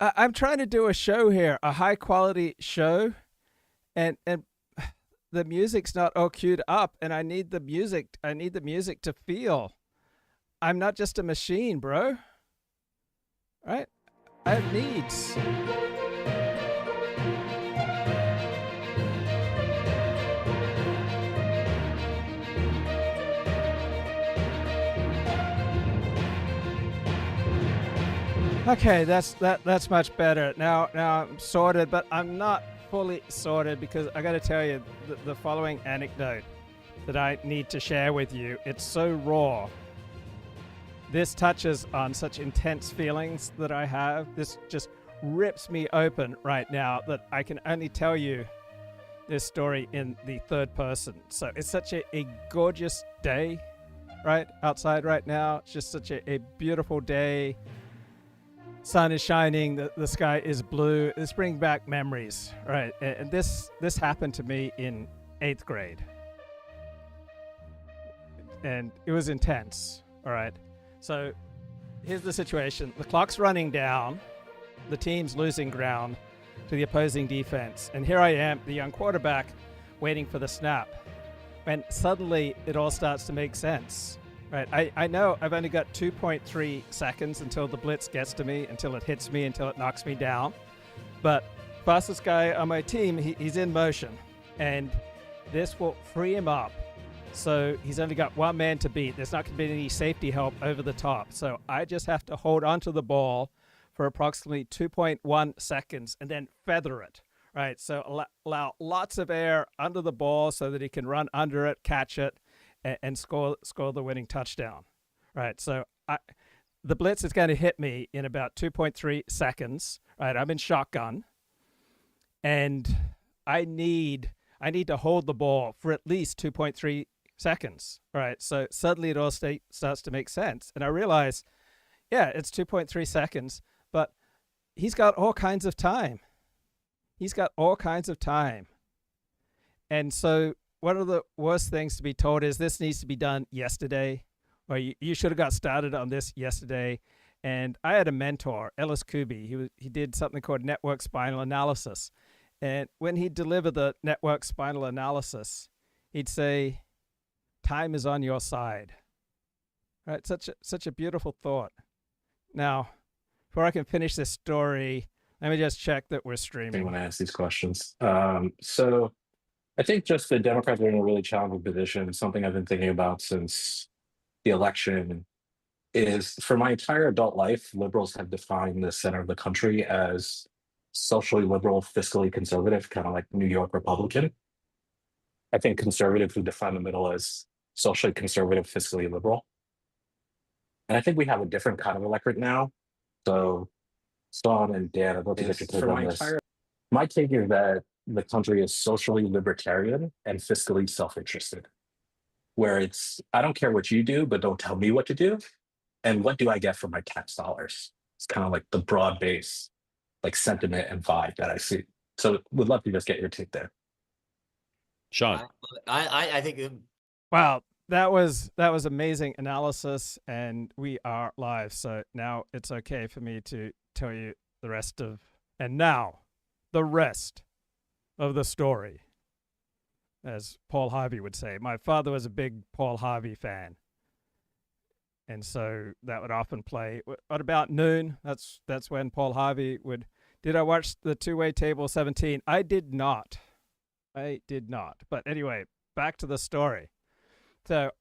I'm trying to do a show here, a high quality show, and the music's not all queued up, and I need the music. I need the music to feel. I'm not just a machine, bro. Right? I have needs. Okay, that's much better. Now I'm sorted, but I'm not fully sorted because I got to tell you the following anecdote that I need to share with you. It's so raw. This touches on such intense feelings that I have. This just rips me open right now that I can only tell you this story in the third person. So it's such a gorgeous day, right? Outside right now. It's just such a beautiful day. Sun is shining, the sky is blue. It's bringing back memories, right? And this happened to me in 8th grade. And it was intense, all right? So here's the situation. The clock's running down. The team's losing ground to the opposing defense. And here I am, the young quarterback, waiting for the snap. When suddenly it all starts to make sense. Right, I know I've only got 2.3 seconds until the blitz gets to me, until it hits me, until it knocks me down. But fastest guy on my team, he's in motion. And this will free him up. So he's only got one man to beat. There's not going to be any safety help over the top. So I just have to hold onto the ball for approximately 2.1 seconds and then feather it. Right, so allow lots of air under the ball so that he can run under it, catch it, and score the winning touchdown, right? So the blitz is going to hit me in about 2.3 seconds, right? I'm in shotgun, and I need to hold the ball for at least 2.3 seconds, right? So suddenly it all starts to make sense, and I realize, yeah, it's 2.3 seconds, but he's got all kinds of time. And so one of the worst things to be told is this needs to be done yesterday, or you should have got started on this yesterday. And I had a mentor, Ellis Kuby. He did something called network spinal analysis. And when he'd deliver the network spinal analysis, he'd say, time is on your side. Right? Such a beautiful thought. Now, before I can finish this story, let me just check that we're streaming. When I ask these questions. So I think just the Democrats are in a really challenging position. Something I've been thinking about since the election is, for my entire adult life, liberals have defined the center of the country as socially liberal, fiscally conservative, kind of like New York Republican. I think conservatives would define the middle as socially conservative, fiscally liberal. And I think we have a different kind of electorate now. So, Sean and Dan, I'd love to get your take on this. My take is that the country is socially libertarian and fiscally self-interested, where it's, I don't care what you do, but don't tell me what to do. And what do I get for my tax dollars? It's kind of like the broad base, like sentiment and vibe that I see. So would love to just get your take there. Sean. I think. Wow, that was amazing analysis, and we are live. So now it's okay for me to tell you the rest of the story, as Paul Harvey would say. My father was a big Paul Harvey fan, and so that would often play. What about noon? That's when Paul Harvey would. Did I watch the Two-Way Table 17? I did not. But anyway, back to the story. So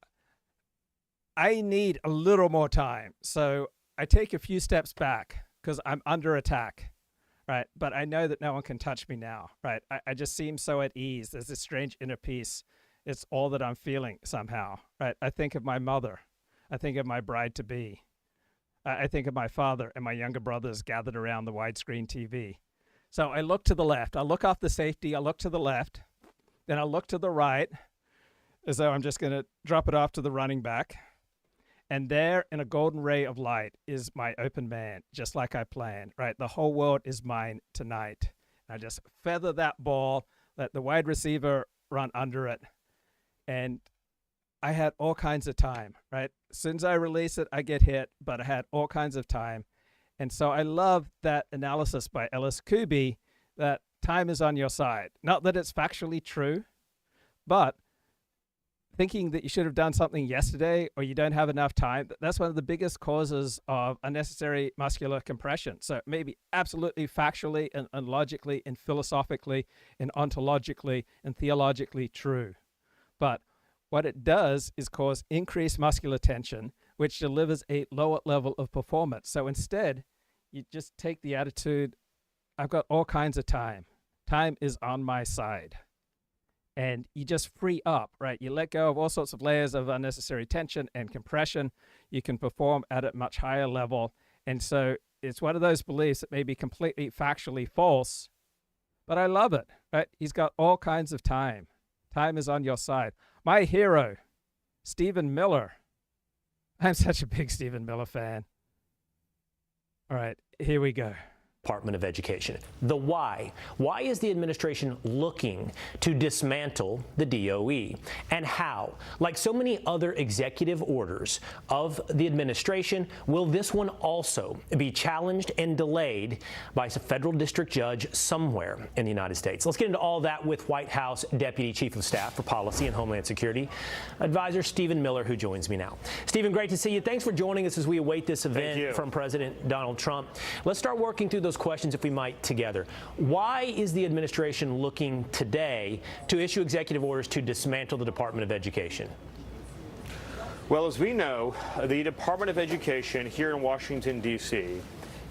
I need a little more time. So I take a few steps back because I'm under attack. Right, but I know that no one can touch me now, right? I just seem so at ease. There's this strange inner peace. It's all that I'm feeling somehow, right? I think of my mother. I think of my bride-to-be. I think of my father and my younger brothers gathered around the widescreen TV. So I look to the left. I look off the safety. I look to the left. Then I look to the right, as though I'm just going to drop it off to the running back. And there, in a golden ray of light, is my open man, just like I planned, right? The whole world is mine tonight. I just feather that ball, let the wide receiver run under it. And I had all kinds of time, right? As soon as I release it, I get hit, but I had all kinds of time. And so I love that analysis by Ellis Kuby that time is on your side. Not that it's factually true, but thinking that you should have done something yesterday or you don't have enough time, that's one of the biggest causes of unnecessary muscular compression. So it may be absolutely factually and logically and philosophically and ontologically and theologically true. But what it does is cause increased muscular tension, which delivers a lower level of performance. So instead, you just take the attitude, I've got all kinds of time. Time is on my side. And you just free up, right? You let go of all sorts of layers of unnecessary tension and compression. You can perform at a much higher level. And so it's one of those beliefs that may be completely factually false, but I love it, right? He's got all kinds of time. Time is on your side. My hero, Stephen Miller. I'm such a big Stephen Miller fan. All right, here we go. Department of Education. The why. Why is the administration looking to dismantle the DOE? And how? Like so many other executive orders of the administration, will this one also be challenged and delayed by a federal district judge somewhere in the United States? Let's get into all that with White House Deputy Chief of Staff for Policy and Homeland Security, Advisor Stephen Miller, who joins me now. Stephen, great to see you. Thanks for joining us as we await this event from President Donald Trump. Let's start working through those questions, if we might, together. Why is the administration looking today to issue executive orders to dismantle the Department of Education? Well, as we know, the Department of Education here in Washington, D.C.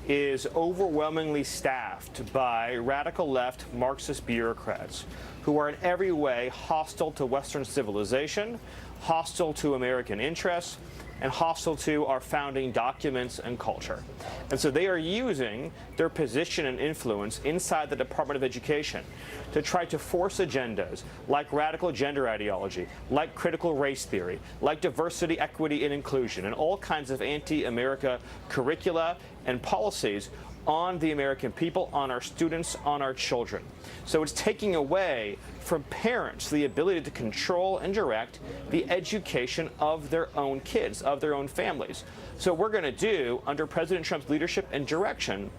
is overwhelmingly staffed by radical left Marxist bureaucrats who are in every way hostile to Western civilization, hostile to American interests, and hostile to our founding documents and culture. And so they are using their position and influence inside the Department of Education to try to force agendas like radical gender ideology, like critical race theory, like diversity, equity, and inclusion, and all kinds of anti-America curricula and policies on the American people, on our students, on our children. So it's taking away from parents the ability to control and direct the education of their own kids, of their own families. So what we're going to do under President Trump's leadership and direction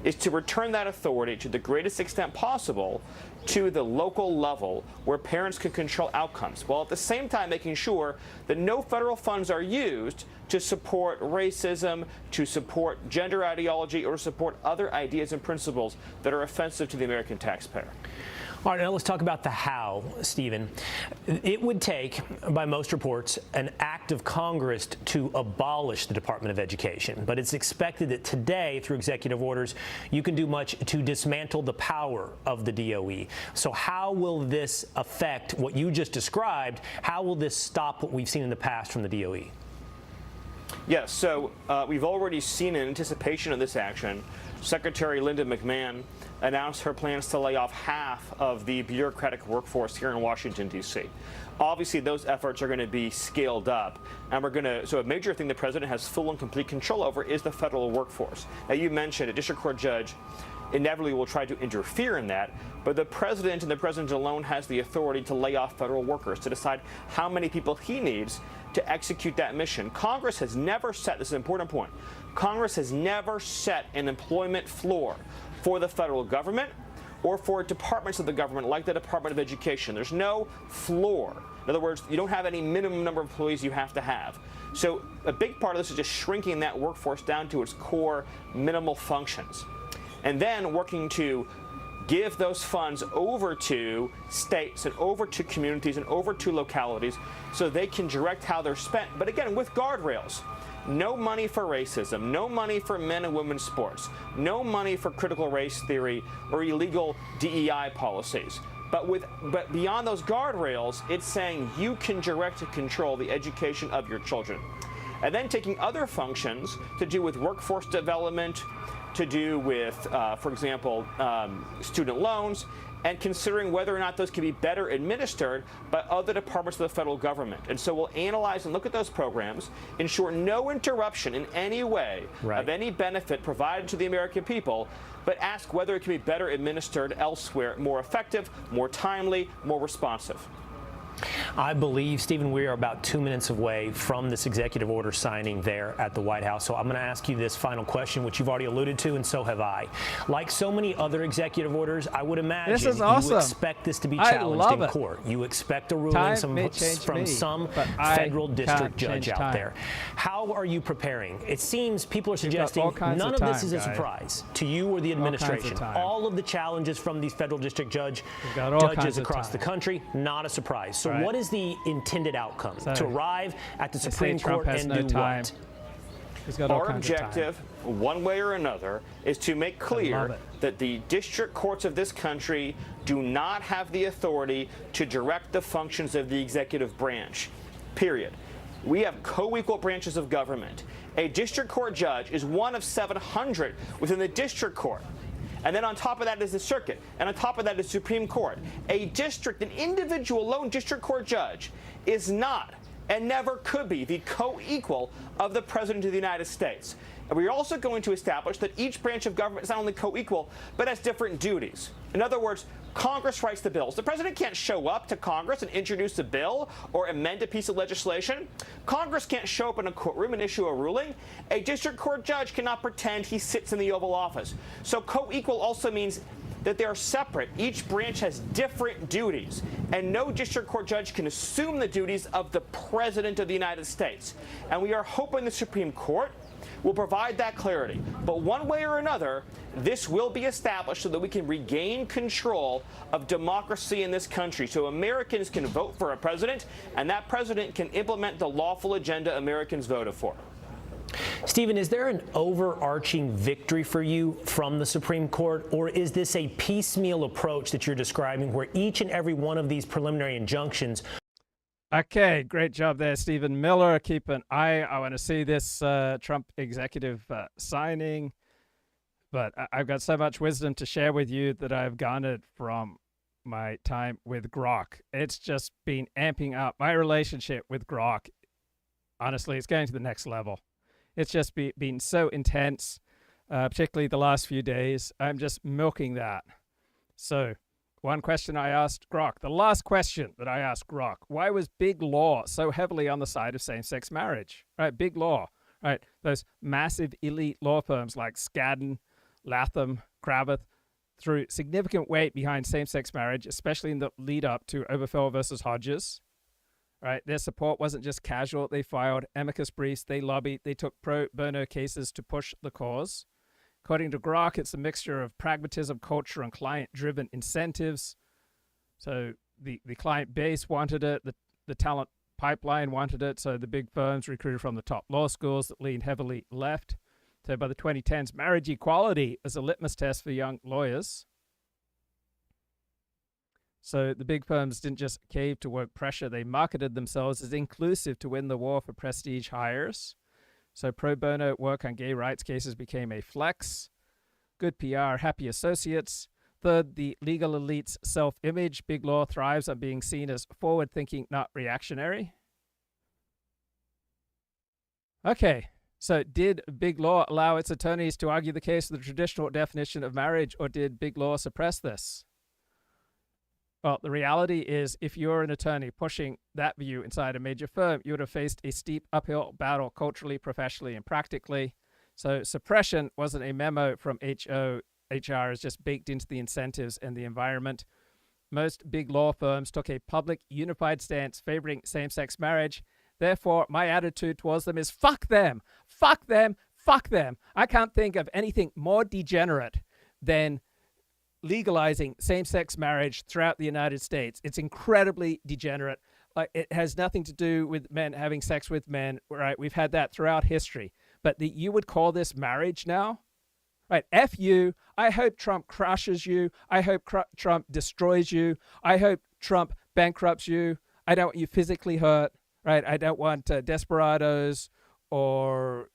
is to return that authority to the greatest extent possible to the local level where parents can control outcomes, while at the same time making sure that no federal funds are used to support racism, to support gender ideology, or support other ideas and principles that are offensive to the American taxpayer. All right, now let's talk about the how, Stephen. It would take, by most reports, an act of Congress to abolish the Department of Education. But it's expected that today, through executive orders, you can do much to dismantle the power of the DOE. So how will this affect what you just described? How will this stop what we've seen in the past from the DOE? Yes, so we've already seen in anticipation of this action, Secretary Linda McMahon announced her plans to lay off half of the bureaucratic workforce here in Washington, D.C. Obviously, those efforts are going to be scaled up, and so a major thing the president has full and complete control over is the federal workforce. Now, you mentioned a district court judge inevitably will try to interfere in that, but the president and the president alone has the authority to lay off federal workers, to decide how many people he needs to execute that mission. Congress has never set, this is an important point, Congress has never set an employment floor for the federal government or for departments of the government like the Department of Education. There's no floor. In other words, you don't have any minimum number of employees you have to have. So a big part of this is just shrinking that workforce down to its core minimal functions, and then working to give those funds over to states and over to communities and over to localities so they can direct how they're spent, but again, with guardrails. No money for racism, no money for men and women's sports, no money for critical race theory or illegal DEI policies. But beyond those guardrails, it's saying you can direct and control the education of your children. And then taking other functions to do with workforce development, to do with, for example, student loans, and considering whether or not those can be better administered by other departments of the federal government. And so we'll analyze and look at those programs, ensure no interruption in any way of any benefit provided to the American people, but ask whether it can be better administered elsewhere, more effective, more timely, more responsive. I believe, Stephen, we are about 2 minutes away from this executive order signing there at the White House. So I'm going to ask you this final question, which you've already alluded to, and so have I. Like so many other executive orders, I would imagine This is awesome. you expect this to be I challenged love in it. court. You expect a ruling Time may change from me, some but I federal district can't judge change out time. there. How are you preparing? It seems people are got suggesting all kinds none of of this time, is a guy. surprise to you or the administration. time. All of the challenges from these federal district got all kinds judges of across the time. country, not a surprise. So Right. what is the intended outcome? So, to arrive at the they say Supreme Trump Court has and no do time. what? He's got all Our kinds of time. objective, one way or another, is to make love clear it. that the district courts of this country do not have the authority to direct the functions of the executive branch. Period. We have co-equal branches of government. A district court judge is one of 700 within the district court. And then on top of that is the circuit. And on top of that is the Supreme Court. An individual lone district court judge is not and never could be the co-equal of the President of the United States. And we're also going to establish that each branch of government is not only co-equal, but has different duties. In other words, Congress writes the bills. The president can't show up to Congress and introduce a bill or amend a piece of legislation. Congress can't show up in a courtroom and issue a ruling. A district court judge cannot pretend he sits in the Oval Office. So co-equal also means that they are separate. Each branch has different duties, and no district court judge can assume the duties of the President of the United States. And we are hoping the Supreme Court will provide that clarity. But one way or another, this will be established so that we can regain control of democracy in this country, so Americans can vote for a president, and that president can implement the lawful agenda Americans voted for. Stephen, is there an overarching victory for you from the Supreme Court, or is this a piecemeal approach that you're describing where each and every one of these preliminary injunctions? Okay, great job there, Stephen Miller. Keep an eye. I want to see this Trump executive signing. But I've got so much wisdom to share with you that I've garnered from my time with Grok. It's just been amping up. My relationship with Grok, honestly, it's going to the next level. It's just been so intense, particularly the last few days. I'm just milking that. So, one question I asked Grok, the last question that I asked Grok, why was big law so heavily on the side of same-sex marriage? Right, big law, right? Those massive elite law firms like Skadden, Latham, Cravath threw significant weight behind same-sex marriage, especially in the lead-up to Obergefell versus Hodges. Right, their support wasn't just casual. They filed amicus briefs, they lobbied, they took pro bono cases to push the cause. According to Grok, it's a mixture of pragmatism, culture, and client-driven incentives. So the client base wanted it, the talent pipeline wanted it, so the big firms recruited from the top law schools that leaned heavily left. So by the 2010s, marriage equality is a litmus test for young lawyers. So the big firms didn't just cave to work pressure, they marketed themselves as inclusive to win the war for prestige hires. So pro bono work on gay rights cases became a flex. Good PR, happy associates. Third, the legal elite's self-image. Big law thrives on being seen as forward-thinking, not reactionary. Okay, so did big law allow its attorneys to argue the case of the traditional definition of marriage, or did big law suppress this? Well, the reality is, if you're an attorney pushing that view inside a major firm, you would have faced a steep uphill battle culturally, professionally, and practically. So suppression wasn't a memo from HR is just baked into the incentives and the environment. Most big law firms took a public, unified stance favoring same-sex marriage. Therefore, my attitude towards them is fuck them, fuck them, fuck them. I can't think of anything more degenerate than legalizing same-sex marriage throughout the United States. It's incredibly degenerate. Like, it has nothing to do with men having sex with men, right? We've had that throughout history. But you would call this marriage now? Right, F you. I hope Trump crushes you. I hope Trump destroys you. I hope Trump bankrupts you. I don't want you physically hurt, right? I don't want desperados or,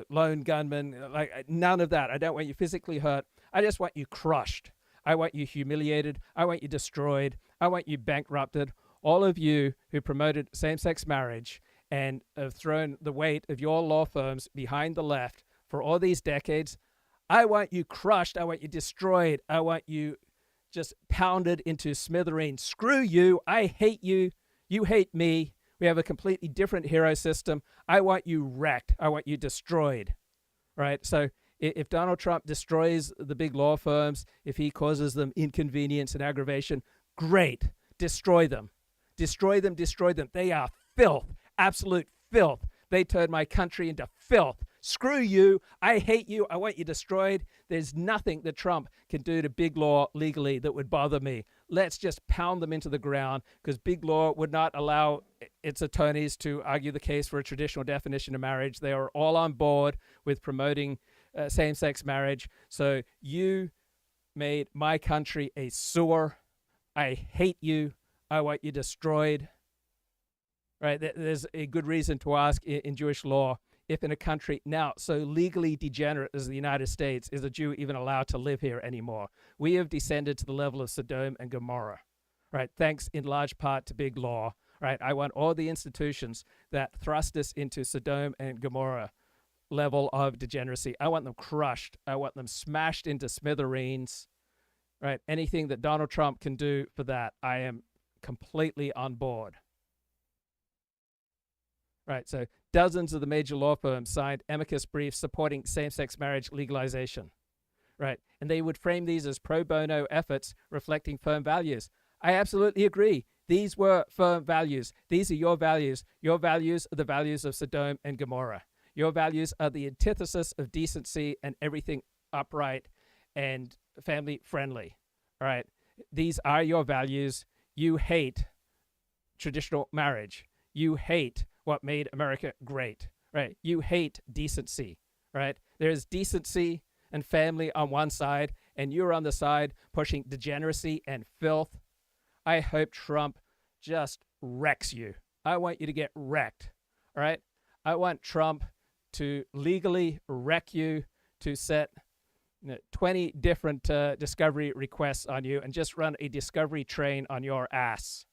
lone gunmen, like none of that. I don't want you physically hurt. I just want you crushed. I want you humiliated. I want you destroyed. I want you bankrupted. All of you who promoted same-sex marriage and have thrown the weight of your law firms behind the left for all these decades, I want you crushed. I want you destroyed. I want you just pounded into smithereens. Screw you. I hate you. You hate me. We have a completely different hero system. I want you wrecked. I want you destroyed. Right? So if Donald Trump destroys the big law firms, if he causes them inconvenience and aggravation, great. Destroy them. Destroy them, destroy them. They are filth, absolute filth. They turned my country into filth. Screw you. I hate you. I want you destroyed. There's nothing that Trump can do to big law legally that would bother me. Let's just pound them into the ground, because big law would not allow its attorneys to argue the case for a traditional definition of marriage. They are all on board with promoting same-sex marriage. So you made my country a sewer. I hate you. I want you destroyed. Right? There's a good reason to ask in Jewish law, if in a country now so legally degenerate as the United States, is a Jew even allowed to live here anymore? We have descended to the level of Sodom and Gomorrah, right? Thanks in large part to big law, right? I want all the institutions that thrust us into Sodom and Gomorrah level of degeneracy. I want them crushed. I want them smashed into smithereens, right? Anything that Donald Trump can do for that, I am completely on board. Right, so dozens of the major law firms signed amicus briefs supporting same-sex marriage legalization. Right, and they would frame these as pro bono efforts reflecting firm values. I absolutely agree. These were firm values. These are your values. Your values are the values of Sodom and Gomorrah. Your values are the antithesis of decency and everything upright and family-friendly. All right, these are your values. You hate traditional marriage. You hate what made America great, right? You hate decency, right? There's decency and family on one side, and you're on the side pushing degeneracy and filth. I hope Trump just wrecks you. I want you to get wrecked, all right? I want Trump to legally wreck you, to set 20 different discovery requests on you and just run a discovery train on your ass.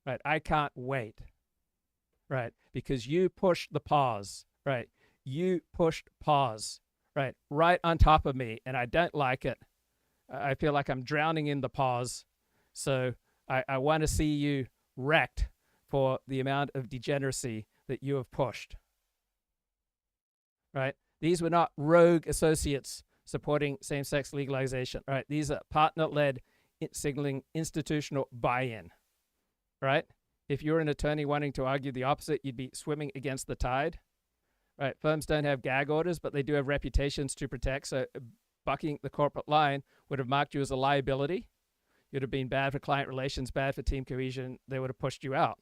Right, I can't wait. Right, because you pushed the pause. Right, you pushed pause. Right on top of me, and I don't like it. I feel like I'm drowning in the pause. So I want to see you wrecked for the amount of degeneracy that you have pushed. Right, these were not rogue associates supporting same-sex legalization. Right, these are partner-led, signaling institutional buy-in. Right? If you're an attorney wanting to argue the opposite, you'd be swimming against the tide. Right? Firms don't have gag orders, but they do have reputations to protect. So bucking the corporate line would have marked you as a liability. You'd have been bad for client relations, bad for team cohesion. They would have pushed you out.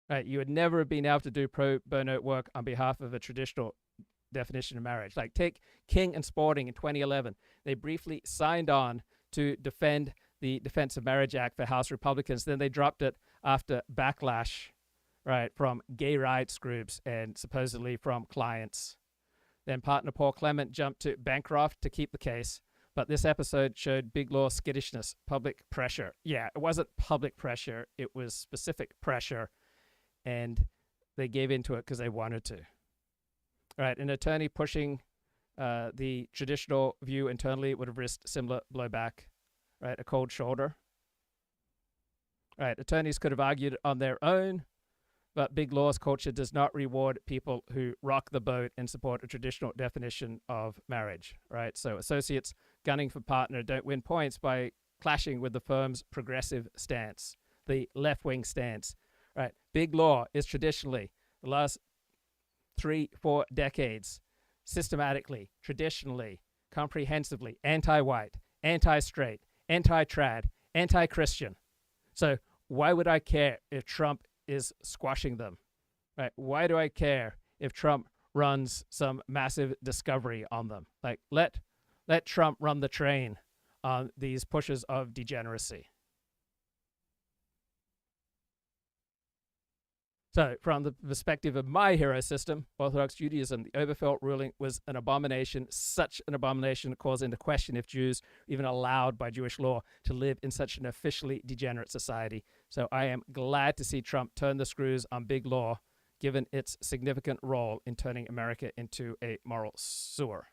Right? You would never have been able to do pro bono work on behalf of a traditional definition of marriage. Like take King and Spalding in 2011. They briefly signed on to defend the Defense of Marriage Act for House Republicans. Then they dropped it after backlash, right, from gay rights groups and supposedly from clients. Then partner Paul Clement jumped to Bancroft to keep the case. But this episode showed big law skittishness, public pressure. Yeah, it wasn't public pressure. It was specific pressure. And they gave into it because they wanted to. All right, an attorney pushing the traditional view internally would have risked similar blowback. Right, a cold shoulder. Right, attorneys could have argued on their own, but big laws culture does not reward people who rock the boat and support a traditional definition of marriage. Right, so associates gunning for partner don't win points by clashing with the firm's progressive stance, the left-wing stance. Right, big law is traditionally the last 3-4 decades, systematically, traditionally, comprehensively anti-white, anti-straight, anti-trad, anti-Christian. So why would I care if Trump is squashing them? Right? Why do I care if Trump runs some massive discovery on them? Like let Trump run the train on these pushes of degeneracy. So from the perspective of my hero system, Orthodox Judaism, the Oberfeld ruling was an abomination, such an abomination that calls into question if Jews are even allowed by Jewish law to live in such an officially degenerate society. So I am glad to see Trump turn the screws on big law, given its significant role in turning America into a moral sewer.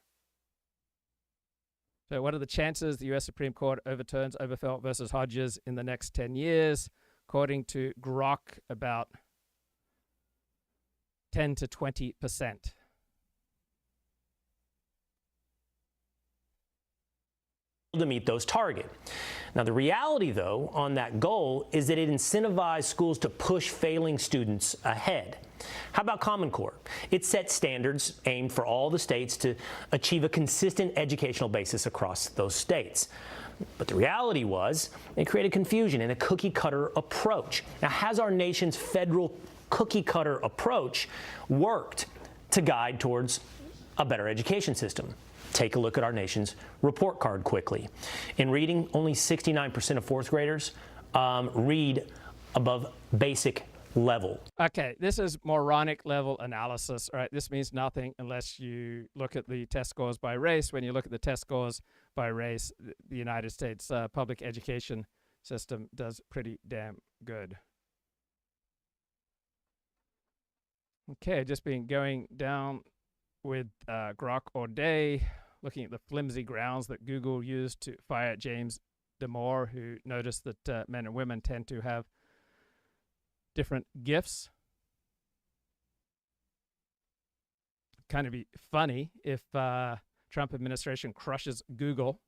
So what are the chances the U.S. Supreme Court overturns Obergefell versus Hodges in the next 10 years? According to Grok, about 10 to 20%. To meet those targets. Now, the reality, though, on that goal is that it incentivized schools to push failing students ahead. How about Common Core? It set standards aimed for all the states to achieve a consistent educational basis across those states. But the reality was it created confusion and a cookie-cutter approach. Now, has our nation's federal cookie-cutter approach worked to guide towards a better education system? Take a look at our nation's report card quickly. In reading, only 69% of fourth graders read above basic level. Okay, this is moronic level analysis, right? This means nothing unless you look at the test scores by race. When you look at the test scores by race, the United States public education system does pretty damn good. Okay, just been going down with Grok all day, looking at the flimsy grounds that Google used to fire James Damore, who noticed that men and women tend to have different gifts. Kind of be funny if Trump administration crushes Google.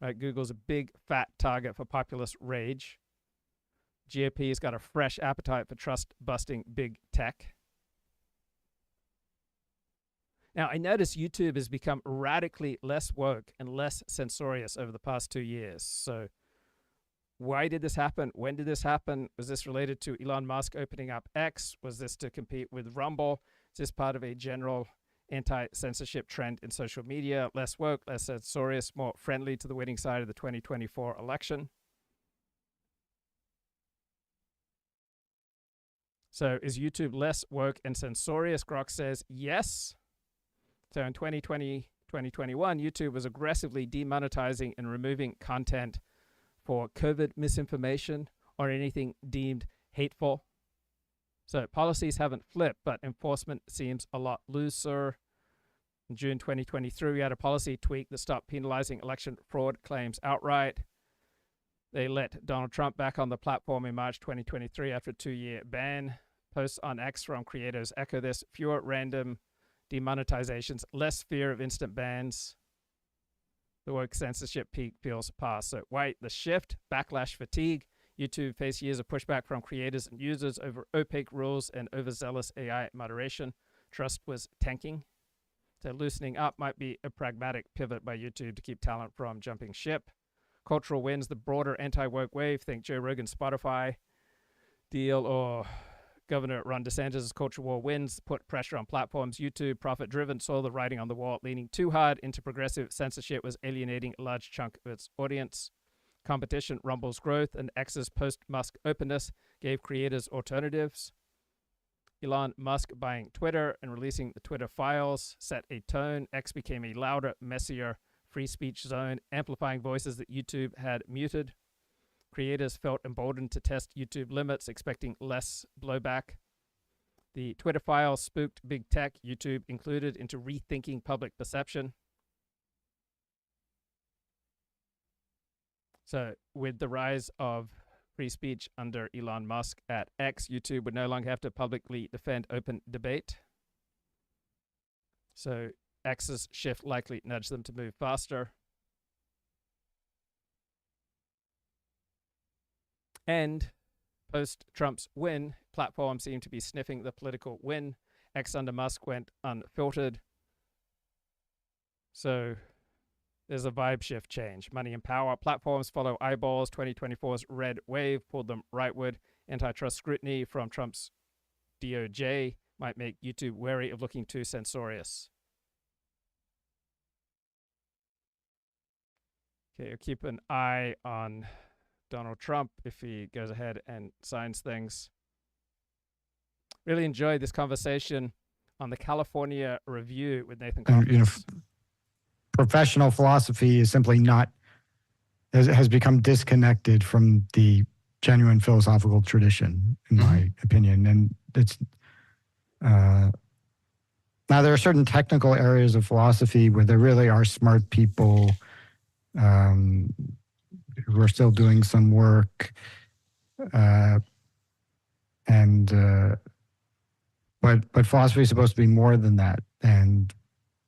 Right? Google's a big fat target for populist rage. GOP's got a fresh appetite for trust-busting big tech. Now, I notice YouTube has become radically less woke and less censorious over the past 2 years. So why did this happen? When did this happen? Was this related to Elon Musk opening up X? Was this to compete with Rumble? Is this part of a general anti-censorship trend in social media? Less woke, less censorious, more friendly to the winning side of the 2024 election? So is YouTube less woke and censorious? Grok says yes. So in 2020, 2021, YouTube was aggressively demonetizing and removing content for COVID misinformation or anything deemed hateful. So policies haven't flipped, but enforcement seems a lot looser. In June 2023, we had a policy tweak that stopped penalizing election fraud claims outright. They let Donald Trump back on the platform in March 2023 after a 2-year ban. Posts on X from creators echo this: fewer random demonetizations, less fear of instant bans. The woke censorship peak feels past. So wait, the shift, backlash fatigue. YouTube faced years of pushback from creators and users over opaque rules and overzealous AI moderation. Trust was tanking. So loosening up might be a pragmatic pivot by YouTube to keep talent from jumping ship. Cultural wins, the broader anti-woke wave. Think Joe Rogan's Spotify deal or Governor Ron DeSantis' culture war wins, put pressure on platforms. YouTube, profit-driven, saw the writing on the wall. Leaning too hard into progressive censorship was alienating a large chunk of its audience. Competition, Rumble's growth, and X's post-Musk openness gave creators alternatives. Elon Musk buying Twitter and releasing the Twitter files set a tone. X became a louder, messier free speech zone, amplifying voices that YouTube had muted. Creators felt emboldened to test YouTube limits, expecting less blowback. The Twitter files spooked big tech, YouTube included, into rethinking public perception. So with the rise of free speech under Elon Musk at X, YouTube would no longer have to publicly defend open debate. So X's shift likely nudged them to move faster. And post-Trump's win, platforms seem to be sniffing the political win. X under Musk went unfiltered. So there's a vibe shift change. Money and power. Platforms follow eyeballs. 2024's red wave pulled them rightward. Antitrust scrutiny from Trump's DOJ might make YouTube wary of looking too censorious. Okay, keep an eye on Donald Trump if he goes ahead and signs things. Really enjoyed this conversation on the California Review with Nathan Cofnas. Professional philosophy is simply not, has become disconnected from the genuine philosophical tradition, in my opinion. And it's, now there are certain technical areas of philosophy where there really are smart people We're still doing some work, but philosophy is supposed to be more than that, and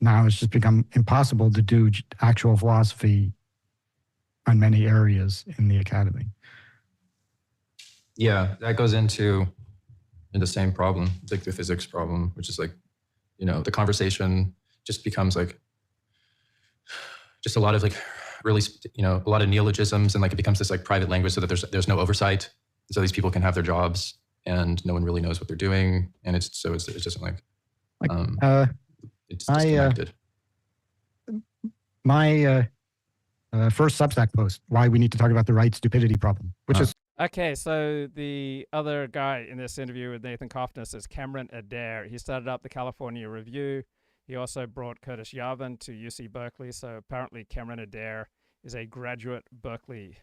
now it's just become impossible to do actual philosophy on many areas in the academy. Yeah, that goes into the same problem, like the physics problem, which is like, the conversation just becomes like just a lot of like really, a lot of neologisms, and like it becomes this like private language so that there's no oversight. So these people can have their jobs and no one really knows what they're doing. And it's just like it's disconnected. My first Substack post, why we need to talk about the right stupidity problem, which is Okay, so the other guy in this interview with Nathan Cofnas is Cameron Adair. He started up the California Review. He also brought Curtis Yarvin to UC Berkeley. So apparently Cameron Adair is a graduate Berkeley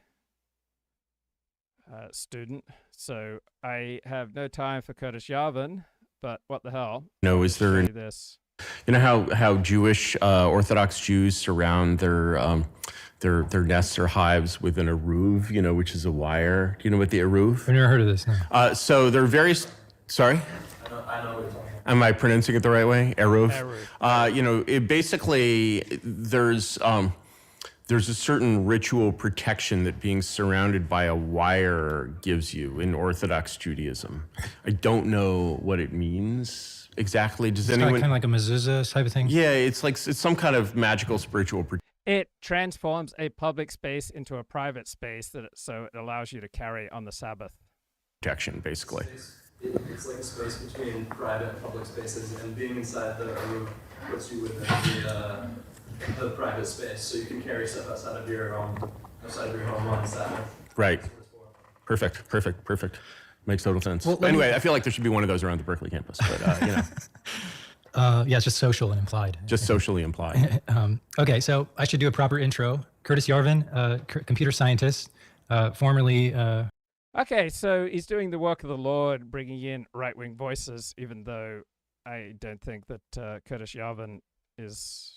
student. So I have no time for Curtis Yarvin, but what the hell? No, is there this? You know how Jewish Orthodox Jews surround their nests or hives with an eruv, which is a wire. Do you know what the eruv? I've never heard of this. No. So there are various. Sorry. I know. Am I pronouncing it the right way? Eruv. Eruv. It basically there's a certain ritual protection that being surrounded by a wire gives you in Orthodox Judaism. I don't know what it means exactly. Does anyone? Kind of like a mezuzah type of thing. Yeah, it's some kind of magical spiritual protection. It transforms a public space into a private space so it allows you to carry on the Sabbath. Protection, basically. It's like a space between private and public spaces, and being inside the room puts you within the private space, so you can carry stuff outside of your home on Sabbath. Right. Perfect. Makes total sense. Well, anyway, I feel like there should be one of those around the Berkeley campus, but Yeah, it's just social and implied. Just socially implied. Okay, so I should do a proper intro. Curtis Yarvin, computer scientist, formerly. Okay, so he's doing the work of the Lord, bringing in right-wing voices, even though I don't think that Curtis Yarvin is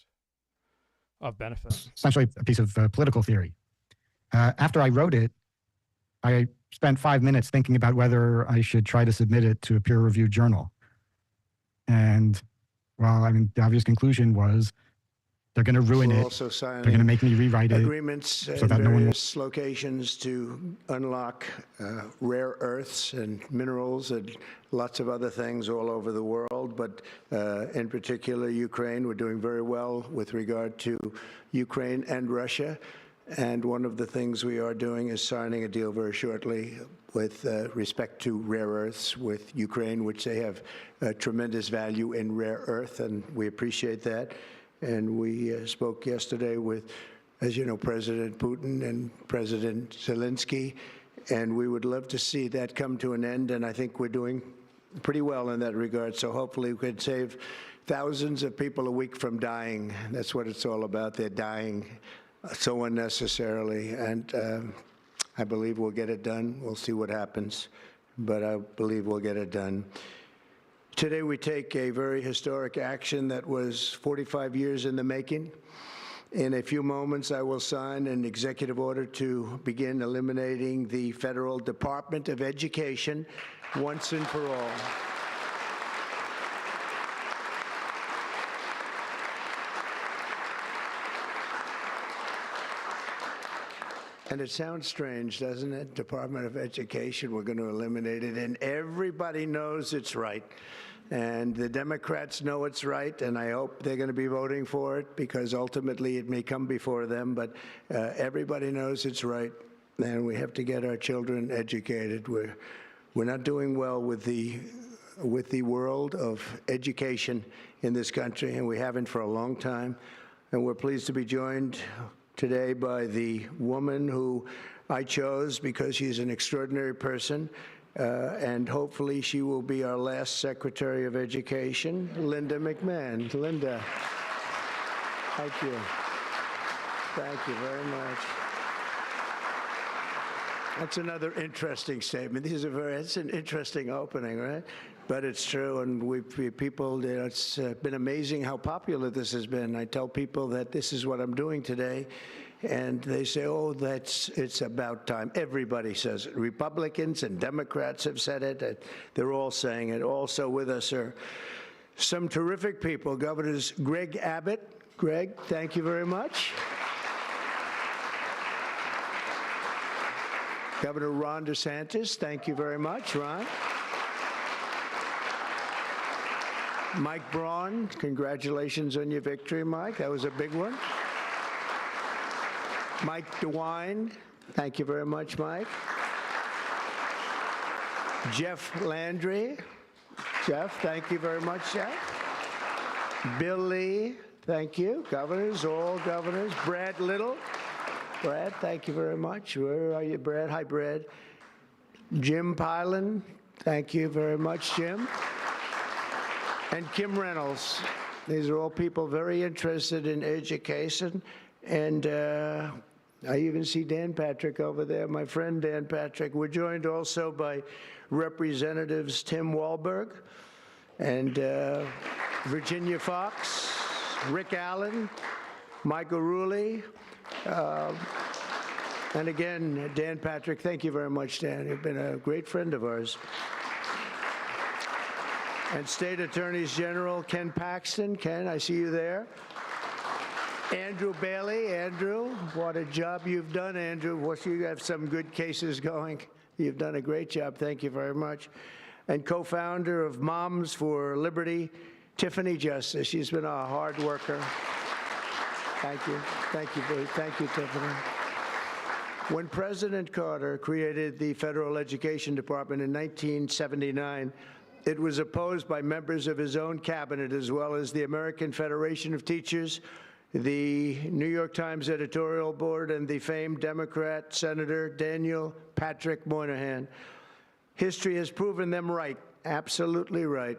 of benefit. Essentially a piece of political theory. After I wrote it, I spent 5 minutes thinking about whether I should try to submit it to a peer-reviewed journal. And, well, the obvious conclusion was they're going to ruin it. They're going to make me rewrite it. Agreements so in that various locations to unlock rare earths and minerals and lots of other things all over the world. But in particular, Ukraine, we're doing very well with regard to Ukraine and Russia. And one of the things we are doing is signing a deal very shortly with respect to rare earths with Ukraine, which they have tremendous value in rare earth, and we appreciate that. And we spoke yesterday with, as you know, President Putin and President Zelensky, and we would love to see that come to an end, and I think we're doing pretty well in that regard. So hopefully we could save thousands of people a week from dying. That's what it's all about. They're dying so unnecessarily, and I believe we'll get it done. We'll see what happens, but I believe we'll get it done. Today we take a very historic action that was 45 years in the making. In a few moments, I will sign an executive order to begin eliminating the Federal Department of Education once and for all. And it sounds strange, doesn't it? Department of Education, we're going to eliminate it, and everybody knows it's right. And the Democrats know it's right, and I hope they're going to be voting for it, because ultimately it may come before them, but everybody knows it's right, and we have to get our children educated. We're not doing well with the world of education in this country, and we haven't for a long time. And we're pleased to be joined today by the woman who I chose because she's an extraordinary person, and hopefully she will be our last Secretary of Education, Linda McMahon. Linda, thank you. Thank you very much. That's another interesting statement. It's an interesting opening, right? But it's true, and it's been amazing how popular this has been. I tell people that this is what I'm doing today, and they say, oh, it's about time. Everybody says it. Republicans and Democrats have said it. They're all saying it. Also with us are some terrific people. Governors Greg Abbott. Greg, thank you very much. Governor Ron DeSantis, thank you very much, Ron. Mike Braun, congratulations on your victory, Mike. That was a big one. Mike DeWine, thank you very much, Mike. Jeff Landry. Jeff, thank you very much, Jeff. Bill Lee, thank you. Governors, all governors. Brad Little. Brad, thank you very much. Where are you, Brad? Hi, Brad. Jim Pilan, thank you very much, Jim. And Kim Reynolds. These are all people very interested in education. And I even see Dan Patrick over there, my friend Dan Patrick. We're joined also by Representatives Tim Walberg and Virginia Fox, Rick Allen, Michael Rulli, and again, Dan Patrick. Thank you very much, Dan. You've been a great friend of ours. And State Attorneys General Ken Paxton. Ken, I see you there. Andrew Bailey. Andrew, what a job you've done, Andrew. You have some good cases going. You've done a great job. Thank you very much. And co-founder of Moms for Liberty, Tiffany Justice. She's been a hard worker. Thank you. Thank you, thank you, Tiffany. When President Carter created the Federal Education Department in 1979, it was opposed by members of his own cabinet, as well as the American Federation of Teachers, the New York Times editorial board, and the famed Democrat Senator Daniel Patrick Moynihan. History has proven them right, absolutely right.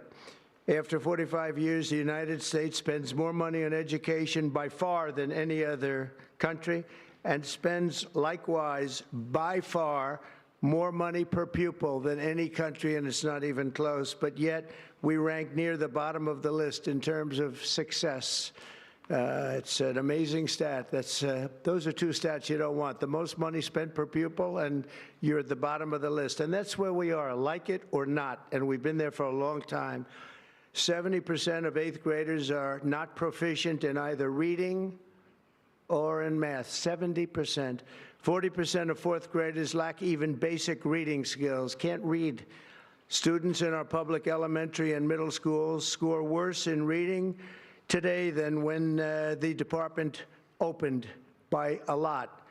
After 45 years, the United States spends more money on education by far than any other country, and spends likewise by far more money per pupil than any country, and it's not even close. But yet, we rank near the bottom of the list in terms of success. It's an amazing stat. Those are two stats you don't want. The most money spent per pupil, and you're at the bottom of the list. And that's where we are, like it or not, and we've been there for a long time. 70% of 8th graders are not proficient in either reading or in math, 70%. 40% of 4th graders lack even basic reading skills, can't read. Students in our public elementary and middle schools score worse in reading today than when the department opened, by a lot.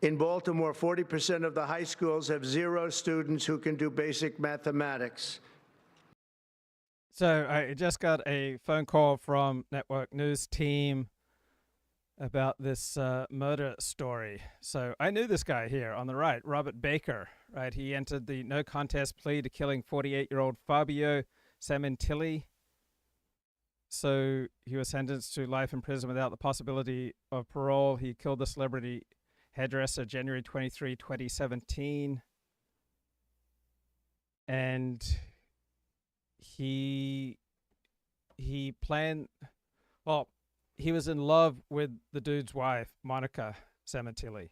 In Baltimore, 40% of the high schools have 0 students who can do basic mathematics. So I just got a phone call from Network News team about this murder story. So I knew this guy here on the right, Robert Baker, right? He entered the no contest plea to killing 48-year-old Fabio Sementilli. So he was sentenced to life in prison without the possibility of parole. He killed the celebrity hairdresser January 23, 2017. And he planned, well, he was in love with the dude's wife, Monica Sementilli.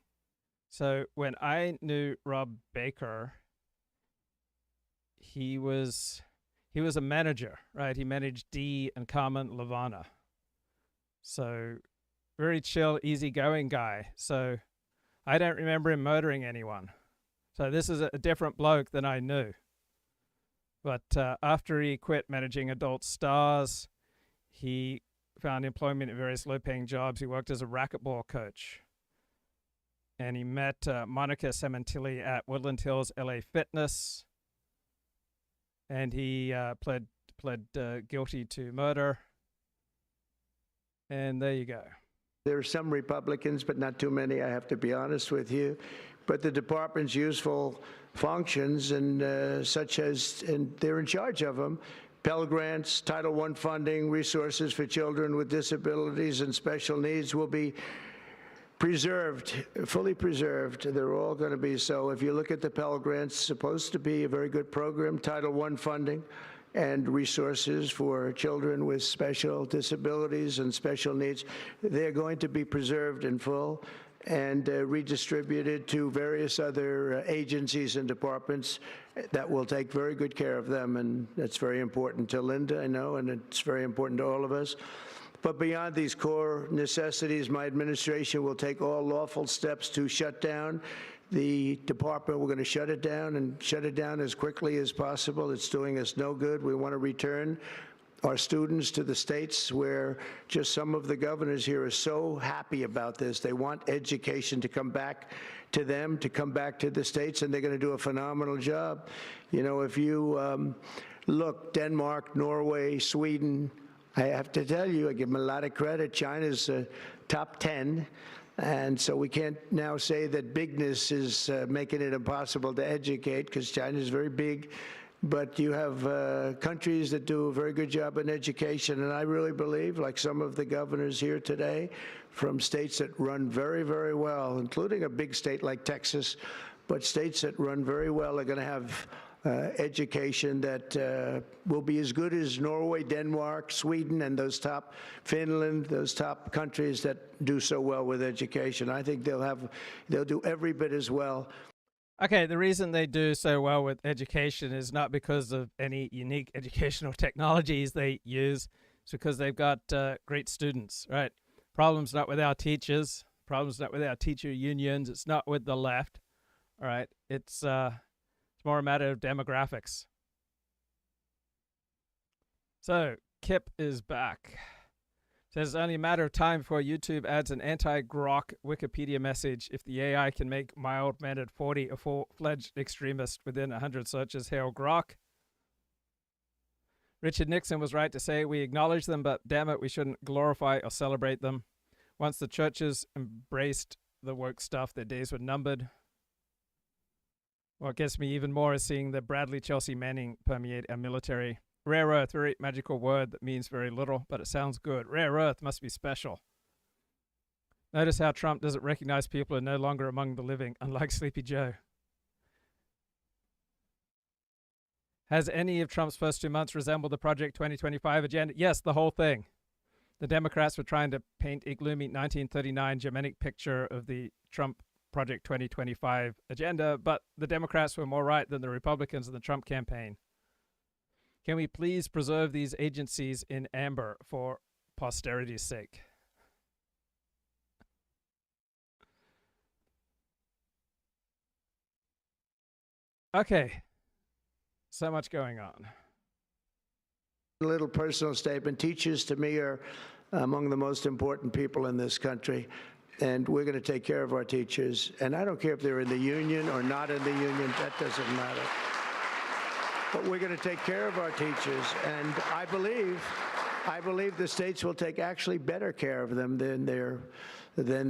So when I knew Rob Baker, he was a manager, right? He managed Dee and Carmen Lavana. So very chill, easygoing guy. So I don't remember him murdering anyone. So this is a different bloke than I knew. But after he quit managing adult stars, he found employment in various low-paying jobs. He worked as a racquetball coach. And he met Monica Sementilli at Woodland Hills LA Fitness. And he pled guilty to murder. And there you go. There are some Republicans, but not too many, I have to be honest with you. But the department's useful functions, and such as, and they're in charge of them, Pell Grants, Title I funding, resources for children with disabilities and special needs will be preserved, fully preserved. They're all going to be so. If you look at the Pell Grants, supposed to be a very good program, Title I funding and resources for children with special disabilities and special needs. They're going to be preserved in full. and redistributed to various other agencies and departments that will take very good care of them. And that's very important to Linda, I know, and it's very important to all of us. But beyond these core necessities, my administration will take all lawful steps to shut down the department. We're going to shut it down and shut it down as quickly as possible. It's doing us no good. We want to return our students to the states where just some of the governors here are so happy about this. They want education to come back to them, to come back to the states, and they're going to do a phenomenal job. You know, if you look, Denmark, Norway, Sweden, I have to tell you, I give them a lot of credit. China's top 10. And so we can't now say that bigness is making it impossible to educate, because China is very big. But you have countries that do a very good job in education. And I really believe, like some of the governors here today, from states that run very, very well, including a big state like Texas, but states that run very well are going to have education that will be as good as Norway, Denmark, Sweden, and those top, Finland, those top countries that do so well with education. I think they'll do every bit as well. Okay, the reason they do so well with education is not because of any unique educational technologies they use. It's because they've got great students, right? Problem's not with our teachers. Problem's not with our teacher unions. It's not with the left, all right? It's more a matter of demographics. So, Kip is back. Says it's only a matter of time before YouTube adds an anti-grok Wikipedia message if the AI can make mild-mannered 40 a full-fledged extremist within 100 searches. Hail grok. Richard Nixon was right to say we acknowledge them, but damn it, we shouldn't glorify or celebrate them. Once the churches embraced the woke stuff, their days were numbered. What gets me even more is seeing the Bradley Chelsea Manning permeate our military. Rare earth, very magical word that means very little, but it sounds good. Rare earth must be special. Notice how Trump doesn't recognize people who are no longer among the living, unlike Sleepy Joe. Has any of Trump's first 2 months resembled the Project 2025 agenda? Yes, the whole thing. The Democrats were trying to paint a gloomy 1939 Germanic picture of the Trump Project 2025 agenda, but the Democrats were more right than the Republicans in the Trump campaign. Can we please preserve these agencies in amber for posterity's sake? Okay. So much going on. A little personal statement. Teachers, to me, are among the most important people in this country. And we're going to take care of our teachers. And I don't care if they're in the union or not in the union. That doesn't matter. But we're going to take care of our teachers, and I believe the states will take actually better care of them than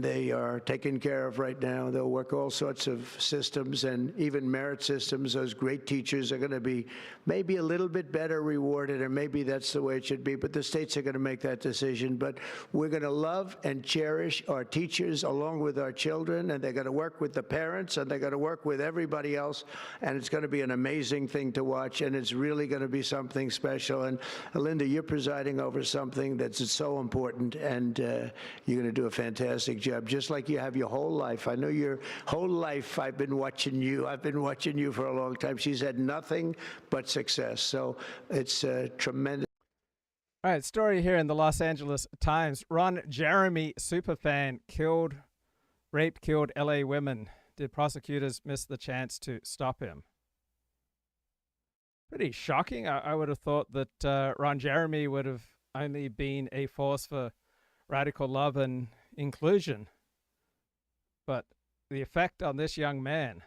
they are taken care of right now. They'll work all sorts of systems and even merit systems. Those great teachers are going to be maybe a little bit better rewarded, or maybe that's the way it should be, but the states are going to make that decision. But we're going to love and cherish our teachers along with our children, and they're going to work with the parents, and they're going to work with everybody else, and it's going to be an amazing thing to watch, and it's really going to be something special. And Linda, you're presiding over something that's so important, and you're going to do a fantastic job, just like you have your whole life. I know your whole life I've been watching you. I've been watching you for a long time. She's had nothing but success. So it's tremendous. All right, story here in the Los Angeles Times. Ron Jeremy superfan raped, killed LA women. Did prosecutors miss the chance to stop him? Pretty shocking. I would have thought that Ron Jeremy would have only been a force for radical love and inclusion. But the effect on this young man.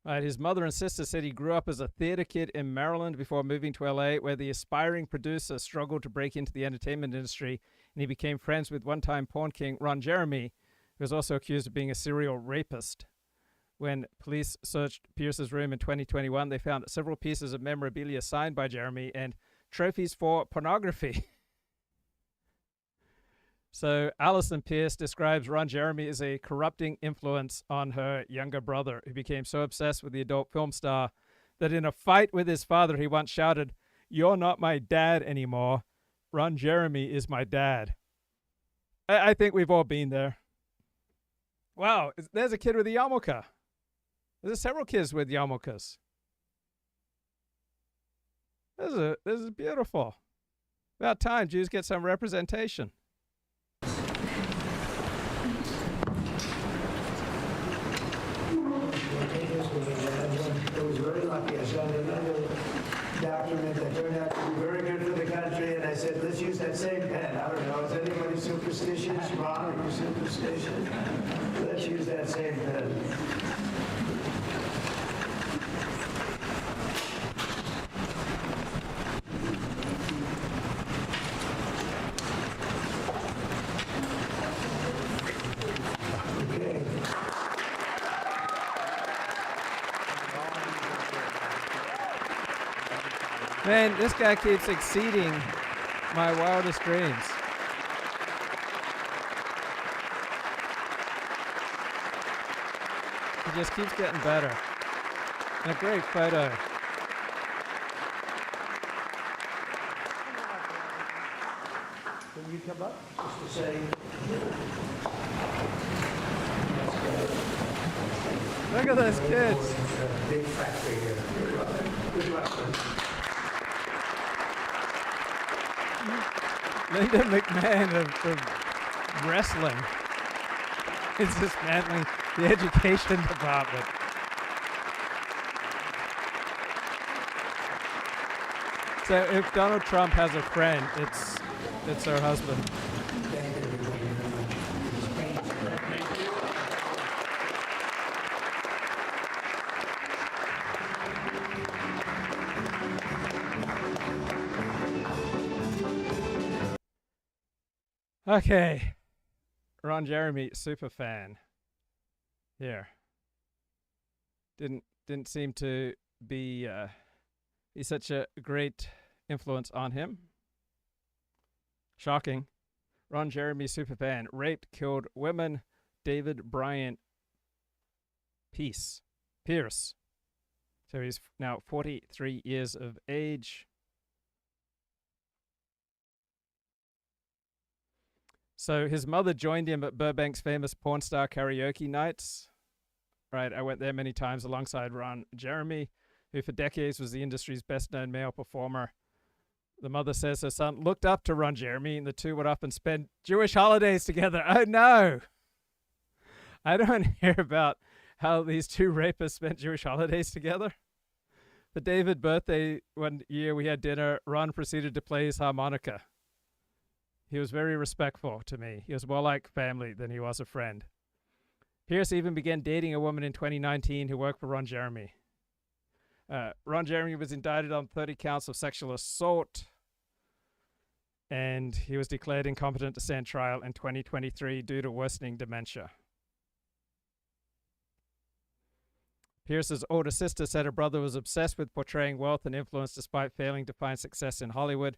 Right, his mother and sister said he grew up as a theater kid in Maryland before moving to LA, where the aspiring producer struggled to break into the entertainment industry, and he became friends with one-time porn king Ron Jeremy, who was also accused of being a serial rapist. When police searched Pierce's room in 2021, they found several pieces of memorabilia signed by Jeremy and trophies for pornography. So Alison Pierce describes Ron Jeremy as a corrupting influence on her younger brother, who became so obsessed with the adult film star that in a fight with his father, he once shouted, "You're not my dad anymore. Ron Jeremy is my dad." I think we've all been there. Wow, there's a kid with a yarmulke. There's several kids with yarmulkes. This is beautiful. About time Jews get some representation. I was very lucky. I signed another document that turned out to be very good for the country, and I said, let's use that same pen. I don't know, is anybody superstitious? Ron, are you superstitious? Let's use that same pen. Man, this guy keeps exceeding my wildest dreams. He just keeps getting better. And a great photo. Can you come up just to say? Look at those kids. Big factory here. Good luck. Linda McMahon of wrestling is dismantling the education department. So if Donald Trump has a friend, it's her husband. Okay, Ron Jeremy, super fan. Here. Didn't seem to be such a great influence on him. Shocking. Ron Jeremy, super fan. Raped, killed women. David Bryant Pierce. So he's now 43 years of age. So his mother joined him at Burbank's famous porn star karaoke nights. Right, I went there many times alongside Ron Jeremy, who for decades was the industry's best-known male performer. The mother says her son looked up to Ron Jeremy, and the two would often spend Jewish holidays together. Oh, no! I don't hear about how these two rapists spent Jewish holidays together. For David's birthday one year, we had dinner. Ron proceeded to play his harmonica. He was very respectful to me. He was more like family than he was a friend. Pierce even began dating a woman in 2019 who worked for Ron Jeremy. Ron Jeremy was indicted on 30 counts of sexual assault, and he was declared incompetent to stand trial in 2023 due to worsening dementia. Pierce's older sister said her brother was obsessed with portraying wealth and influence despite failing to find success in Hollywood.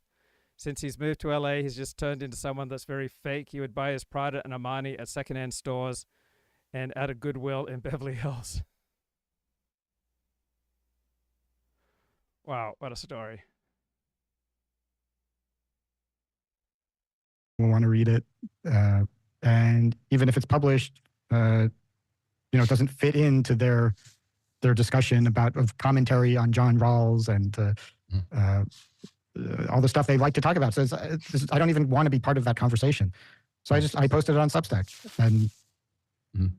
Since he's moved to LA, he's just turned into someone that's very fake. He would buy his Prada and Armani at secondhand stores and at a Goodwill in Beverly Hills. Wow, what a story. We'll want to read it. And even if it's published, it doesn't fit into their discussion of commentary on John Rawls and all the stuff they like to talk about. So I don't even want to be part of that conversation. So I posted it on Substack, and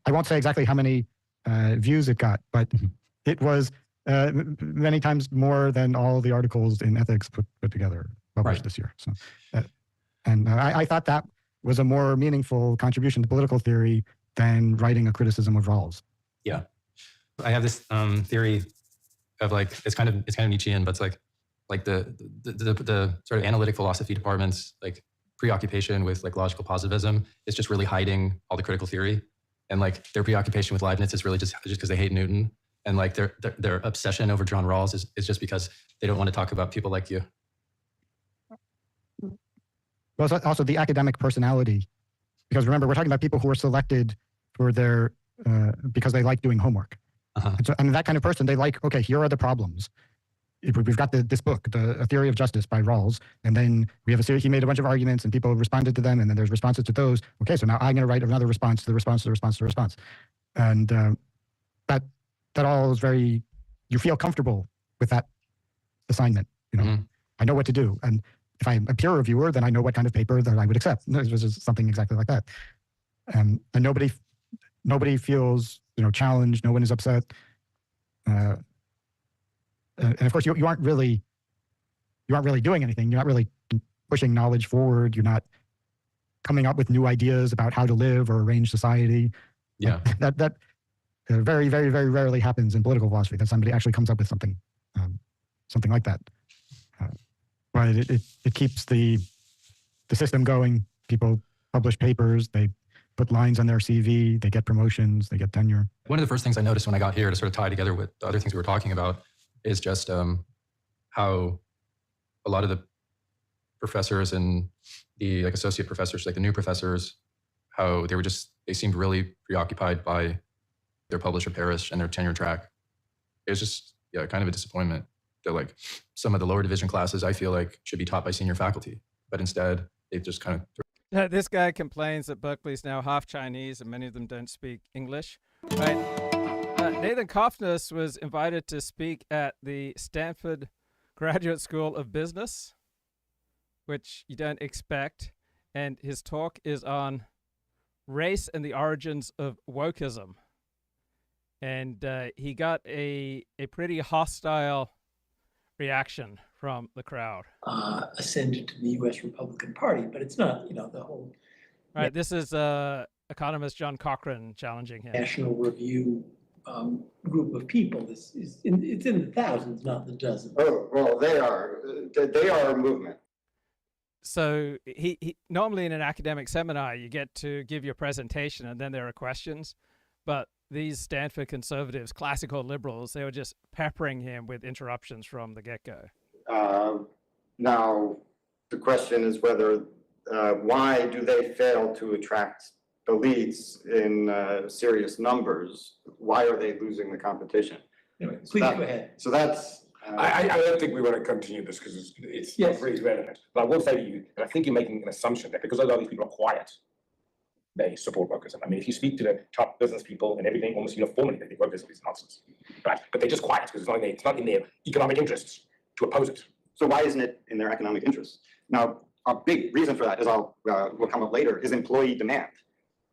I won't say exactly how many views it got, but it was many times more than all the articles in ethics put together published this year. So, I thought that was a more meaningful contribution to political theory than writing a criticism of Rawls. Yeah, I have this theory of it's kind of Nietzschean, but it's like the sort of analytic philosophy department's preoccupation with logical positivism is just really hiding all the critical theory, and their preoccupation with Leibniz is really just because they hate Newton, and their obsession over John Rawls is just because they don't want to talk about people like you. Well, it's also the academic personality, because remember, we're talking about people who are selected for their because they like doing homework. And that kind of person, they okay, here are the problems. we've got this book, A Theory of Justice by Rawls, and then we have a series. He made a bunch of arguments, and people responded to them, and then there's responses to those. Okay, so now I'm going to write another response to the response to the response to the response, and that all is very. You feel comfortable with that assignment. I know what to do, and if I'm a peer reviewer, then I know what kind of paper that I would accept. This was something exactly like that, and nobody feels challenged. No one is upset. And of course, you aren't really doing anything. You're not really pushing knowledge forward. You're not coming up with new ideas about how to live or arrange society. Yeah, that very, very, very rarely happens in political philosophy. That somebody actually comes up with something like that. But it keeps the system going. People publish papers. They put lines on their CV. They get promotions. They get tenure. One of the first things I noticed when I got here, to sort of tie together with the other things we were talking about, is just how a lot of the professors and the associate professors, the new professors, how they seemed really preoccupied by their publisher parish and their tenure track. It was just kind of a disappointment that some of the lower division classes I feel like should be taught by senior faculty, but instead they just kind of. This guy complains that Berkeley's now half Chinese and many of them don't speak English, right? Nathan Cofnas was invited to speak at the Stanford Graduate School of Business, which you don't expect, and his talk is on race and the origins of wokeism. And he got a pretty hostile reaction from the crowd. Ascended to the U.S. Republican Party, but it's not, the whole. Right. This is economist John Cochrane challenging him. National Review group of people. It's in the thousands, not the dozens. Oh, well, they are a movement. So he normally in an academic seminar, you get to give your presentation and then there are questions. But these Stanford conservatives, classical liberals, they were just peppering him with interruptions from the get-go. Now, the question is whether, why do they fail to attract elites in serious numbers? Why are they losing the competition? Anyway, please go ahead. So that's... I don't think we want to continue this because it's not really relevant. But I will say to you that I think you're making an assumption that because a lot of these people are quiet, they support wokeism. I mean, if you speak to the top business people and everything, almost uniformly, they think wokeism is nonsense, right? But they're just quiet because it's not in their economic interests to oppose it. So why isn't it in their economic interests? Now, a big reason for that, as will come up later, is employee demand.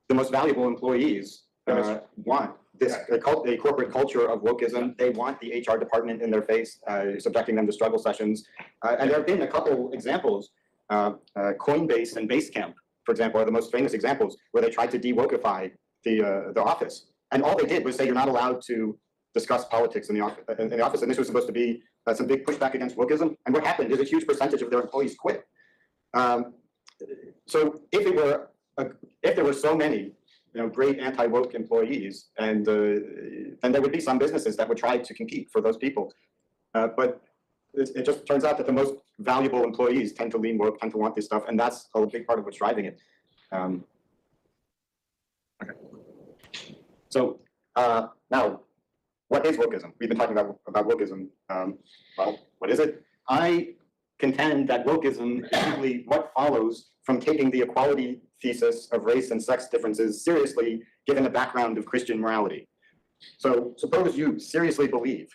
The most valuable employees want this a corporate culture of wokeism. They want the HR department in their face, subjecting them to struggle sessions. And there have been a couple examples. Coinbase and Basecamp, for example, are the most famous examples where they tried to de-wokeify the office. And all they did was say you're not allowed to discuss politics in the office. And this was supposed to be some big pushback against wokeism. And what happened is a huge percentage of their employees quit. So if there were so many great anti-woke employees, and then there would be some businesses that would try to compete for those people. But it just turns out that the most valuable employees tend to lean woke, tend to want this stuff, and that's a big part of what's driving it. Okay. So now, what is wokeism? We've been talking about wokeism. Well, what is it? I contend that wokeism is simply what follows from taking the equality thesis of race and sex differences seriously, given the background of Christian morality. So suppose you seriously believe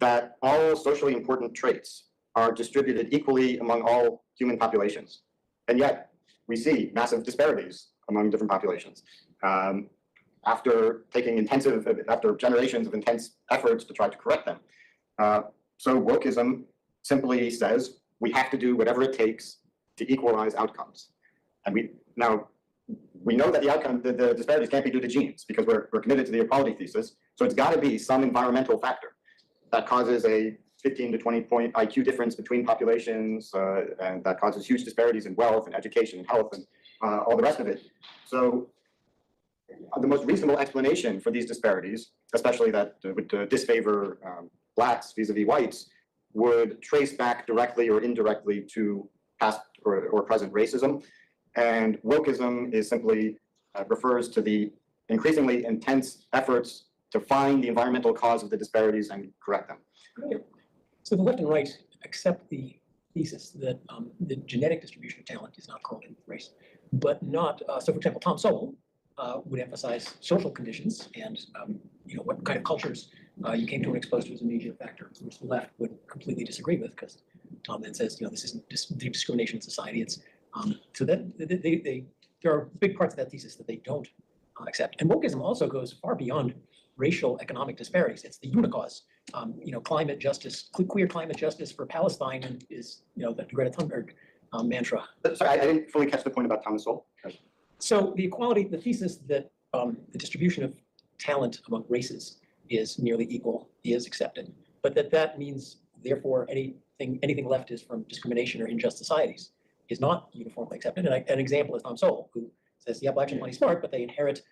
that all socially important traits are distributed equally among all human populations, and yet we see massive disparities among different populations. After generations of intense efforts to try to correct them. So wokeism simply says we have to do whatever it takes to equalize outcomes. And we know that the disparities can't be due to genes because we're committed to the equality thesis. So it's got to be some environmental factor that causes a 15 to 20 point IQ difference between populations, and that causes huge disparities in wealth and education and health and all the rest of it. So the most reasonable explanation for these disparities, especially that would disfavor blacks vis-a-vis whites, would trace back directly or indirectly to past or present racism. And wokeism is simply refers to the increasingly intense efforts to find the environmental cause of the disparities and correct them. So the left and right accept the thesis that the genetic distribution of talent is not correlated with race, but not, so for example, Tom Sowell would emphasize social conditions and what kind of cultures you came to and exposed to as a major factor, which the left would completely disagree with, because Tom then says, this isn't deep discrimination in society. It's so that there are big parts of that thesis that they don't accept. And wokeism also goes far beyond racial economic disparities. It's the unicause. Climate justice, queer climate justice for Palestine is, the Greta Thunberg mantra. Sorry, I didn't fully catch the point about Thomas Sowell. So the thesis that the distribution of talent among races is nearly equal is accepted, but that means, therefore, anything left is from discrimination or unjust societies is not uniformly accepted. And an example is Tom Sowell, who says, yeah, blacks are plenty smart, but they inherit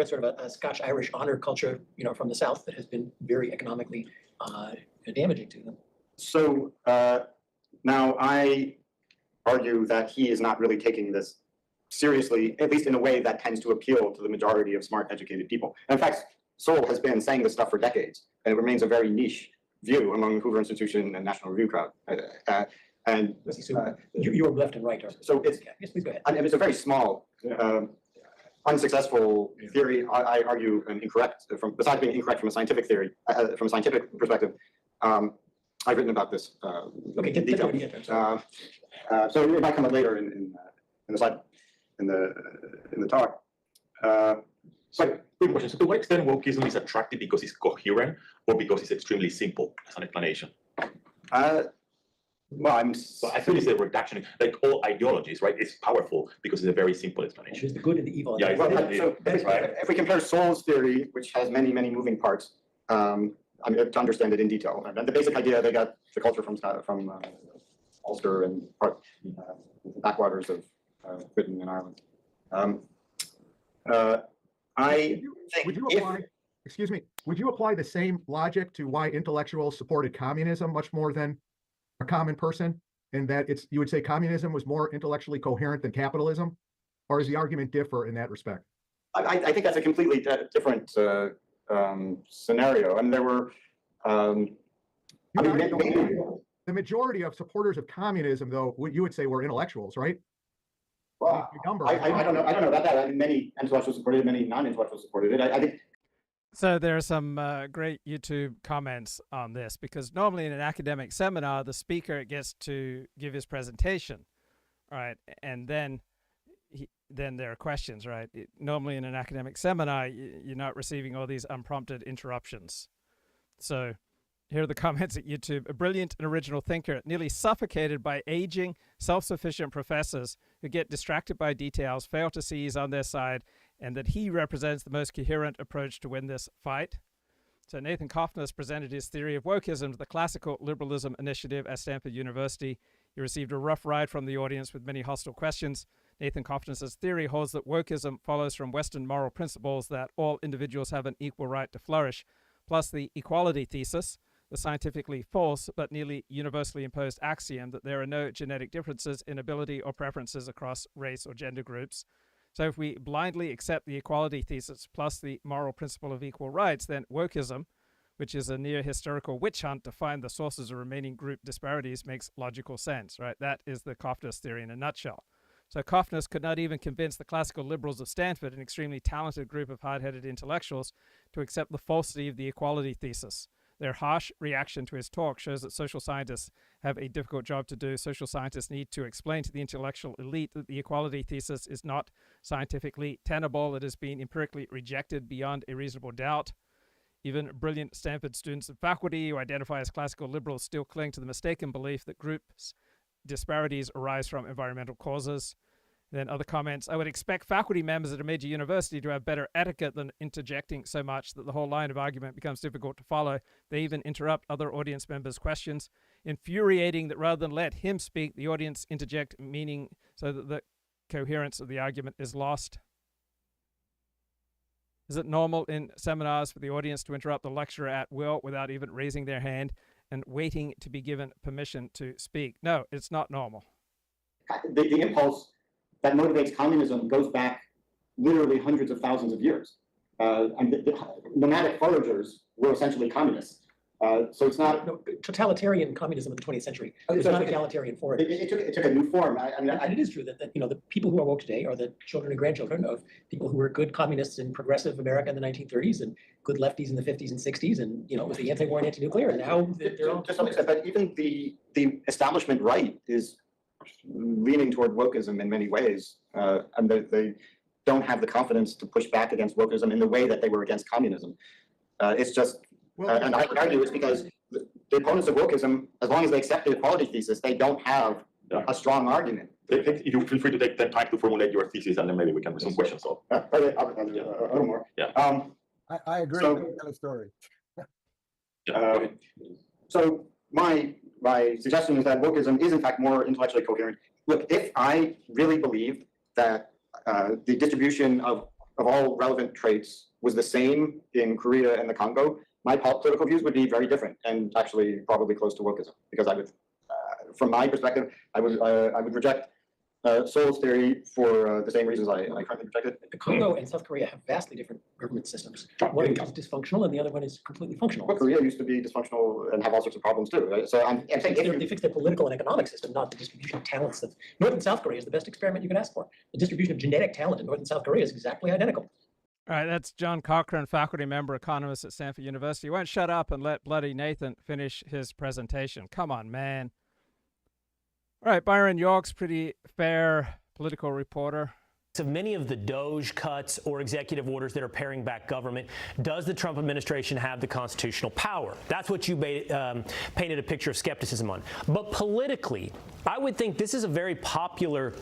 sort of a Scotch-Irish honor culture, from the South that has been very economically damaging to them. So now I argue that he is not really taking this seriously, at least in a way that tends to appeal to the majority of smart, educated people. And in fact, Sowell has been saying this stuff for decades, and it remains a very niche view among the Hoover Institution and National Review crowd. You're left and right. So it's, yes, please go ahead. I mean, it's a very small, unsuccessful theory. I argue and incorrect. Besides being incorrect from a scientific theory, from a scientific perspective, I've written about this in detail. So it might come up later in the slide, in the talk. So, quick question. So to what extent wokeism is attractive because it's coherent or because it's extremely simple as an explanation? Well, I feel it's a reduction, like all ideologies, right? It's powerful because it's a very simple explanation. There's the good and the evil. Yeah, if we compare Sowell's theory, which has many, many moving parts, to understand it in detail, and the basic idea, they got the culture from Ulster and the backwaters of Britain and Ireland. Would you apply the same logic to why intellectuals supported communism much more than a common person, and that you would say communism was more intellectually coherent than capitalism, or does the argument differ in that respect? I think that's a completely different scenario, and there were. The majority of supporters of communism, though, you would say were intellectuals, right? Well, I don't know about that. I mean, many intellectuals supported it, many non-intellectuals supported it. I think. So there are some great YouTube comments on this, because normally in an academic seminar, the speaker gets to give his presentation, right? And then there are questions, right? Normally in an academic seminar, you're not receiving all these unprompted interruptions. So here are the comments at YouTube. A brilliant and original thinker, nearly suffocated by aging, self-sufficient professors who get distracted by details, fail to see he's on their side, and that he represents the most coherent approach to win this fight. So Nathan Cofnas presented his theory of wokeism to the Classical Liberalism Initiative at Stanford University. He received a rough ride from the audience with many hostile questions. Nathan Cofnas' theory holds that wokeism follows from Western moral principles that all individuals have an equal right to flourish, plus the equality thesis, the scientifically false but nearly universally imposed axiom that there are no genetic differences in ability or preferences across race or gender groups. So if we blindly accept the equality thesis plus the moral principle of equal rights, then wokeism, which is a near hysterical witch hunt to find the sources of remaining group disparities, makes logical sense, right? That is the Cofnas theory in a nutshell. So Cofnas could not even convince the classical liberals of Stanford, an extremely talented group of hard-headed intellectuals, to accept the falsity of the equality thesis. Their harsh reaction to his talk shows that social scientists have a difficult job to do. Social scientists need to explain to the intellectual elite that the equality thesis is not scientifically tenable. It has been empirically rejected beyond a reasonable doubt. Even brilliant Stanford students and faculty who identify as classical liberals still cling to the mistaken belief that groups disparities arise from environmental causes. Then other comments, I would expect faculty members at a major university to have better etiquette than interjecting so much that the whole line of argument becomes difficult to follow. They even interrupt other audience members' questions. Infuriating that rather than let him speak, the audience interject meaning so that the coherence of the argument is lost. Is it normal in seminars for the audience to interrupt the lecturer at will without even raising their hand and waiting to be given permission to speak? No, it's not normal. The impulse that motivates communism goes back literally hundreds of thousands of years. And the nomadic foragers were essentially communists. So it's not totalitarian communism of the 20th century. It's not egalitarian for it. It took a new form. And it is true that the people who are woke today are the children and grandchildren of people who were good communists in progressive America in the 1930s and good lefties in the 50s and 60s, and with the anti-war and anti-nuclear. And now they're all to some extent, but even the establishment right is leaning toward wokeism in many ways, and they don't have the confidence to push back against wokeism in the way that they were against communism. It's just. And I would argue it's because the opponents of wokeism, as long as they accept the equality thesis, they don't have a strong argument. You feel free to take the time to formulate your thesis, and then maybe we can read some questions. So, a little more. Yeah. I agree. So- with the story. So my suggestion is that wokeism is in fact more intellectually coherent. Look, if I really believed that the distribution of all relevant traits was the same in Korea and the Congo, my political views would be very different and actually probably close to wokeism, because I would, from my perspective, I would reject Seoul's theory for the same reasons I currently reject it. The Congo and South Korea have vastly different government systems. One is dysfunctional and the other one is completely functional. Well, Korea used to be dysfunctional and have all sorts of problems too, right? So I'm saying They fixed their political and economic system, not the distribution of talents. North and South Korea is the best experiment you can ask for. The distribution of genetic talent in North and South Korea is exactly identical. All right, that's John Cochran, faculty member, economist at Stanford University. You won't shut up and let bloody Nathan finish his presentation. Come on, man. All right, Byron York's pretty fair political reporter. Of many of the DOGE cuts or executive orders that are paring back government, does the Trump administration have the constitutional power? That's what you painted a picture of skepticism on. But politically, I would think this is a very popular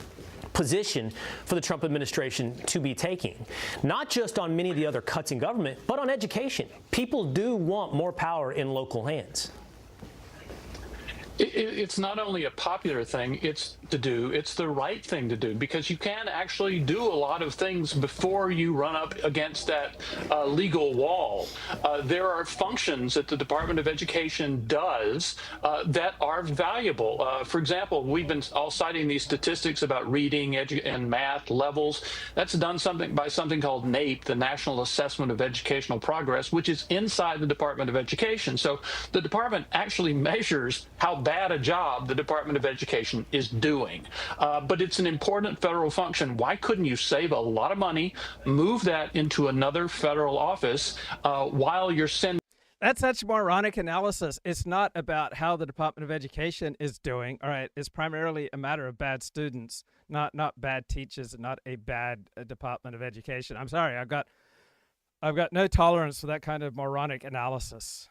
position for the Trump administration to be taking, not just on many of the other cuts in government, but on education. People do want more power in local hands. It's not only a popular thing it's the right thing to do, because you can actually do a lot of things before you run up against that legal wall. There are functions that the Department of Education does that are valuable. For example, we've been all citing these statistics about reading and math levels. That's done by something called NAEP, the National Assessment of Educational Progress, which is inside the Department of Education. So the department actually measures how bad a job the Department of Education is doing. But it's an important federal function. Why couldn't you save a lot of money, move that into another federal office while you're sending? That's such moronic analysis. It's not about how the Department of Education is doing. All right, it's primarily a matter of bad students, not bad teachers, not a bad Department of Education. I'm sorry, I've got no tolerance for that kind of moronic analysis.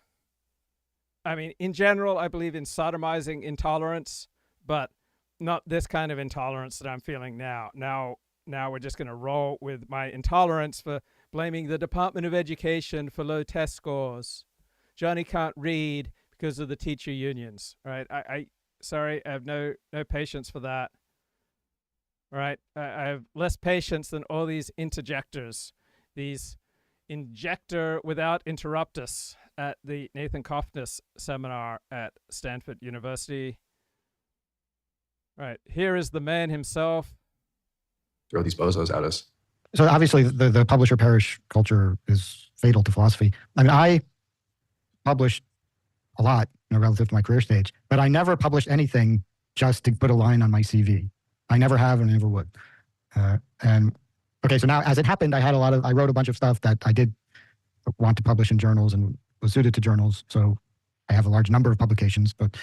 I mean, in general, I believe in sodomizing intolerance, but not this kind of intolerance that I'm feeling now. Now we're just going to roll with my intolerance for blaming the Department of Education for low test scores. Johnny can't read because of the teacher unions. All right, sorry, I have no patience for that. All right, I have less patience than all these interjectors, these injector without interruptus at the Nathan Cofnas seminar at Stanford University. Right, here is the man himself. Throw these bozos at us. So obviously the publisher perish culture is fatal to philosophy. I mean, I published a lot, relative to my career stage, but I never published anything just to put a line on my CV. I never have and never would. And okay, so now as it happened, I wrote a bunch of stuff that I did want to publish in journals and was suited to journals. So I have a large number of publications, but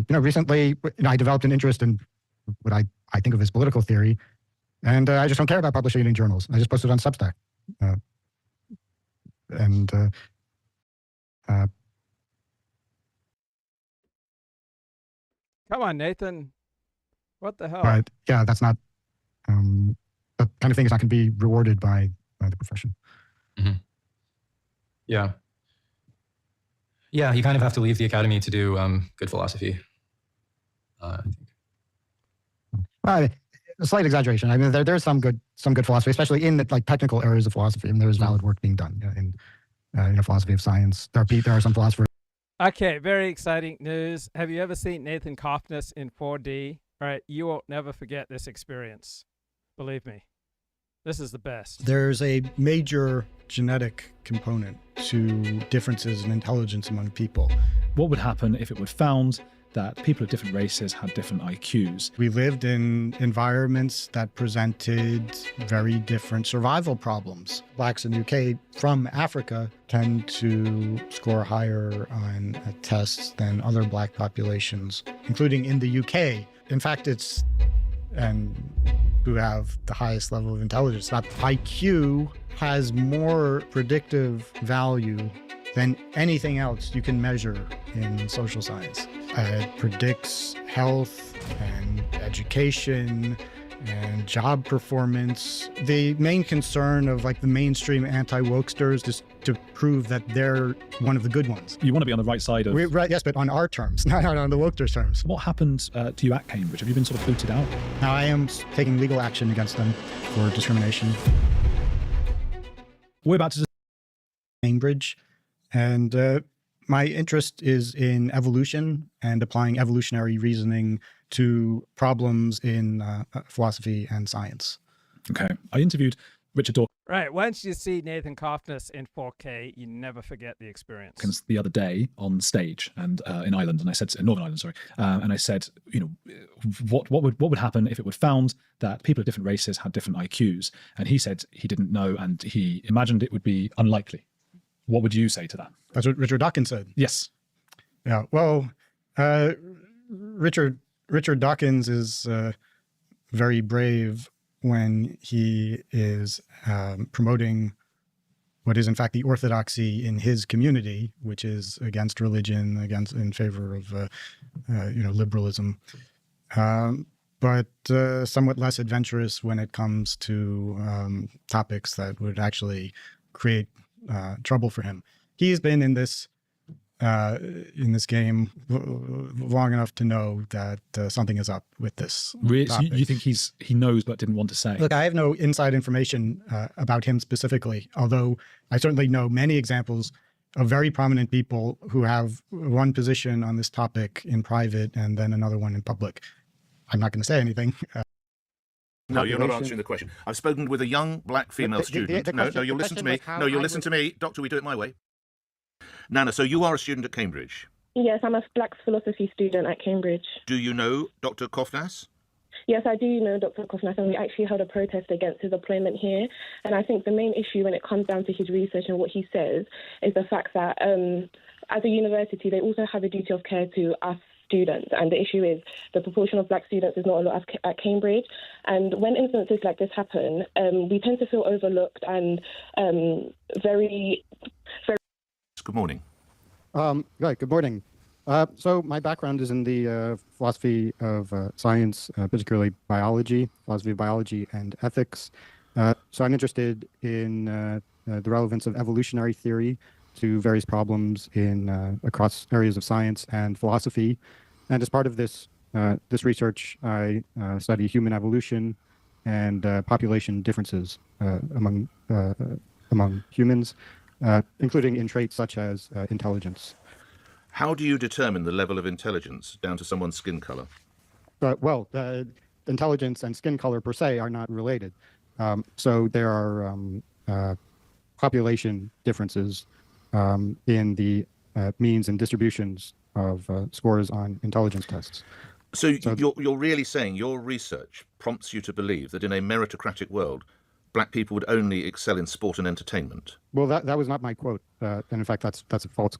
recently I developed an interest in what I think of as political theory, and I just don't care about publishing it in journals. I just post it on Substack. Come on, Nathan. What the hell? Right. Yeah, that's not that kind of thing is not going to be rewarded by the profession. Mm-hmm. Yeah. Yeah, you kind of have to leave the academy to do good philosophy, I think. Well, a slight exaggeration. I mean, there's some good philosophy, especially in the technical areas of philosophy, and there is valid work being done in philosophy of science. There are some philosophers. Okay, very exciting news. Have you ever seen Nathan Cofnas in 4D? All right, you will never forget this experience. Believe me, this is the best. There's a major genetic component to differences in intelligence among people. What would happen if it were found that people of different races had different IQs? We lived in environments that presented very different survival problems. Blacks in the UK from Africa tend to score higher on tests than other Black populations, including in the UK. In fact, and who have the highest level of intelligence. That IQ has more predictive value than anything else you can measure in social science. It predicts health and education and job performance. The main concern of like the mainstream anti-wokesters is to prove that they're one of the good ones. You want to be on the right side of... Right, yes, but on our terms, not on the wokesters' terms. What happened to you at Cambridge? Have you been sort of booted out? Now I am taking legal action against them for discrimination. We're about to Cambridge, and my interest is in evolution and applying evolutionary reasoning to problems in philosophy and science. Okay. I interviewed Richard Dawkins Right. Once you see Nathan Cofnas in 4K, you never forget the experience. the other day on stage and in Ireland, and I said, in Northern Ireland, sorry, and I said, you know, what would happen if it were found that people of different races had different IQs? And he said he didn't know, and he imagined it would be unlikely. What would you say to that? That's what Richard Dawkins said. Yes. Yeah. Well, Richard Dawkins is very brave when he is promoting what is in fact the orthodoxy in his community, which is against religion, in favor of liberalism, but somewhat less adventurous when it comes to topics that would actually create trouble for him. He's been in this game long enough to know that something is up with this. Really? So you think he knows but didn't want to say? Look, I have no inside information about him specifically, although I certainly know many examples of very prominent people who have one position on this topic in private and then another one in public. I'm not going to say anything. No, you're not answering the question. I've spoken with a young black female student. No, you'll listen to me. No, you'll listen to me. Doctor, we do it my way. Nana, so you are a student at Cambridge? Yes, I'm a black philosophy student at Cambridge. Do you know Dr. Cofnas? Yes, I do know Dr. Cofnas, and we actually held a protest against his employment here. And I think the main issue when it comes down to his research and what he says is the fact that as a university, they also have a duty of care to us students, and the issue is the proportion of black students is not a lot at Cambridge, and when instances like this happen, we tend to feel overlooked and very. Good morning. Right, good morning. So my background is in the philosophy of science, particularly biology, philosophy of biology and ethics. So I'm interested in the relevance of evolutionary theory to various problems in across areas of science and philosophy. And as part of this this research, I study human evolution and population differences among humans, including in traits such as intelligence. How do you determine the level of intelligence down to someone's skin color? Well, intelligence and skin color per se are not related. So there are population differences in the means and distributions of scores on intelligence tests. So you're really saying your research prompts you to believe that in a meritocratic world, black people would only excel in sport and entertainment? Well, that was not my quote, and in fact, that's a false,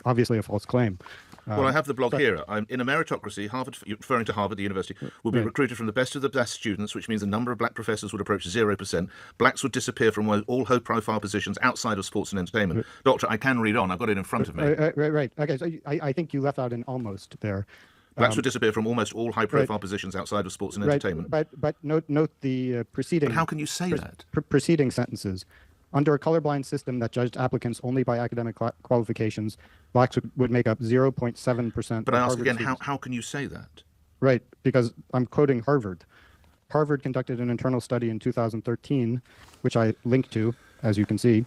obviously a false claim. Well, I have the blog here. I'm in a meritocracy. Harvard, referring to Harvard, the university, will be recruited from the best of the best students, which means the number of black professors would approach 0%. Blacks would disappear from all high-profile positions outside of sports and entertainment. Doctor, I can read on. I've got it in front of me. Right. Okay, so I think you left out an almost there. Blacks would disappear from almost all high-profile positions outside of sports and entertainment. But note the preceding. But how can you say that? Preceding sentences. Under a colorblind system that judged applicants only by academic qualifications, blacks would make up 0.7%. But I ask again, how can you say that? Right, because I'm quoting Harvard. Harvard conducted an internal study in 2013, which I linked to, as you can see.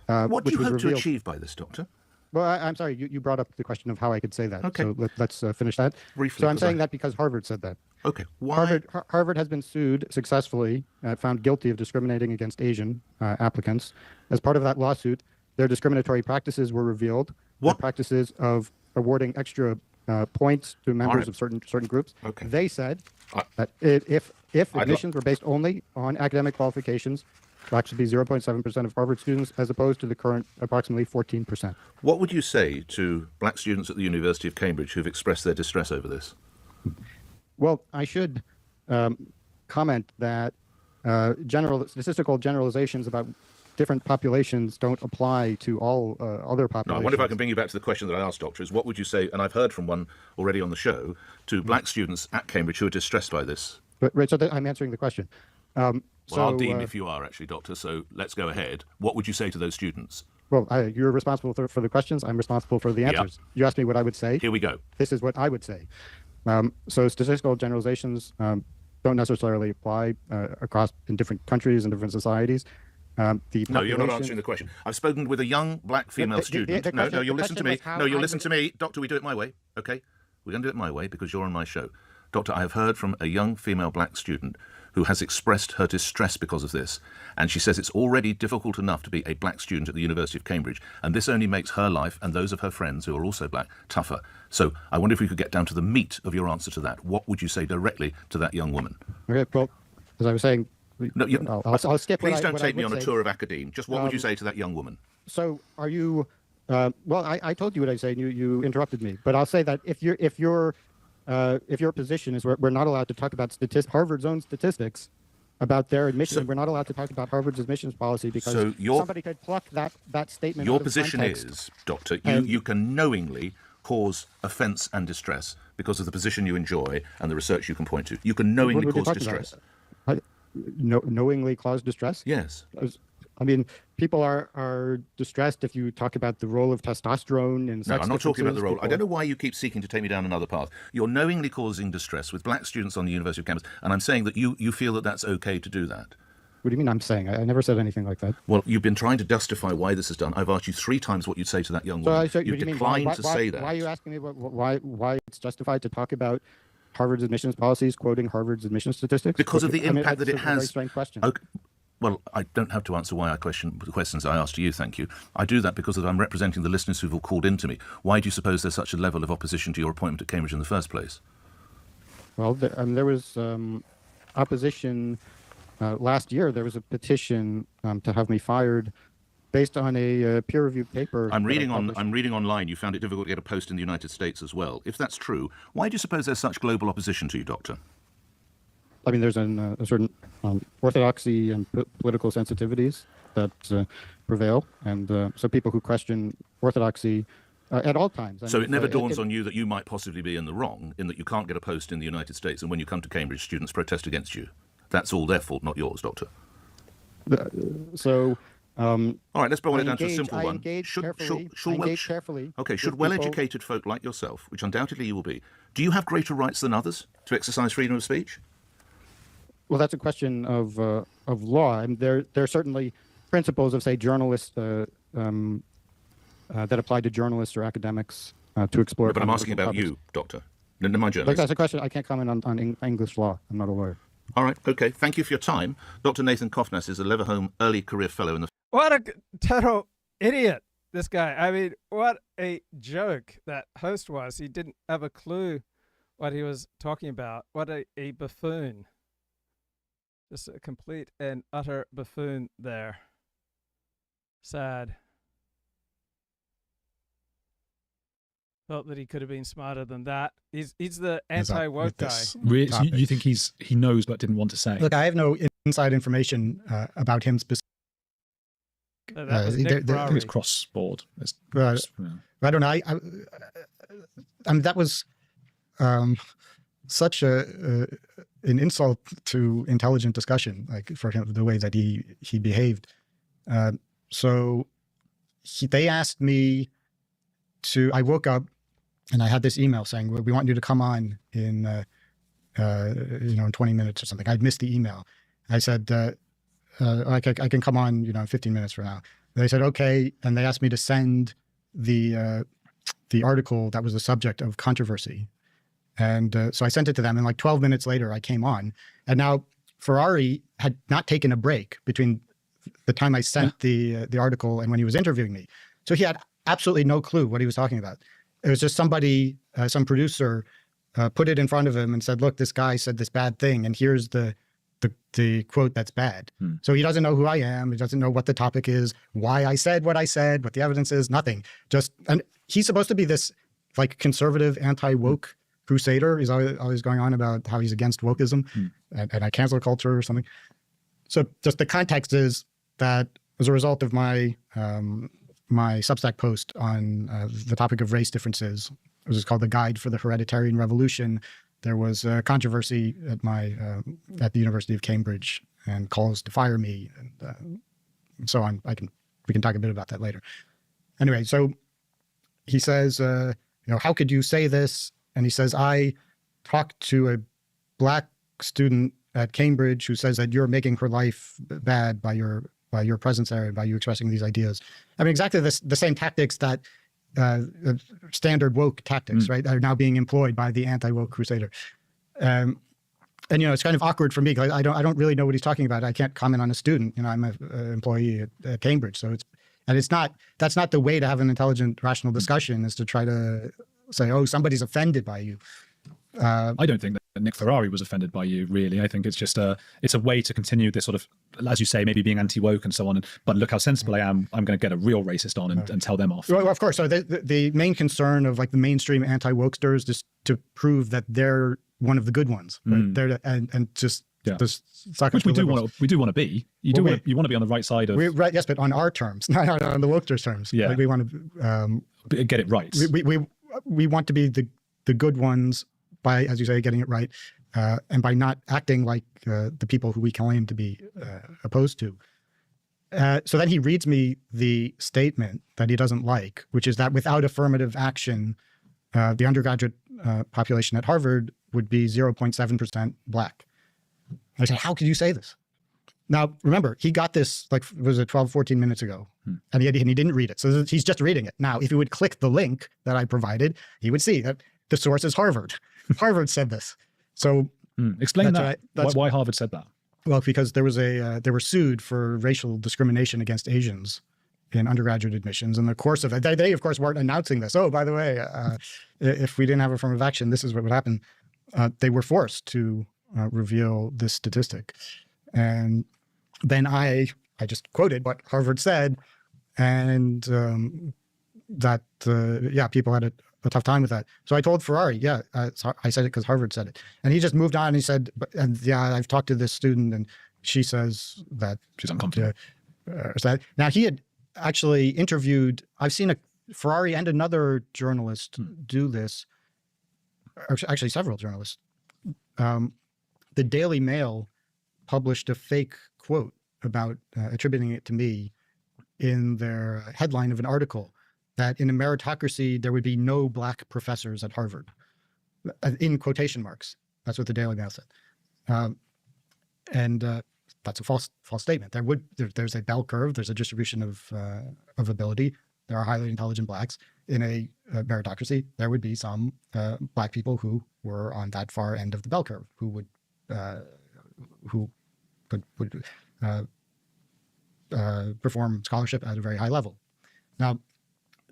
What do you hope to achieve by this, Doctor? Well, I'm sorry, you brought up the question of how I could say that. Okay. So let's finish that. Briefly, so I'm saying that because Harvard said that. Okay. Why? Harvard has been sued successfully, found guilty of discriminating against Asian applicants. As part of that lawsuit, their discriminatory practices were revealed. What? The practices of awarding extra points to members right. of certain groups. Okay. They said that if admissions were based only on academic qualifications, blacks should be 0.7% of Harvard students, as opposed to the current approximately 14%. What would you say to black students at the University of Cambridge who've expressed their distress over this? Well, I should comment that statistical generalizations about different populations don't apply to all other populations. No, I wonder if I can bring you back to the question that I asked, Doctor, is what would you say, and I've heard from one already on the show, to black students at Cambridge who are distressed by this? Right, so I'm answering the question. Well, I'll deem if you are, actually, Doctor, so let's go ahead. What would you say to those students? Well, you're responsible for the questions. I'm responsible for the answers. You asked me what I would say. Here we go. This is what I would say. So statistical generalizations don't necessarily apply across in different countries and different societies. No, you're not answering the question. I've spoken with a young black female student. No, you'll listen to me. No, you'll listen to me. Doctor, we do it my way, okay? We're going to do it my way because you're on my show. Doctor, I have heard from a young female black student who has expressed her distress because of this, and she says it's already difficult enough to be a black student at the University of Cambridge, and this only makes her life and those of her friends who are also black tougher. So I wonder if we could get down to the meat of your answer to that. What would you say directly to that young woman? Okay, well, as I was saying, no, I'll skip. Please don't take me on a tour of academe. Just what would you say to that young woman? So are you? Well, I told you what I say. And you interrupted me, but I'll say that if your position is we're not allowed to talk about Harvard's own statistics about their admission, we're not allowed to talk about Harvard's admissions policy because somebody could pluck that statement. Your out of position context. is, Doctor, you can knowingly cause offence and distress because of the position you enjoy and the research you can point to. You can knowingly cause distress. Knowingly cause distress? Yes. I mean, people are distressed if you talk about the role of testosterone in sex. No, I'm not talking about the role. People... I don't know why you keep seeking to take me down another path. You're knowingly causing distress with black students on the University of Cambridge, and I'm saying that you feel that that's okay to do that. What do you mean I'm saying? I never said anything like that. Well, you've been trying to justify why this is done. I've asked you 3 times what you'd say to that young woman. You've declined to say that. Why are you asking me why it's justified to talk about Harvard's admissions policies, quoting Harvard's admissions statistics? Because of the impact that it has. A very strange question. Okay. Well, I don't have to answer why I question the questions I asked you, thank you. I do that because I'm representing the listeners who've all called in to me. Why do you suppose there's such a level of opposition to your appointment at Cambridge in the first place? Well, there was opposition last year. There was a petition to have me fired based on a peer-reviewed paper. I'm reading online. You found it difficult to get a post in the United States as well. If that's true, why do you suppose there's such global opposition to you, Doctor? I mean, there's a certain orthodoxy and political sensitivities that prevail, and so people who question orthodoxy at all times. So it never dawns on you that you might possibly be in the wrong, in that you can't get a post in the United States, and when you come to Cambridge, students protest against you. That's all their fault, not yours, Doctor. All right, let's boil it down to a simple one. Should well-educated folk like yourself, which undoubtedly you will be, do you have greater rights than others to exercise freedom of speech? Well, that's a question of law. I mean, there are certainly principles of, say, journalists that apply to journalists or academics to explore. No, but I'm asking about you, Doctor. No, my journalist. Like, that's a question. I can't comment on English law. I'm not a lawyer. All right, okay. Thank you for your time. Dr. Nathan Cofnas is a Leverhulme Early Career Fellow in the... What a total idiot, this guy. I mean, what a joke that host was. He didn't have a clue what he was talking about. What a buffoon. Just a complete and utter buffoon there. Sad. Felt that he could have been smarter than that. He's the anti-woke guy. You think he knows but didn't want to say? Look, I have no inside information about him specifically. That was Nick I think it's cross-board. I don't know. I mean, that was such an insult to intelligent discussion, like for him, the way that he behaved. So they asked me to. I woke up and I had this email saying, "We want you to come on in 20 minutes or something." I'd missed the email. I said, I can come on, in 15 minutes from now. They said, okay. And they asked me to send the article that was the subject of controversy. And so I sent it to them. And like 12 minutes later, I came on. And now Ferrari had not taken a break between the time I sent the article and when he was interviewing me. So he had absolutely no clue what he was talking about. It was just somebody, some producer, put it in front of him and said, "Look, this guy said this bad thing, and here's the quote that's bad." So he doesn't know who I am. He doesn't know what the topic is, why I said what I said, what the evidence is, nothing. And he's supposed to be this like conservative, anti-woke crusader. He's always going on about how he's against wokeism and I cancel culture or something. So just the context is that as a result of my my Substack post on the topic of race differences, it was called The Guide for the Hereditarian Revolution. There was a controversy at at the University of Cambridge and calls to fire me and so on. We can talk a bit about that later. Anyway, so he says, how could you say this? And he says, I talked to a black student at Cambridge who says that you're making her life bad by your presence there and by you expressing these ideas. I mean, exactly the same tactics that standard woke tactics, right, are now being employed by the anti-woke crusader. And it's kind of awkward for me because I don't really know what he's talking about. I can't comment on a student. I'm an employee at Cambridge, so that's not the way to have an intelligent, rational discussion, is to try to say, oh, somebody's offended by you. I don't think that Nick Ferrari was offended by you, really. I think it's just it's a way to continue this sort of, as you say, maybe being anti-woke and so on. But look how sensible I am. I'm going to get a real racist on and tell them off. Well, of course. So the main concern of like the mainstream anti-wokesters is to prove that they're one of the good ones, right? They're and just suck which we do want to be. You want to be on the right side of right. Yes, but on our terms, not on the wokesters' terms. Yeah, like we want to get it right. We want to be the good ones by, as you say, getting it right, and by not acting like the people who we claim to be opposed to. So then he reads me the statement that he doesn't like, which is that without affirmative action, the undergraduate population at Harvard would be 0.7% black. I said, how could you say this? Now, remember, he got this, was it 12, 14 minutes ago, and he didn't read it. So he's just reading it. Now, if he would click the link that I provided, he would see that the source is Harvard. Harvard said this. So explain that. Why Harvard said that? Well, because there was they were sued for racial discrimination against Asians in undergraduate admissions. In the course of it, they of course weren't announcing this. Oh, by the way, if we didn't have affirmative action, this is what would happen. They were forced to reveal this statistic. And then I just quoted what Harvard said, and that people had a tough time with that. So I told Ferrari, I said it because Harvard said it, and he just moved on. And he said, I've talked to this student, and she says that she's uncomfortable. Now he had actually interviewed. I've seen Ferrari and another journalist do this. Actually, several journalists. The Daily Mail published a fake quote about attributing it to me in their headline of an article, that in a meritocracy, there would be no black professors at Harvard, in quotation marks. That's what the Daily Mail said. And that's a false statement. There's a bell curve. There's a distribution of ability. There are highly intelligent blacks. In a meritocracy, there would be some black people who were on that far end of the bell curve, who would perform scholarship at a very high level. Now,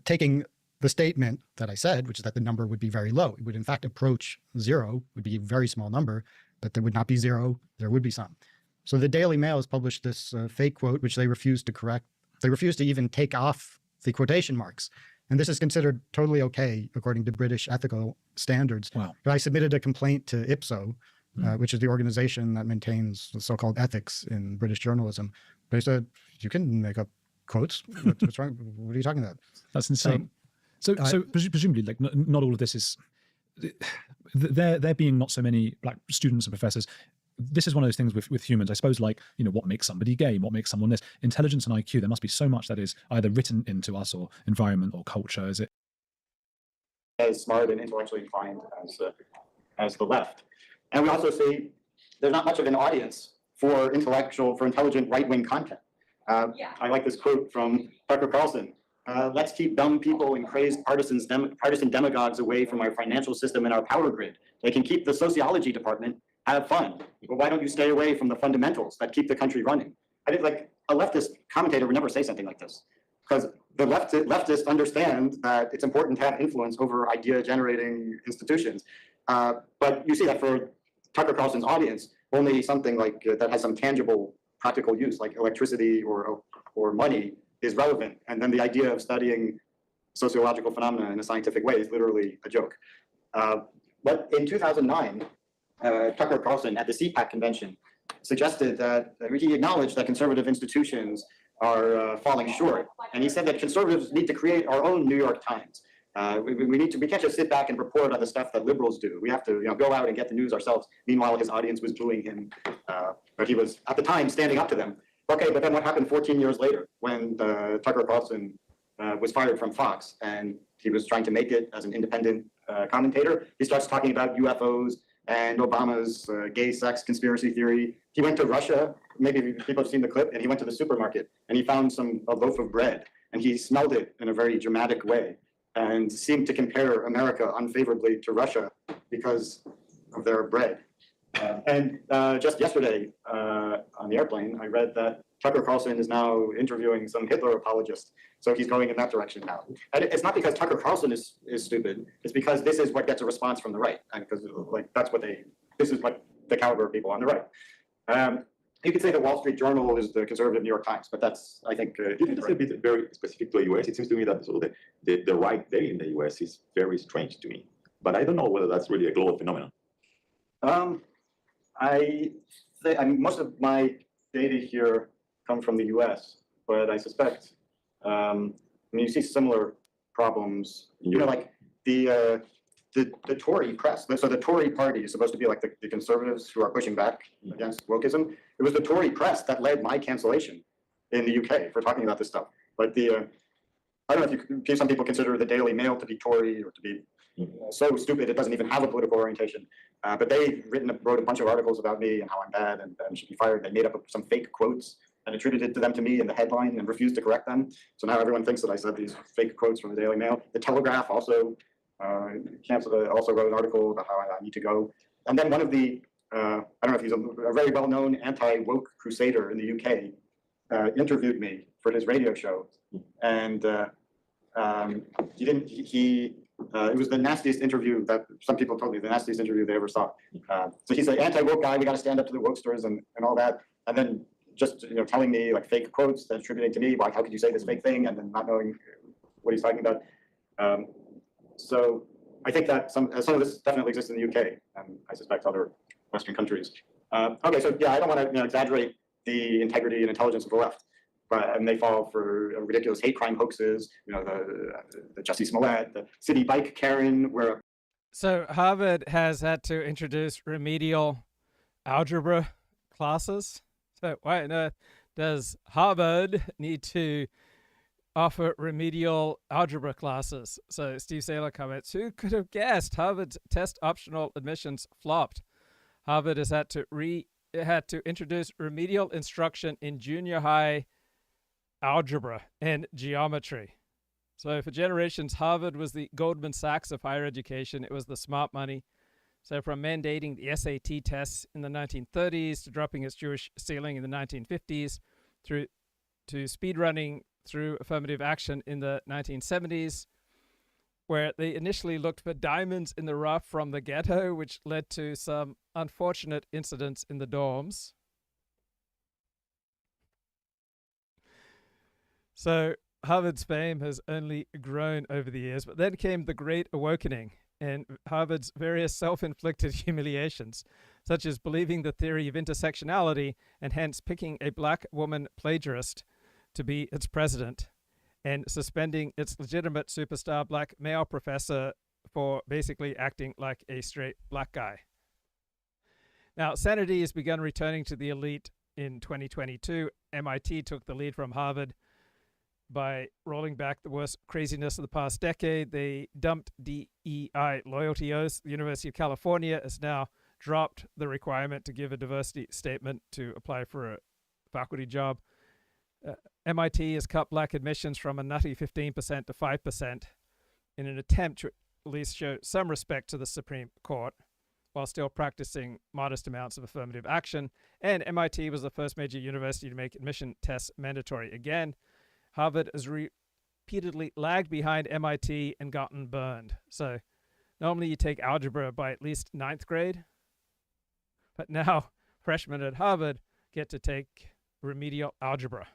taking the statement that I said, which is that the number would be very low, it would in fact approach zero, would be a very small number, but there would not be zero, there would be some. So the Daily Mail has published this fake quote, which they refused to correct. They refused to even take off the quotation marks. And this is considered totally okay, according to British ethical standards. Wow. But I submitted a complaint to IPSO, which is the organization that maintains the so-called ethics in British journalism. They said, you can make up quotes. What's wrong? What are you talking about? That's insane. So presumably, like, not all of this is there being not so many black students and professors. This is one of those things with humans, I suppose, like, what makes somebody gay, what makes someone this. Intelligence and IQ, there must be so much that is either written into us or environment or culture. Is it as smart and intellectually inclined as the left? And we also see there's not much of an audience for intelligent right-wing content. I like this quote from Tucker Carlson. Let's keep dumb people and crazed partisan demagogues away from our financial system and our power grid. They can keep the sociology department, have fun. Well, why don't you stay away from the fundamentals that keep the country running? I think, a leftist commentator would never say something like this, because the leftists understand that it's important to have influence over idea-generating institutions. But you see that for Tucker Carlson's audience, only something like that has some tangible practical use, like electricity or money, is relevant. And then the idea of studying sociological phenomena in a scientific way is literally a joke. But in 2009, Tucker Carlson at the CPAC convention suggested that he acknowledged that conservative institutions are falling short. And he said that conservatives need to create our own New York Times. We can't just sit back and report on the stuff that liberals do. We have to go out and get the news ourselves. Meanwhile, his audience was booing him, but he was at the time standing up to them. Okay, but then what happened 14 years later when Tucker Carlson was fired from Fox and he was trying to make it as an independent commentator? He starts talking about UFOs and Obama's gay sex conspiracy theory. He went to Russia, maybe people have seen the clip, and he went to the supermarket and he found a loaf of bread and he smelled it in a very dramatic way and seemed to compare America unfavorably to Russia because of their bread. And just yesterday on the airplane, I read that Tucker Carlson is now interviewing some Hitler apologist. So he's going in that direction now. And it's not because Tucker Carlson is stupid. It's because this is what gets a response from the right. And because this is what the caliber of people on the right. You could say the Wall Street Journal is the conservative New York Times, but that's, I think, It's a bit very specific to the US. It seems to me that sort of the right there in the US is very strange to me. But I don't know whether that's really a global phenomenon. Most of my data here come from the US, but I suspect, you see similar problems, like the Tory press. So the Tory party is supposed to be like the conservatives who are pushing back against wokeism. It was the Tory press that led my cancellation in the UK for talking about this stuff. Like I don't know if some people consider the Daily Mail to be Tory or to be so stupid it doesn't even have a political orientation. But they wrote a bunch of articles about me and how I'm bad and should be fired. They made up some fake quotes and attributed them to me in the headline and refused to correct them. So now everyone thinks that I said these fake quotes from the Daily Mail. The Telegraph also also wrote an article about how I need to go. And then one of the, I don't know if he's a very well-known anti-woke crusader in the UK, interviewed me for his radio show. And it was the nastiest interview that some people told me, the nastiest interview they ever saw. So he's an anti-woke guy, we got to stand up to the wokesters and all that. And then just telling me like fake quotes that attributing to me, like how could you say this fake thing, and then not knowing what he's talking about. So I think that some of this definitely exists in the UK, and I suspect other Western countries. Okay, so yeah, I don't want to exaggerate the integrity and intelligence of the left, and they fall for ridiculous hate crime hoaxes. The Jussie Smollett, the city bike Karen, where. So Harvard has had to introduce remedial algebra classes. So why on earth does Harvard need to offer remedial algebra classes? So Steve Saylor comments, who could have guessed Harvard's test optional admissions flopped? Harvard has had to introduce remedial instruction in junior high algebra and geometry. So for generations, Harvard was the Goldman Sachs of higher education. It was the smart money. So from mandating the SAT tests in the 1930s to dropping its Jewish ceiling in the 1950s, through to speedrunning through affirmative action in the 1970s, where they initially looked for diamonds in the rough from the ghetto, which led to some unfortunate incidents in the dorms. So Harvard's fame has only grown over the years, but then came the Great Awakening and Harvard's various self-inflicted humiliations, such as believing the theory of intersectionality and hence picking a black woman plagiarist to be its president, and suspending its legitimate superstar black male professor for basically acting like a straight black guy. Now, sanity has begun returning to the elite in 2022. MIT took the lead from Harvard by rolling back the worst craziness of the past decade. They dumped DEI loyalty oaths. The University of California has now dropped the requirement to give a diversity statement to apply for a faculty job. MIT has cut black admissions from a nutty 15% to 5% in an attempt to at least show some respect to the Supreme Court. while still practicing modest amounts of affirmative action. And MIT was the first major university to make admission tests mandatory again. Harvard has repeatedly lagged behind MIT and gotten burned. So normally you take algebra by at least 9th grade, but now freshmen at Harvard get to take remedial algebra.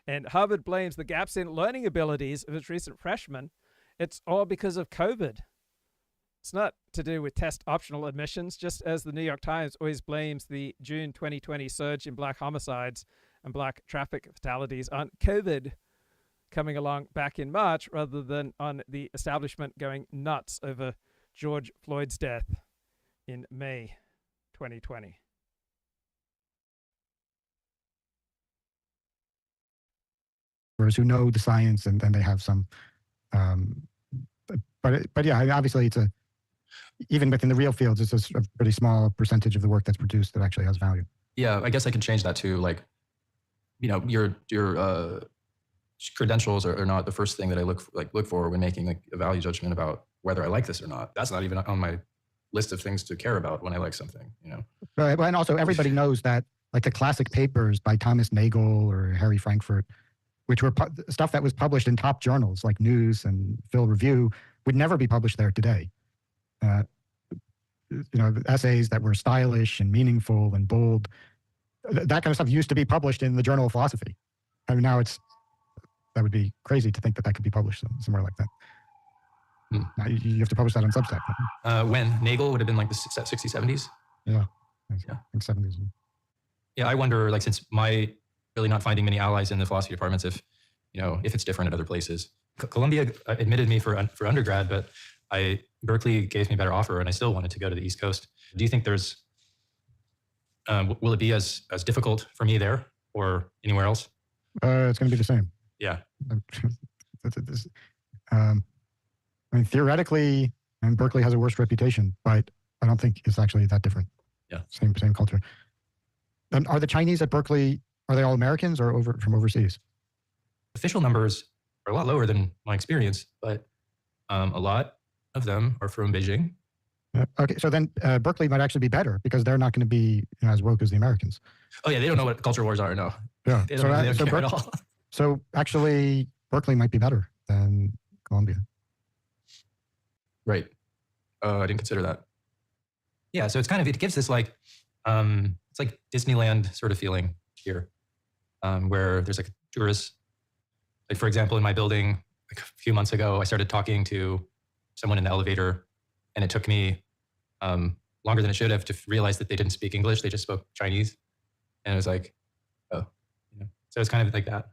And Harvard blames the gaps in learning abilities of its recent freshmen. It's all because of COVID. It's not to do with test optional admissions, just as the New York Times always blames the June 2020 surge in black homicides and black traffic fatalities on COVID coming along back in March rather than on the establishment going nuts over George Floyd's death in May 2020. Who know the science and they have some, but yeah, obviously it's even within the real fields, it's a pretty small percentage of the work that's produced that actually has value. Yeah, I guess I can change that to like, your credentials are not the first thing that I look for when making like a value judgment about whether I like this or not. That's not even on my list of things to care about when I like something, Right, and also everybody knows that like the classic papers by Thomas Nagel or Harry Frankfurt, which were stuff that was published in top journals like News and Phil Review, would never be published there today. Essays that were stylish and meaningful and bold, that kind of stuff used to be published in the Journal of Philosophy. I mean, now that would be crazy to think that could be published somewhere like that. Now you have to publish that on Substack. When Nagel would have been like the 60s, 70s? Yeah, I think 70s. Yeah, I wonder, like, since my really not finding many allies in the philosophy departments, if it's different at other places. Columbia admitted me for undergrad, but Berkeley gave me a better offer, and I still wanted to go to the East Coast. Do you think there's will it be as difficult for me there or anywhere else? It's going to be the same. Yeah. I mean, theoretically, Berkeley has a worse reputation, but I don't think it's actually that different. Yeah. Same culture. And are the Chinese at Berkeley, are they all Americans or from overseas? Official numbers are a lot lower than my experience, but a lot of them are from Beijing. Okay, so then Berkeley might actually be better because they're not going to be as woke as the Americans. Oh yeah, they don't know what culture wars are. No. Yeah. They don't care at all. So actually, Berkeley might be better than Columbia. Right. I didn't consider that. Yeah, so it gives this like, it's like Disneyland sort of feeling here, where there's like a tourist. Like for example, in my building, like a few months ago, I started talking to someone in the elevator, and it took me longer than it should have to realize that they didn't speak English; they just spoke Chinese, and it was like, oh, so it's kind of like that.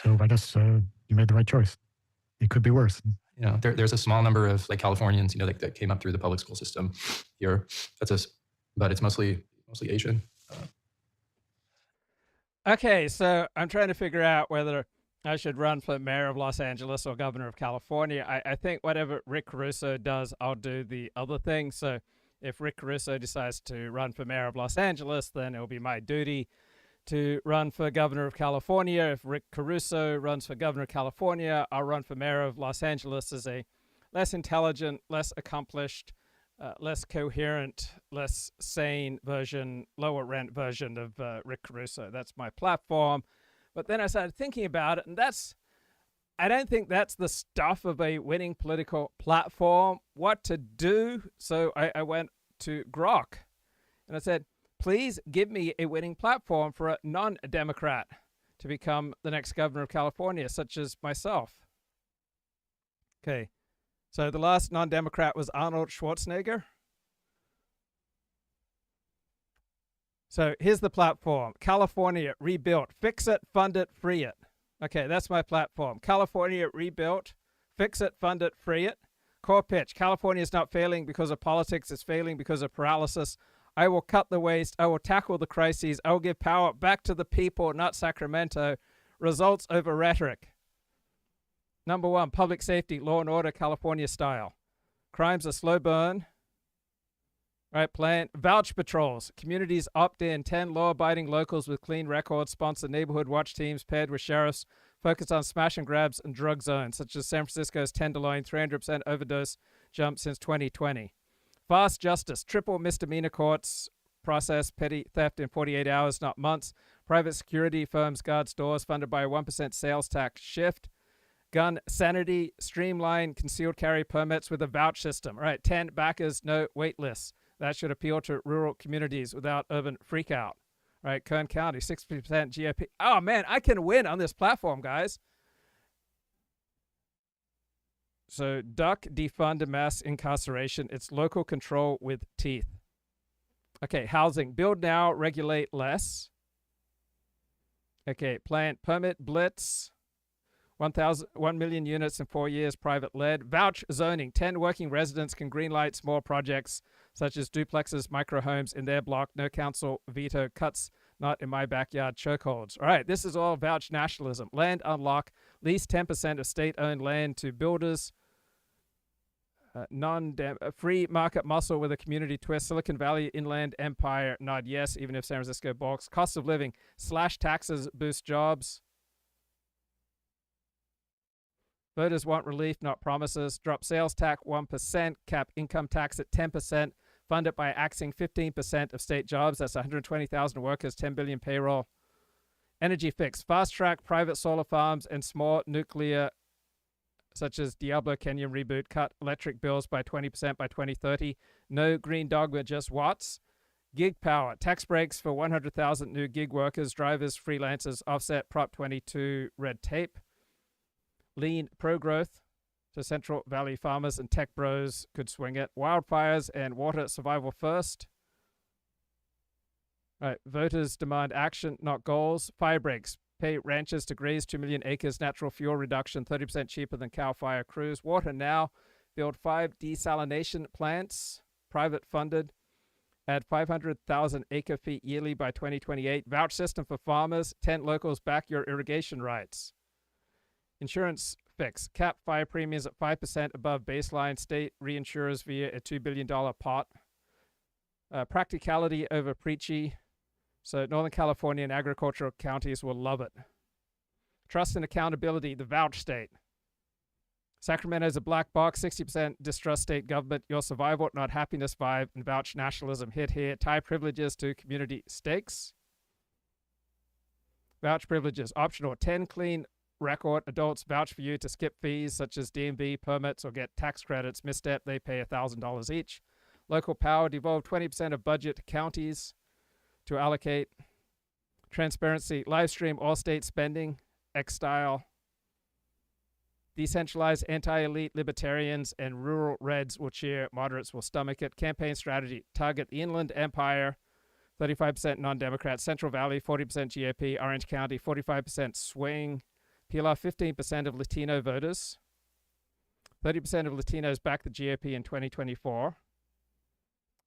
So I guess you made the right choice. It could be worse. There's a small number of like Californians, that came up through the public school system here. But it's mostly Asian. Okay, so I'm trying to figure out whether I should run for mayor of Los Angeles or governor of California. I think whatever Rick Caruso does, I'll do the other thing. So if Rick Caruso decides to run for mayor of Los Angeles, then it'll be my duty to run for governor of California. If Rick Caruso runs for governor of California, I'll run for mayor of Los Angeles as a less intelligent, less accomplished, less coherent, less sane version, lower rent version of Rick Caruso. That's my platform. But then I started thinking about it, and I don't think that's the stuff of a winning political platform, what to do. So I went to Grok, and I said, please give me a winning platform for a non-Democrat to become the next governor of California, such as myself. Okay, so the last non-Democrat was Arnold Schwarzenegger. So here's the platform. California rebuilt. Fix it, fund it, free it. Okay, that's my platform. California rebuilt. Fix it, fund it, free it. Core pitch. California is not failing because of politics. It's failing because of paralysis. I will cut the waste. I will tackle the crises. I will give power back to the people, not Sacramento. Results over rhetoric. Number 1, public safety, law and order, California style. Crime's a slow burn. Right, plan. Vouch patrols. Communities opt in. 10 law-abiding locals with clean records sponsor neighborhood watch teams paired with sheriffs. Focus on smash and grabs and drug zones, such as San Francisco's Tenderloin 300% overdose jump since 2020. Fast justice, triple misdemeanor courts process petty theft in 48 hours, not months. Private security firms guards doors funded by a 1% sales tax shift. Gun sanity, streamline concealed carry permits with a vouch system. All right, 10 backers, no wait lists. That should appeal to rural communities without urban freakout. All right, Kern County, 60% GOP. Oh, man, I can win on this platform, guys. So, duck, defund, mass incarceration. It's local control with teeth. Okay, housing. Build now, regulate less. Okay, plant permit blitz. 1 million units in 4 years, private led. Vouch zoning. 10 working residents can greenlight small projects such as duplexes, microhomes in their block. No council veto cuts. Not in my backyard chokeholds. All right, this is all vouch nationalism. Land unlock. Lease 10% of state-owned land to builders. Free market muscle with a community twist. Silicon Valley Inland Empire. Nod yes, even if San Francisco balks. Cost of living. Slash taxes. Boost jobs. Voters want relief, not promises. Drop sales tax 1%. Cap income tax at 10%. Fund it by axing 15% of state jobs. That's 120,000 workers, 10 billion payroll. Energy fix. Fast track private solar farms and small nuclear, such as Diablo Canyon reboot. Cut electric bills by 20% by 2030. No green dogma, just watts. Gig power. Tax breaks for 100,000 new gig workers, drivers, freelancers. Offset Prop 22 red tape. Lean pro-growth. So Central Valley farmers and tech bros could swing it. Wildfires and water survival first. All right, voters demand action, not goals. Fire breaks. Pay ranchers to graze 2 million acres. Natural fuel reduction, 30% cheaper than cow fire crews. Water now. Build 5 desalination plants, private funded. Add 500,000 acre feet yearly by 2028. Vouch system for farmers. 10 locals back your irrigation rights. Insurance fix. Cap fire premiums at 5% above baseline. State reinsurers via a $2 billion pot. Practicality over preachy. So Northern California and agricultural counties will love it. Trust and accountability. The vouch state. Sacramento's a black box. 60% distrust state government. Your survival, not happiness vibe. And vouch nationalism hit here. Tie privileges to community stakes. Vouch privileges. Optional. 10 clean record adults vouch for you to skip fees such as DMV permits or get tax credits. Misstep, they pay $1,000 each. Local power, devolve 20% of budget to counties to allocate. Transparency, live stream all state spending, X-style. Decentralized anti-elite libertarians and rural reds will cheer, moderates will stomach it. Campaign strategy, target the Inland Empire, 35% non-Democrat. Central Valley, 40% GOP. Orange County, 45% swing. Peel off 15% of Latino voters. 30% of Latinos back the GOP in 2024.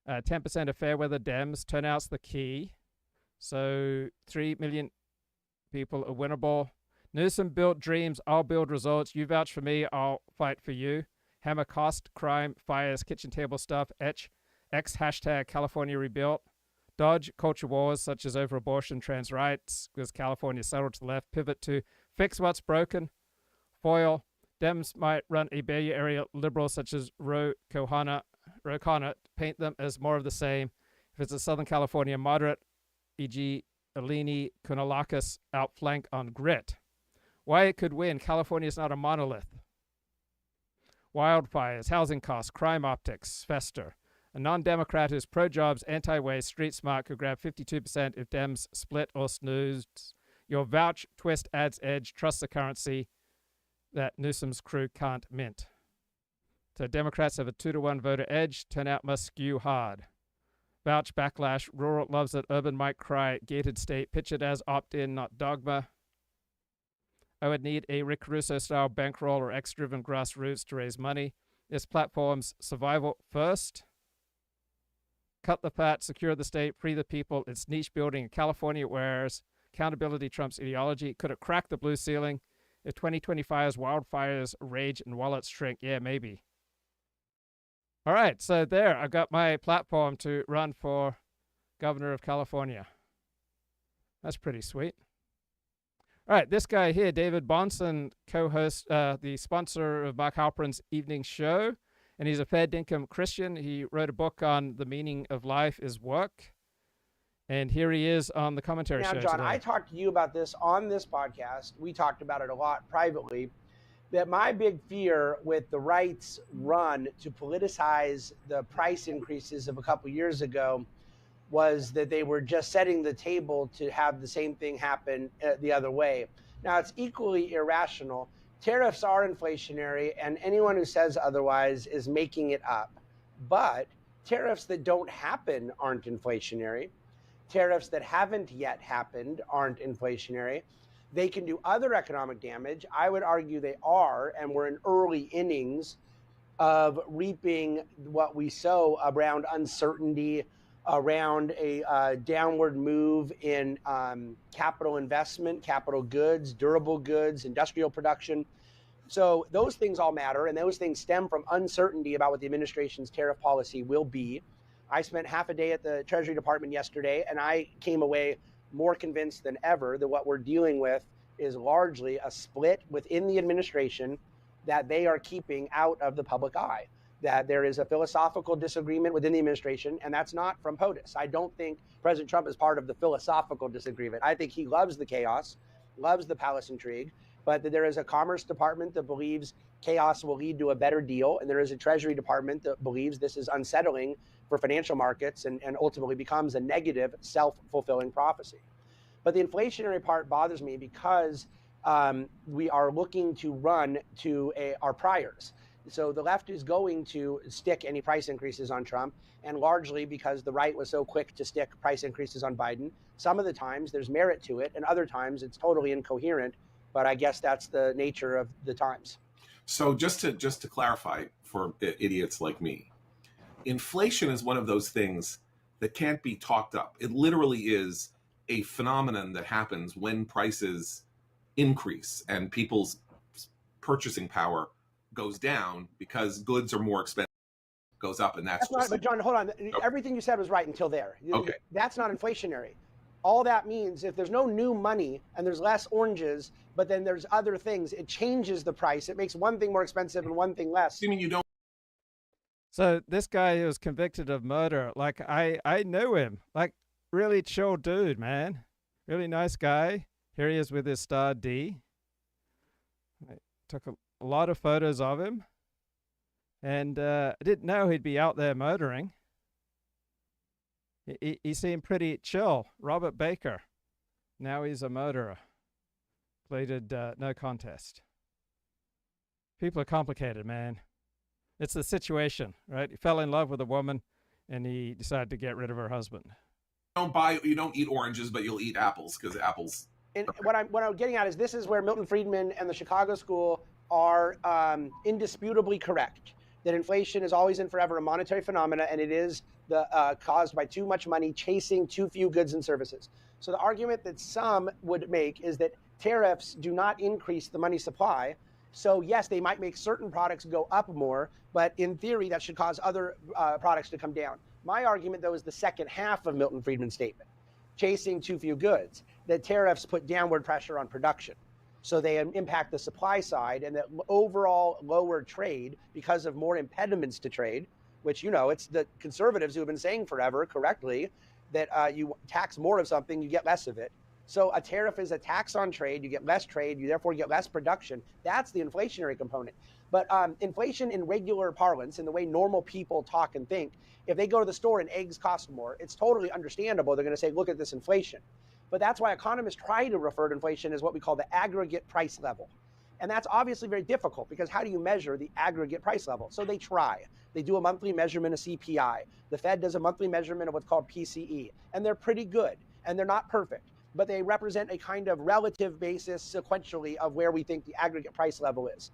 10% of fair-weather Dems. Turnout's the key. So 3 million people are winnable. Newsom built dreams. I'll build results. You vouch for me. I'll fight for you. Hammer cost, crime, fires, kitchen table stuff. X hashtag California rebuilt. Dodge culture wars such as over abortion, trans rights, because California settled to the left. Pivot to fix what's broken. Foil. Dems might run a Bay Area liberals such as Ro Khanna, paint them as more of the same. If it's a Southern California moderate, e.g. Alini Kounalakis outflank on grit. Why it could win. California is not a monolith. Wildfires, housing costs, crime optics, fester. A non-Democrat who's pro-jobs, anti-waste, street smart could grab 52% if Dems split or snooze. Your vouch twist adds edge. Trust the currency that Newsom's crew can't mint. So Democrats have a 2-to-1 voter edge. Turnout must skew hard. Vouch backlash. Rural loves it. Urban might cry. Gated state. Pitch it as opt-in, not dogma. I would need a Rick Russo-style bankroll or X-driven grassroots to raise money. This platform's survival first. Cut the fat, secure the state, free the people. It's niche building in California, whereas accountability trumps ideology. Could it crack the blue ceiling? If 2025's wildfires rage and wallets shrink, yeah, maybe. All right, so there, I've got my platform to run for governor of California. That's pretty sweet. All right, this guy here, David Bonson, co-host, the sponsor of Mark Halperin's evening show, and he's a fair dinkum Christian. He wrote a book on the meaning of life is work. And here he is on the commentary Now, show John, today. I talked to you about this on this podcast. We talked about it a lot privately, that my big fear with the right's run to politicize the price increases of a couple years ago was that they were just setting the table to have the same thing happen the other way. Now, it's equally irrational. Tariffs are inflationary, and anyone who says otherwise is making it up. But tariffs that don't happen aren't inflationary. Tariffs that haven't yet happened aren't inflationary. They can do other economic damage. I would argue they are, and we're in early innings of reaping what we sow around uncertainty, around a downward move in capital investment, capital goods, durable goods, industrial production. So those things all matter, and those things stem from uncertainty about what the administration's tariff policy will be. I spent half a day at the Treasury Department yesterday, and I came away more convinced than ever that what we're dealing with is largely a split within the administration that they are keeping out of the public eye, that there is a philosophical disagreement within the administration, and that's not from POTUS. I don't think President Trump is part of the philosophical disagreement. I think he loves the chaos, loves the palace intrigue, but that there is a Commerce Department that believes chaos will lead to a better deal, and there is a Treasury Department that believes this is unsettling for financial markets and ultimately becomes a negative self-fulfilling prophecy. But the inflationary part bothers me because we are looking to run to our priors. So the left is going to stick any price increases on Trump, and largely because the right was so quick to stick price increases on Biden. Some of the times there's merit to it, and other times it's totally incoherent, but I guess that's the nature of the times. So just to clarify for idiots like me, inflation is one of those things that can't be talked up. It literally is a phenomenon that happens when prices increase and people's purchasing power goes down because goods are more expensive, goes up, and that's not, but John, hold on. Okay. Everything you said was right until there. Okay. That's not inflationary. All that means if there's no new money and there's less oranges, but then there's other things, it changes the price. It makes one thing more expensive and one thing less. You mean you don't? So this guy who was convicted of murder, like I knew him, like really chill dude, man. Really nice guy. Here he is with his star D. I took a lot of photos of him. And I didn't know he'd be out there murdering. He seemed pretty chill. Robert Baker. Now he's a murderer. Pleaded no contest. People are complicated, man. It's the situation, right? He fell in love with a woman, and he decided to get rid of her husband. You don't eat oranges, but you'll eat apples because apples. And what I'm getting at is this is where Milton Friedman and the Chicago School are indisputably correct. That inflation is always and forever a monetary phenomena, and it is caused by too much money chasing too few goods and services. So the argument that some would make is that tariffs do not increase the money supply. So yes, they might make certain products go up more, but in theory, that should cause other products to come down. My argument, though, is the second half of Milton Friedman's statement, chasing too few goods, that tariffs put downward pressure on production. So they impact the supply side, and that overall lower trade because of more impediments to trade, which, you know, it's the conservatives who have been saying forever correctly that you tax more of something, you get less of it. So a tariff is a tax on trade, you get less trade, you therefore get less production. That's the inflationary component. But inflation in regular parlance, in the way normal people talk and think, if they go to the store and eggs cost more, it's totally understandable. They're going to say, look at this inflation. But that's why economists try to refer to inflation as what we call the aggregate price level. And that's obviously very difficult because how do you measure the aggregate price level? So they try. They do a monthly measurement of CPI. The Fed does a monthly measurement of what's called PCE. And they're pretty good. And they're not perfect. But they represent a kind of relative basis sequentially of where we think the aggregate price level is.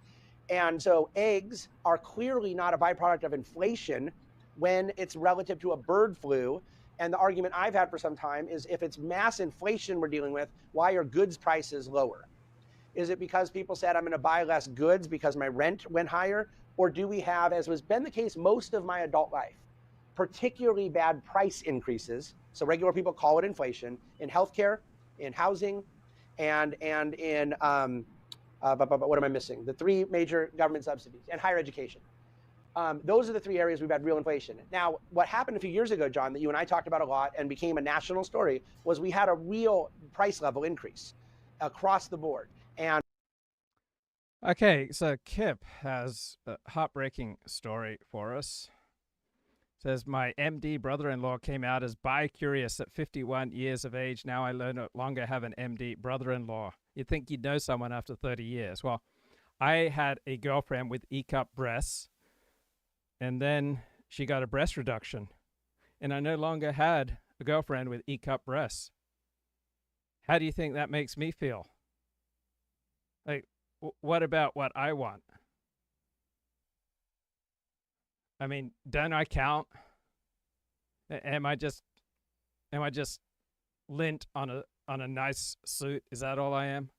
And so eggs are clearly not a byproduct of inflation when it's relative to a bird flu. And the argument I've had for some time is if it's mass inflation we're dealing with, why are goods prices lower? Is it because people said I'm going to buy less goods because my rent went higher? Or do we have, as has been the case most of my adult life, particularly bad price increases, so regular people call it inflation, in healthcare, in housing, and in, what am I missing? The three major government subsidies, and higher education. Those are the three areas we've had real inflation. Now, what happened a few years ago, John, that you and I talked about a lot and became a national story, was we had a real price level increase across the board. And okay, so Kip has a heartbreaking story for us. Says, my MD brother-in-law came out as bi-curious at 51 years of age. Now I no longer have an MD brother-in-law. You'd think you'd know someone after 30 years. Well, I had a girlfriend with E-cup breasts, and then she got a breast reduction, and I no longer had a girlfriend with E-cup breasts. How do you think that makes me feel? Like, what about what I want? I mean, don't I count? Am I just lint on a nice suit? Is that all I am?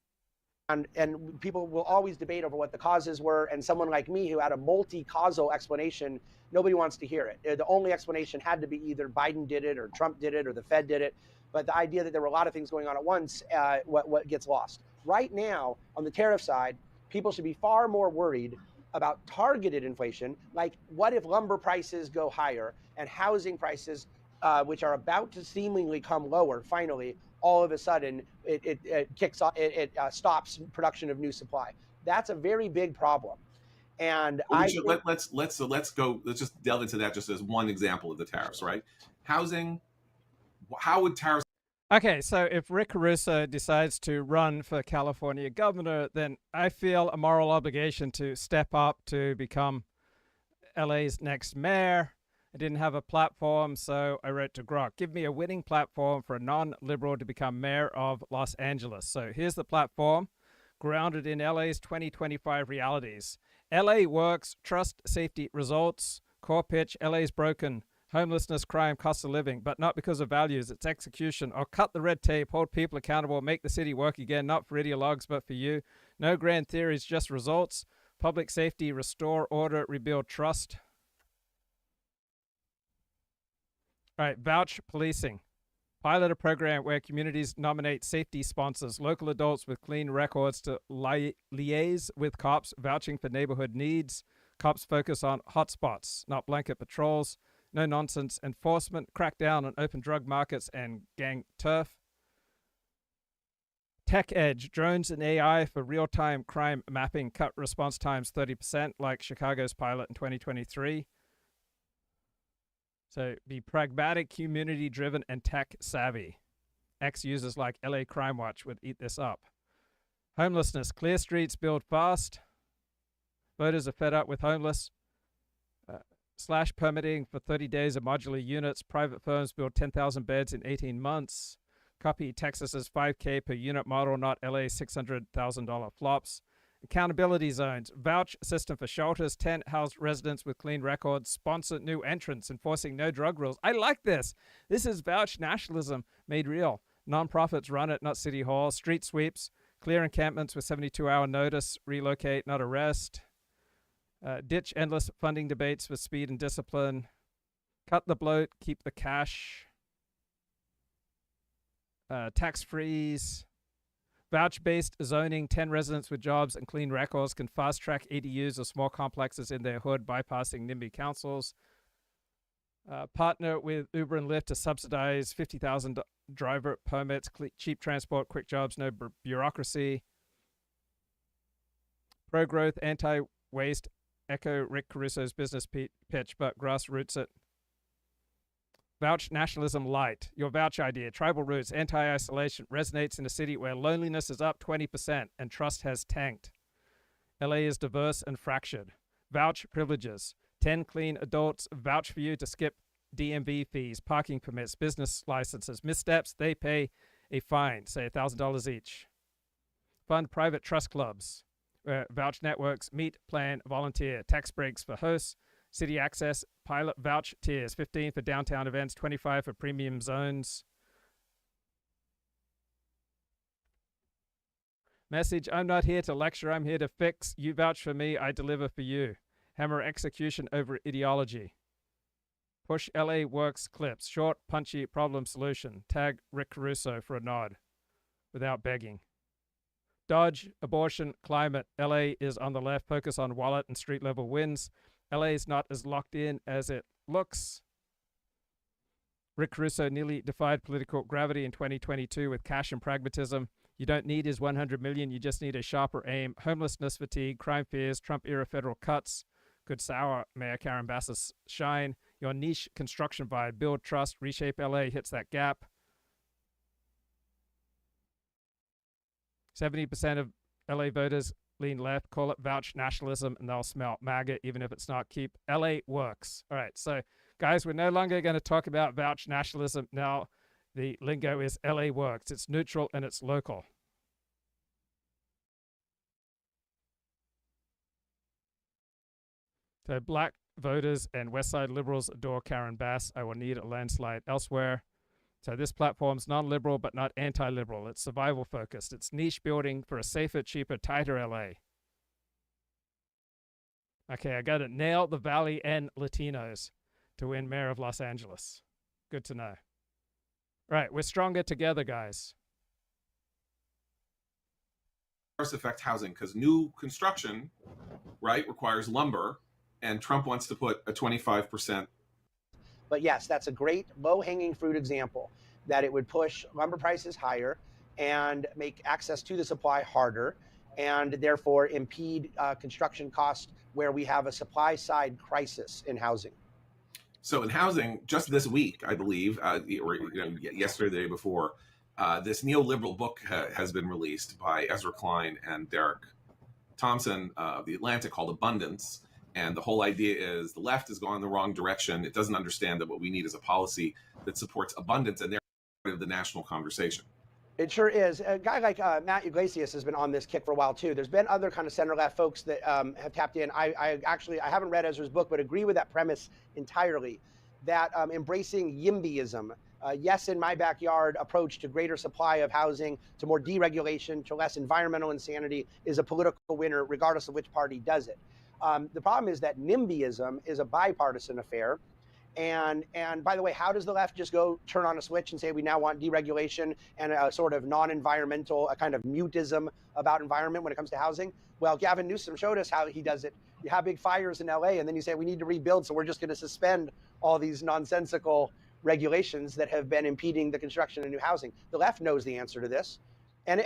And people will always debate over what the causes were, and someone like me who had a multi-causal explanation, nobody wants to hear it. The only explanation had to be either Biden did it or Trump did it or the Fed did it, but the idea that there were a lot of things going on at once, what gets lost. Right now, on the tariff side, people should be far more worried about targeted inflation, like what if lumber prices go higher and housing prices, which are about to seemingly come lower, finally, all of a sudden it kicks off, it stops production of new supply. That's a very big problem. And let's just delve into that just as one example of the tariffs, right? Housing, how would tariffs? Okay, so if Rick Caruso decides to run for California governor, then I feel a moral obligation to step up to become LA's next mayor. I didn't have a platform, so I wrote to Grok, give me a winning platform for a non-liberal to become mayor of Los Angeles. So here's the platform, grounded in LA's 2025 realities. LA works, trust, safety, results. Core pitch, LA's broken. Homelessness, crime, cost of living, but not because of values, it's execution. Or cut the red tape, hold people accountable, make the city work again, not for ideologues, but for you. No grand theories, just results. Public safety, restore order, rebuild trust. All right, vouch policing. Pilot a program where communities nominate safety sponsors, local adults with clean records to liaise with cops, vouching for neighborhood needs. Cops focus on hotspots, not blanket patrols. No nonsense enforcement, crack down on open drug markets and gang turf. Tech edge, drones and AI for real-time crime mapping, cut response times 30%, like Chicago's pilot in 2023. So be pragmatic, community-driven, and tech-savvy. Ex-users like LA Crime Watch would eat this up. Homelessness, clear streets, build fast. Voters are fed up with homeless. Slash permitting for 30 days of modular units. Private firms build 10,000 beds in 18 months. Copy Texas's 5K per unit model, not LA's $600,000 flops. Accountability zones. Vouch system for shelters. 10 housed residents with clean records. Sponsor new entrants, enforcing no drug rules. I like this. This is vouch nationalism made real. Nonprofits run it, not city hall. Street sweeps. Clear encampments with 72-hour notice. Relocate, not arrest. Ditch endless funding debates for speed and discipline. Cut the bloat, keep the cash. Tax freeze. Vouch-based zoning, 10 residents with jobs and clean records can fast-track ADUs or small complexes in their hood, bypassing NIMBY councils. Partner with Uber and Lyft to subsidize 50,000 driver permits, cheap transport, quick jobs, no bureaucracy. Pro-growth, anti-waste, echo Rick Caruso's business pitch, but grassroots it. Vouch nationalism light. Your vouch idea, tribal roots, anti-isolation, resonates in a city where loneliness is up 20% and trust has tanked. LA is diverse and fractured. Vouch privileges. 10 clean adults vouch for you to skip DMV fees, parking permits, business licenses. Missteps, they pay a fine, say $1,000 each. Fund private trust clubs, where vouch networks meet, plan, volunteer. Tax breaks for hosts, city access, pilot vouch tiers, 15 for downtown events, 25 for premium zones. Message, I'm not here to lecture, I'm here to fix. You vouch for me, I deliver for you. Hammer execution over ideology. Push LA Works clips, short, punchy problem solution. Tag Rick Caruso for a nod, without begging. Dodge, abortion, climate. LA is on the left. Focus on wallet and street level wins. LA is not as locked in as it looks. Rick Russo nearly defied political gravity in 2022 with cash and pragmatism. You don't need his 100 million. You just need a sharper aim. Homelessness fatigue, crime fears, Trump-era federal cuts could sour Mayor Karen Bass's shine. Your niche construction vibe, build trust, reshape LA hits that gap. 70% of LA voters lean left, call it vouch nationalism, and they'll smell MAGA even if it's not. Keep LA works. All right, so guys, we're no longer going to talk about vouch nationalism. Now the lingo is LA works. It's neutral and it's local. So black voters and West Side liberals adore Karen Bass. I will need a landslide elsewhere. So this platform's non-liberal but not anti-liberal. It's survival focused. It's niche building for a safer, cheaper, tighter LA. Okay, I got to nail the Valley and Latinos to win mayor of Los Angeles. Good to know. Right, we're stronger together, guys. Affect housing because new construction, right, requires lumber, and Trump wants to put a 25%. But yes, that's a great low-hanging fruit example that it would push lumber prices higher and make access to the supply harder, and therefore impede construction costs where we have a supply-side crisis in housing. So in housing, just this week, I believe, or yesterday, the day before, this neoliberal book has been released by Ezra Klein and Derek Thompson of The Atlantic called Abundance. And the whole idea is the left is going the wrong direction. It doesn't understand that what we need is a policy that supports abundance, and they're part of the national conversation. It sure is. A guy like Matt Yglesias has been on this kick for a while too. There's been other kind of center-left folks that have tapped in. I haven't read Ezra's book, but agree with that premise entirely. That embracing YIMBYism, yes in my backyard approach to greater supply of housing, to more deregulation, to less environmental insanity is a political winner, regardless of which party does it. The problem is that NIMBYism is a bipartisan affair. And by the way, how does the left just go turn on a switch and say we now want deregulation and a sort of non-environmental, a kind of mutism about environment when it comes to housing? Well, Gavin Newsom showed us how he does it. You have big fires in LA, and then you say we need to rebuild, so we're just going to suspend all these nonsensical regulations that have been impeding the construction of new housing. The left knows the answer to this. And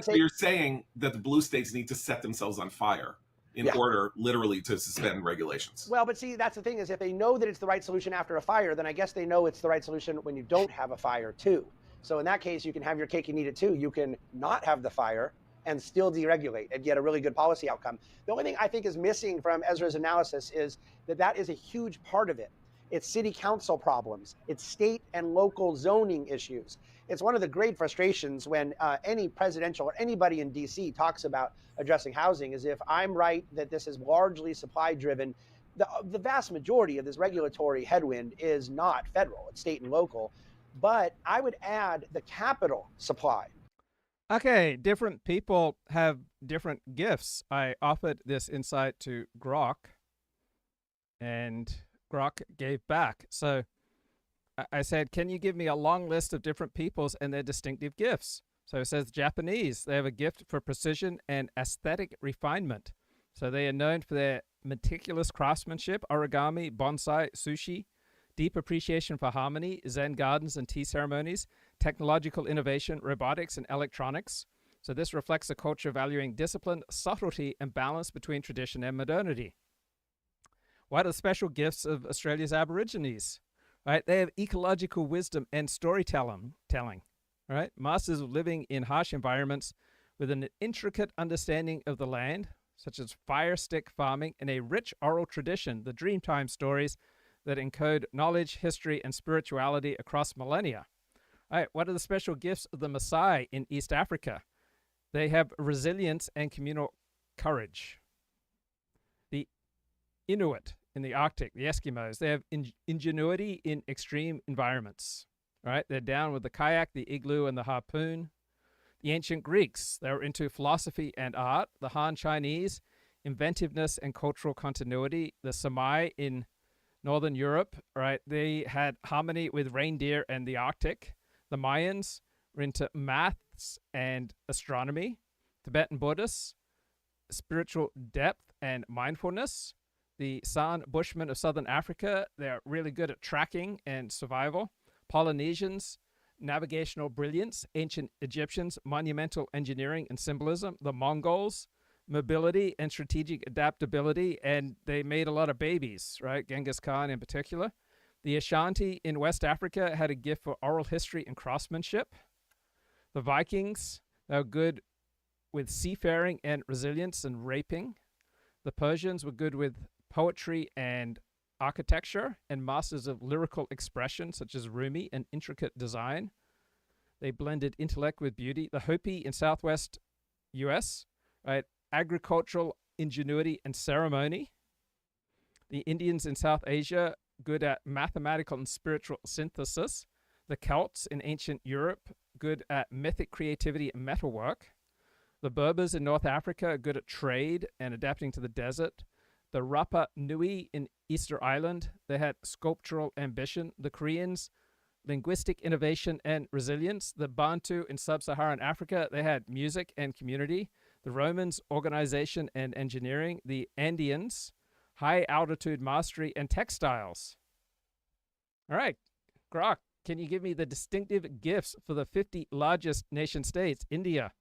you're saying that the blue states need to set themselves on fire in order literally to suspend regulations. Well, but see, that's the thing is if they know that it's the right solution after a fire, then I guess they know it's the right solution when you don't have a fire too. So in that case, you can have your cake and eat it too. You can not have the fire and still deregulate and get a really good policy outcome. The only thing I think is missing from Ezra's analysis is that is a huge part of it. It's city council problems. It's state and local zoning issues. It's one of the great frustrations when any presidential or anybody in DC talks about addressing housing is if I'm right that this is largely supply driven, the vast majority of this regulatory headwind is not federal, it's state and local. But I would add the capital supply. Okay, different people have different gifts. I offered this insight to Grok, and Grok gave back. So I said, can you give me a long list of different peoples and their distinctive gifts? So it says Japanese, they have a gift for precision and aesthetic refinement. So they are known for their meticulous craftsmanship, origami, bonsai, sushi, deep appreciation for harmony, Zen gardens and tea ceremonies, technological innovation, robotics, and electronics. So this reflects a culture valuing discipline, subtlety, and balance between tradition and modernity. What are the special gifts of Australia's Aborigines? Right? They have ecological wisdom and storytelling. Right? Masters of living in harsh environments with an intricate understanding of the land, such as fire stick farming, and a rich oral tradition, the Dreamtime stories that encode knowledge, history, and spirituality across millennia. All right, what are the special gifts of the Maasai in East Africa? They have resilience and communal courage. The Inuit in the Arctic, the Eskimos, they have ingenuity in extreme environments. Right? They're down with the kayak, the igloo, and the harpoon. The ancient Greeks, they were into philosophy and art. The Han Chinese, inventiveness and cultural continuity. The Samai in Northern Europe, right? They had harmony with reindeer and the Arctic. The Mayans were into maths and astronomy. Tibetan Buddhists, spiritual depth and mindfulness. The San Bushmen of southern Africa, they're really good at tracking and survival. Polynesians, navigational brilliance. Ancient Egyptians, monumental engineering and symbolism. The Mongols, mobility and strategic adaptability, and they made a lot of babies, right? Genghis Khan in particular. The Ashanti in West Africa had a gift for oral history and craftsmanship. The Vikings, they were good with seafaring and resilience and raping. The Persians were good with poetry and architecture and masters of lyrical expression, such as Rumi and intricate design. They blended intellect with beauty. The Hopi in Southwest US, right? Agricultural ingenuity and ceremony. The Indians in South Asia, good at mathematical and spiritual synthesis. The Celts in ancient Europe, good at mythic creativity and metalwork. The Berbers in North Africa, good at trade and adapting to the desert. The Rapa Nui in Easter Island, they had sculptural ambition. The Koreans, linguistic innovation and resilience. The Bantu in sub-Saharan Africa, they had music and community. The Romans, organization and engineering. The Andeans, high altitude mastery and textiles. All right, Grok, can you give me the distinctive gifts for the 50 largest nation states? India,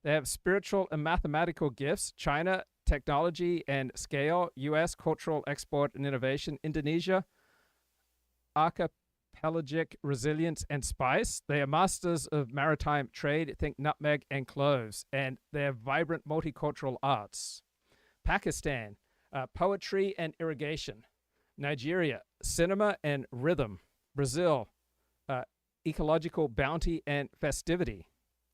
they have spiritual and mathematical gifts. China, technology and scale. US, cultural export and innovation. Indonesia, archipelagic resilience and spice. They are masters of maritime trade. Think nutmeg and cloves. And they have vibrant multicultural arts. Pakistan, poetry and irrigation. Nigeria, cinema and rhythm. Brazil, ecological bounty and festivity,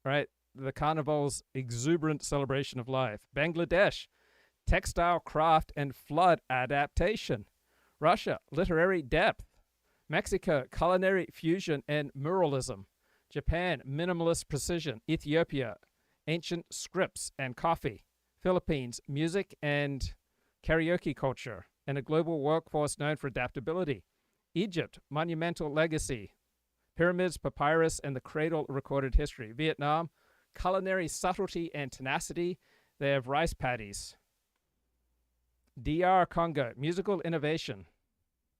right? The carnival's exuberant celebration of life. Bangladesh, textile craft and flood adaptation. Russia, literary depth. Mexico, culinary fusion and muralism. Japan, minimalist precision. Ethiopia, ancient scripts and coffee. Philippines, music and karaoke culture, and a global workforce known for adaptability. Egypt, monumental legacy. Pyramids, papyrus, and the cradle recorded history. Vietnam, culinary subtlety and tenacity. They have rice paddies. DR Congo, musical innovation.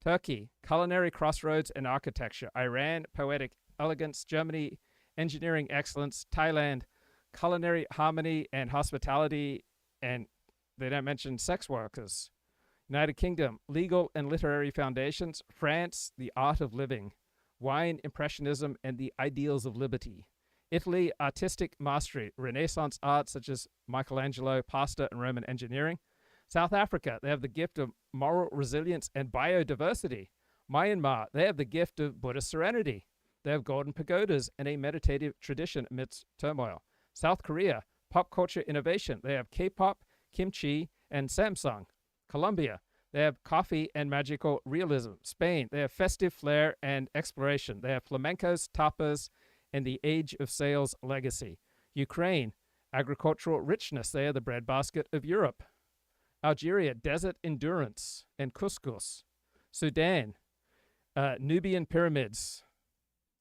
Turkey, culinary crossroads and architecture. Iran, poetic elegance. Germany, engineering excellence. Thailand, culinary harmony and hospitality, and they don't mention sex workers. United Kingdom, legal and literary foundations. France, the art of living. Wine, impressionism, and the ideals of liberty. Italy, artistic mastery. Renaissance art such as Michelangelo, pasta, and Roman engineering. South Africa, they have the gift of moral resilience and biodiversity. Myanmar, they have the gift of Buddhist serenity. They have golden pagodas and a meditative tradition amidst turmoil. South Korea, pop culture innovation. They have K-pop, kimchi, and Samsung. Colombia, they have coffee and magical realism. Spain, they have festive flair and exploration. They have flamencos, tapas, and the age of sails legacy. Ukraine, agricultural richness. They are the breadbasket of Europe. Algeria, desert endurance and couscous. Sudan, Nubian pyramids.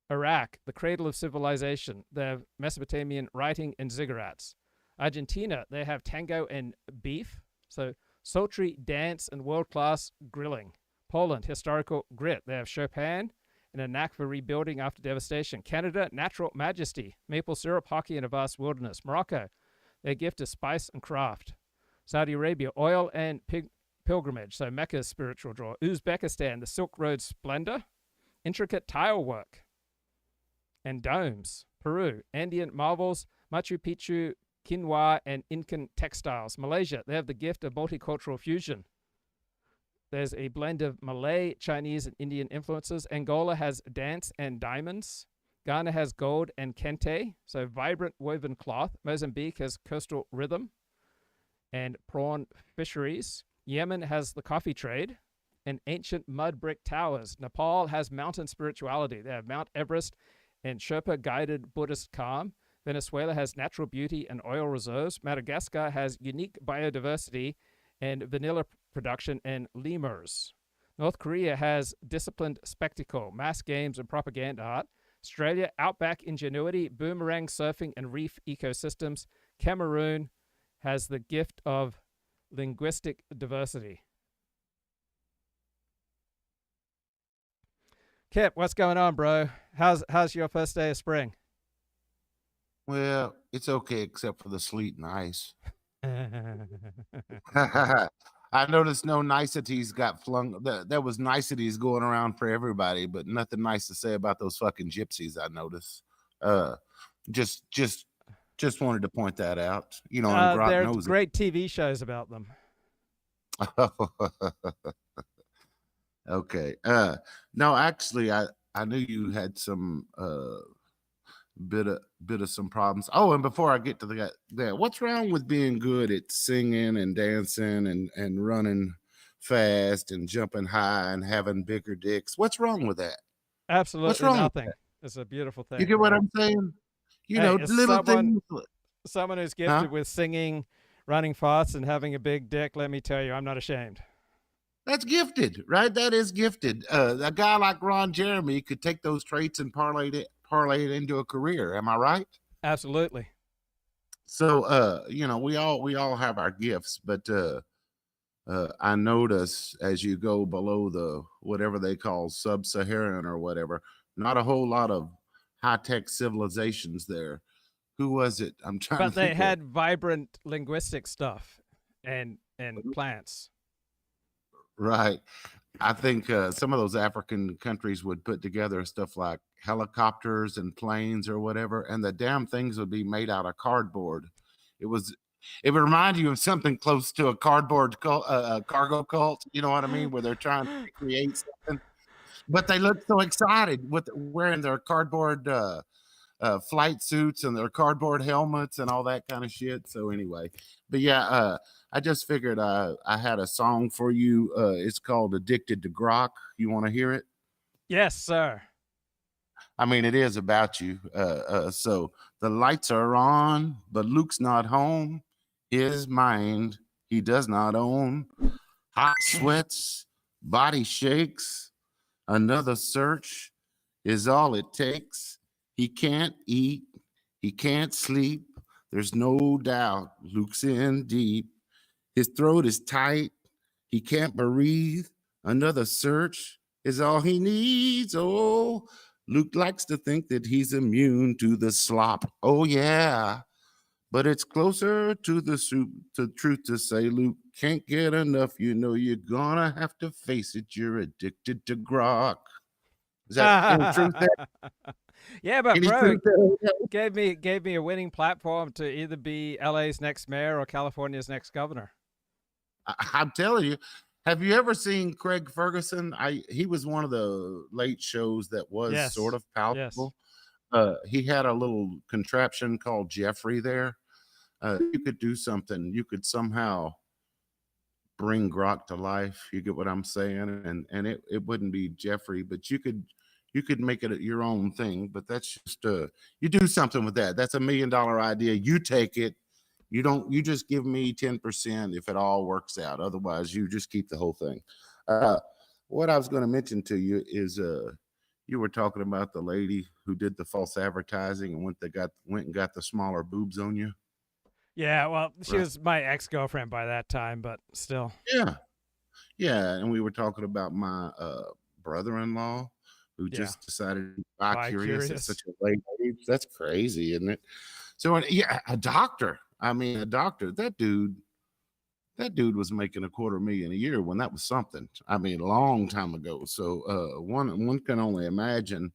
Iraq, the cradle of civilization. They have Mesopotamian writing and ziggurats. Argentina, they have tango and beef. So sultry dance and world-class grilling. Poland, historical grit. They have Chopin and a knack for rebuilding after devastation. Canada, natural majesty. Maple syrup, hockey, and a vast wilderness. Morocco, their gift is spice and craft. Saudi Arabia, oil and pilgrimage. So Mecca's spiritual draw. Uzbekistan, the Silk Road splendor. Intricate tile work and domes. Peru, Andean marvels. Machu Picchu, quinoa, and Incan textiles. Malaysia, they have the gift of multicultural fusion. There's a blend of Malay, Chinese, and Indian influences. Angola has dance and diamonds. Ghana has gold and kente, so vibrant woven cloth. Mozambique has coastal rhythm and prawn fisheries. Yemen has the coffee trade and ancient mud brick towers. Nepal has mountain spirituality. They have Mount Everest and Sherpa-guided Buddhist calm. Venezuela has natural beauty and oil reserves. Madagascar has unique biodiversity and vanilla production and lemurs. North Korea has disciplined spectacle, mass games, and propaganda art. Australia, outback ingenuity, boomerang surfing, and reef ecosystems. Cameroon has the gift of linguistic diversity. Kip, what's going on, bro? How's your first day of spring? Well, it's okay except for the sleet and ice. I noticed no niceties got flung. There was niceties going around for everybody, but nothing nice to say about those fucking gypsies. I noticed. Just wanted to point that out. You know, and Grok There are knows great TV shows about them. Okay. No, actually, I knew you had some bit of some problems. Oh, and before I get to that, what's wrong with being good at singing and dancing and running fast and jumping high and having bigger dicks? What's wrong with that? Absolutely What's wrong nothing. with It's a beautiful thing. that? You get what I'm saying? You know, Hey, little things. Someone who's gifted with singing, running fast, and having a big dick, let me tell you, I'm not ashamed. That's gifted, right? That is gifted. A guy like Ron Jeremy could take those traits and parlay it into a career. Am I right? Absolutely. So, you know, we all have our gifts, but I notice as you go below the whatever they call sub-Saharan or whatever, not a whole lot of high-tech civilizations there. Who was it? I'm trying to But they think had vibrant linguistic stuff and plants. Right. I think some of those African countries would put together stuff like helicopters and planes or whatever, and the damn things would be made out of cardboard. It would remind you of something close to a cardboard cargo cult. You know what I mean? Where they're trying to create something, but they look so excited with wearing their cardboard flight suits and their cardboard helmets and all that kind of shit. So anyway, but yeah, I just figured I had a song for you. It's called Addicted to Grok. You want to hear it? Yes, sir. I mean, it is about you. So the lights are on, but Luke's not home. His mind he does not own. Hot sweats, body shakes. Another search is all it takes. He can't eat. He can't sleep. There's no doubt Luke's in deep. His throat is tight. He can't breathe. Another search is all he needs. Oh, Luke likes to think that he's immune to the slop. Oh, yeah. But it's closer to the truth to say Luke can't get enough. You know you're gonna have to face it. You're addicted to grok. Is that any truth there? Yeah, but Any bro, truth there? gave me a winning platform to either be LA's next mayor or California's next governor. I'm telling you, have you ever seen Craig Ferguson? He was one of the late shows that was sort of palpable. Yes. He had a little contraption called Jeffrey there. You could do something. You could somehow bring grok to life. You get what I'm saying? And it wouldn't be Jeffrey, but you could make it your own thing. But that's just you do something with that. That's $1 million idea. You take it. You just give me 10% if it all works out. Otherwise, you just keep the whole thing. What I was going to mention to you is you were talking about the lady who did the false advertising and went and got the smaller boobs on you. Yeah, well, she was my ex-girlfriend by that time, but still. Yeah, and we were talking about my brother-in-law who just decided to be bi-curious at such a late age. That's crazy, isn't it? So yeah, a doctor. That dude was making $250,000 a year when that was something. I mean, a long time ago. So one can only imagine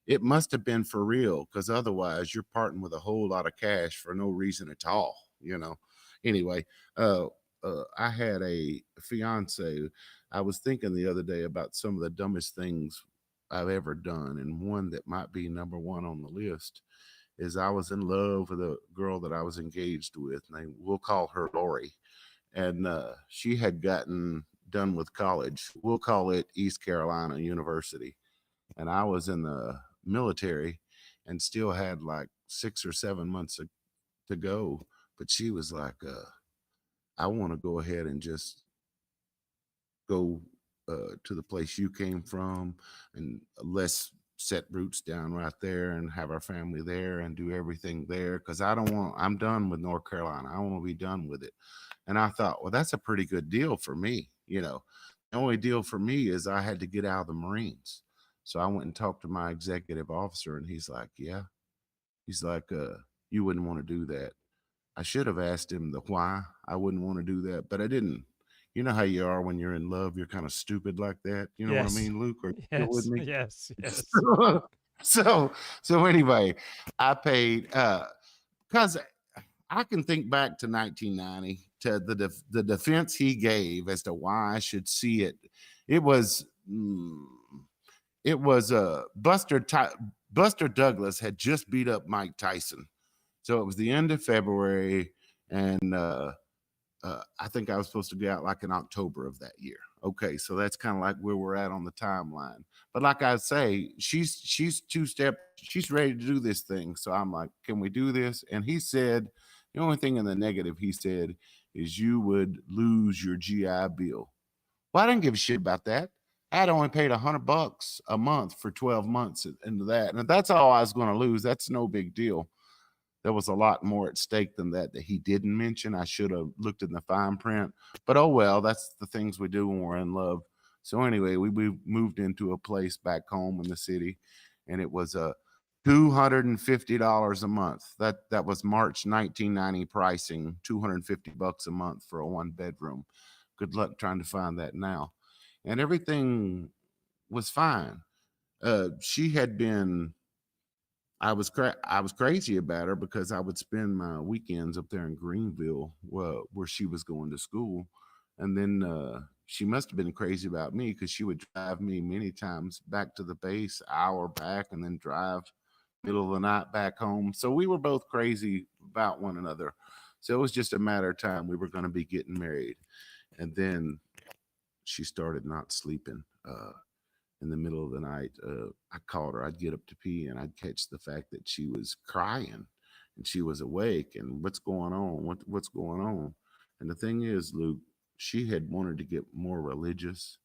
it must have been for real, because otherwise you're parting with a whole lot of cash for no reason at all, you know. Anyway, I had a fiance. I was thinking the other day about some of the dumbest things I've ever done, and one that might be number one on the list is I was in love with a girl that I was engaged with. We'll call her Lori. And she had gotten done with college. We'll call it East Carolina University. And I was in the military and still had like 6 or 7 months to go. But she was like, I want to go ahead and just go to the place you came from, and let's set roots down right there and have our family there and do everything there, because I'm done with North Carolina. I want to be done with it. And I thought, well, that's a pretty good deal for me. You know, the only deal for me is I had to get out of the Marines. So I went and talked to my executive officer, and he's like, yeah. He's like, you wouldn't want to do that. I should have asked him the why I wouldn't want to do that, but I didn't. You know how you are when you're in love, you're kind of stupid like that. You know what I mean, Luke? Are you still with me? Yes. So anyway, I paid because I can think back to 1990 to the defense he gave as to why I should see it. It was Buster Douglas had just beat up Mike Tyson. So it was the end of February, and I think I was supposed to be out like in October of that year. Okay, so that's kind of like where we're at on the timeline. But like I say, she's two-step, she's ready to do this thing. So I'm like, can we do this? And he said, the only thing in the negative, he said, is you would lose your GI Bill. Well, I didn't give a shit about that. I had only paid $100 a month for 12 months into that. And if that's all I was going to lose, that's no big deal. There was a lot more at stake than that he didn't mention. I should have looked in the fine print, but oh well, that's the things we do when we're in love. So anyway, we moved into a place back home in the city, and it was $250 a month. That was March 1990 pricing, $250 a month for a 1-bedroom. Good luck trying to find that now. And everything was fine. She had been. I was crazy about her because I would spend my weekends up there in Greenville, where she was going to school, and then she must have been crazy about me because she would drive me many times back to the base, hour back, and then drive middle of the night back home. So we were both crazy about one another. So it was just a matter of time. We were going to be getting married, and then she started not sleeping. In the middle of the night, I called her. I'd get up to pee, and I'd catch the fact that she was crying, and she was awake. And what's going on? What's going on? And the thing is, Luke, she had wanted to get more religious,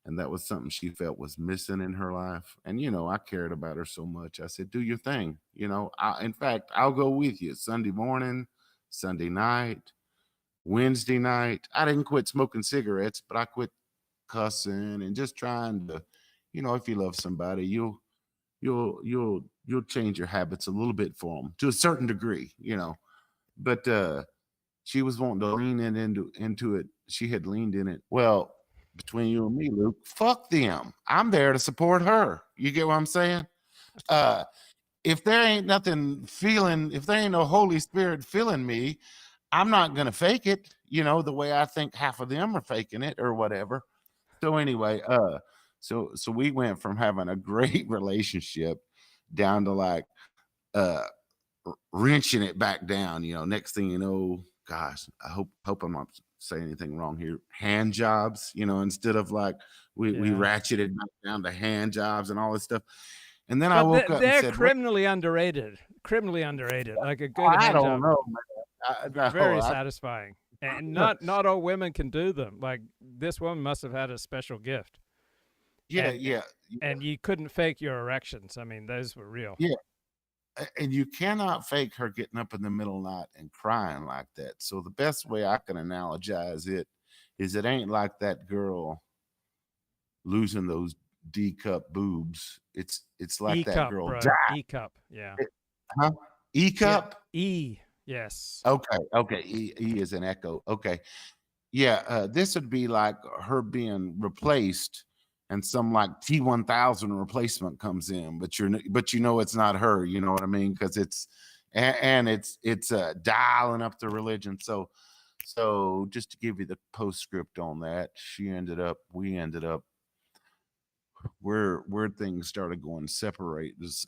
and that was something she felt was missing in her life. And I cared about her so much. I said, "Do your thing." In fact, I'll go with you Sunday morning, Sunday night, Wednesday night. I didn't quit smoking cigarettes, but I quit cussing and just trying to. If you love somebody, you'll change your habits a little bit for them to a certain degree, But she was wanting to lean into it. She had leaned in it. Well, between you and me, Luke, fuck them. I'm there to support her. You get what I'm saying? If there ain't if there ain't no Holy Spirit filling me, I'm not gonna fake it. The way I think half of them are faking it or whatever. So anyway, So we went from having a great relationship down to like wrenching it back down. Next thing you know, gosh, I hope I'm not saying anything wrong here. Hand jobs, instead of like we ratcheted back down to hand jobs and all this stuff. And then I woke up. They're and said, criminally underrated. Like a good hand don't job. know, man. Very satisfying. And not all women can do them. Like this woman must have had a special gift. Yeah. And you couldn't fake your erections. I mean, those were real. Yeah. And you cannot fake her getting up in the middle of the night and crying like that. So the best way I can analogize it is it ain't like that girl losing those D-cup boobs. It's like E-cup, that girl bro. died. E-cup, yeah. E-cup? Yeah. E, yes. Okay. E is an echo. Okay. Yeah, this would be like her being replaced and some like T1000 replacement comes in, but it's not her, you know what I mean? Because it's dialing up the religion. So just to give you the postscript on that, we ended up where things started going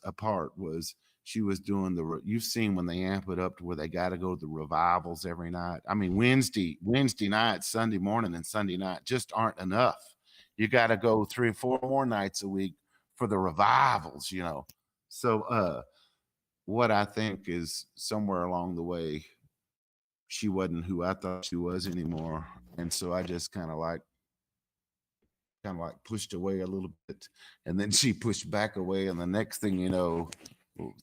apart was she was doing you've seen when they amp it up to where they got to go to the revivals every night. I mean, Wednesday night, Sunday morning, and Sunday night just aren't enough. You got to go 3 or 4 more nights a week for the revivals, So what I think is somewhere along the way, she wasn't who I thought she was anymore. And so I just kind of like pushed away a little bit. And then she pushed back away. And the next thing you know,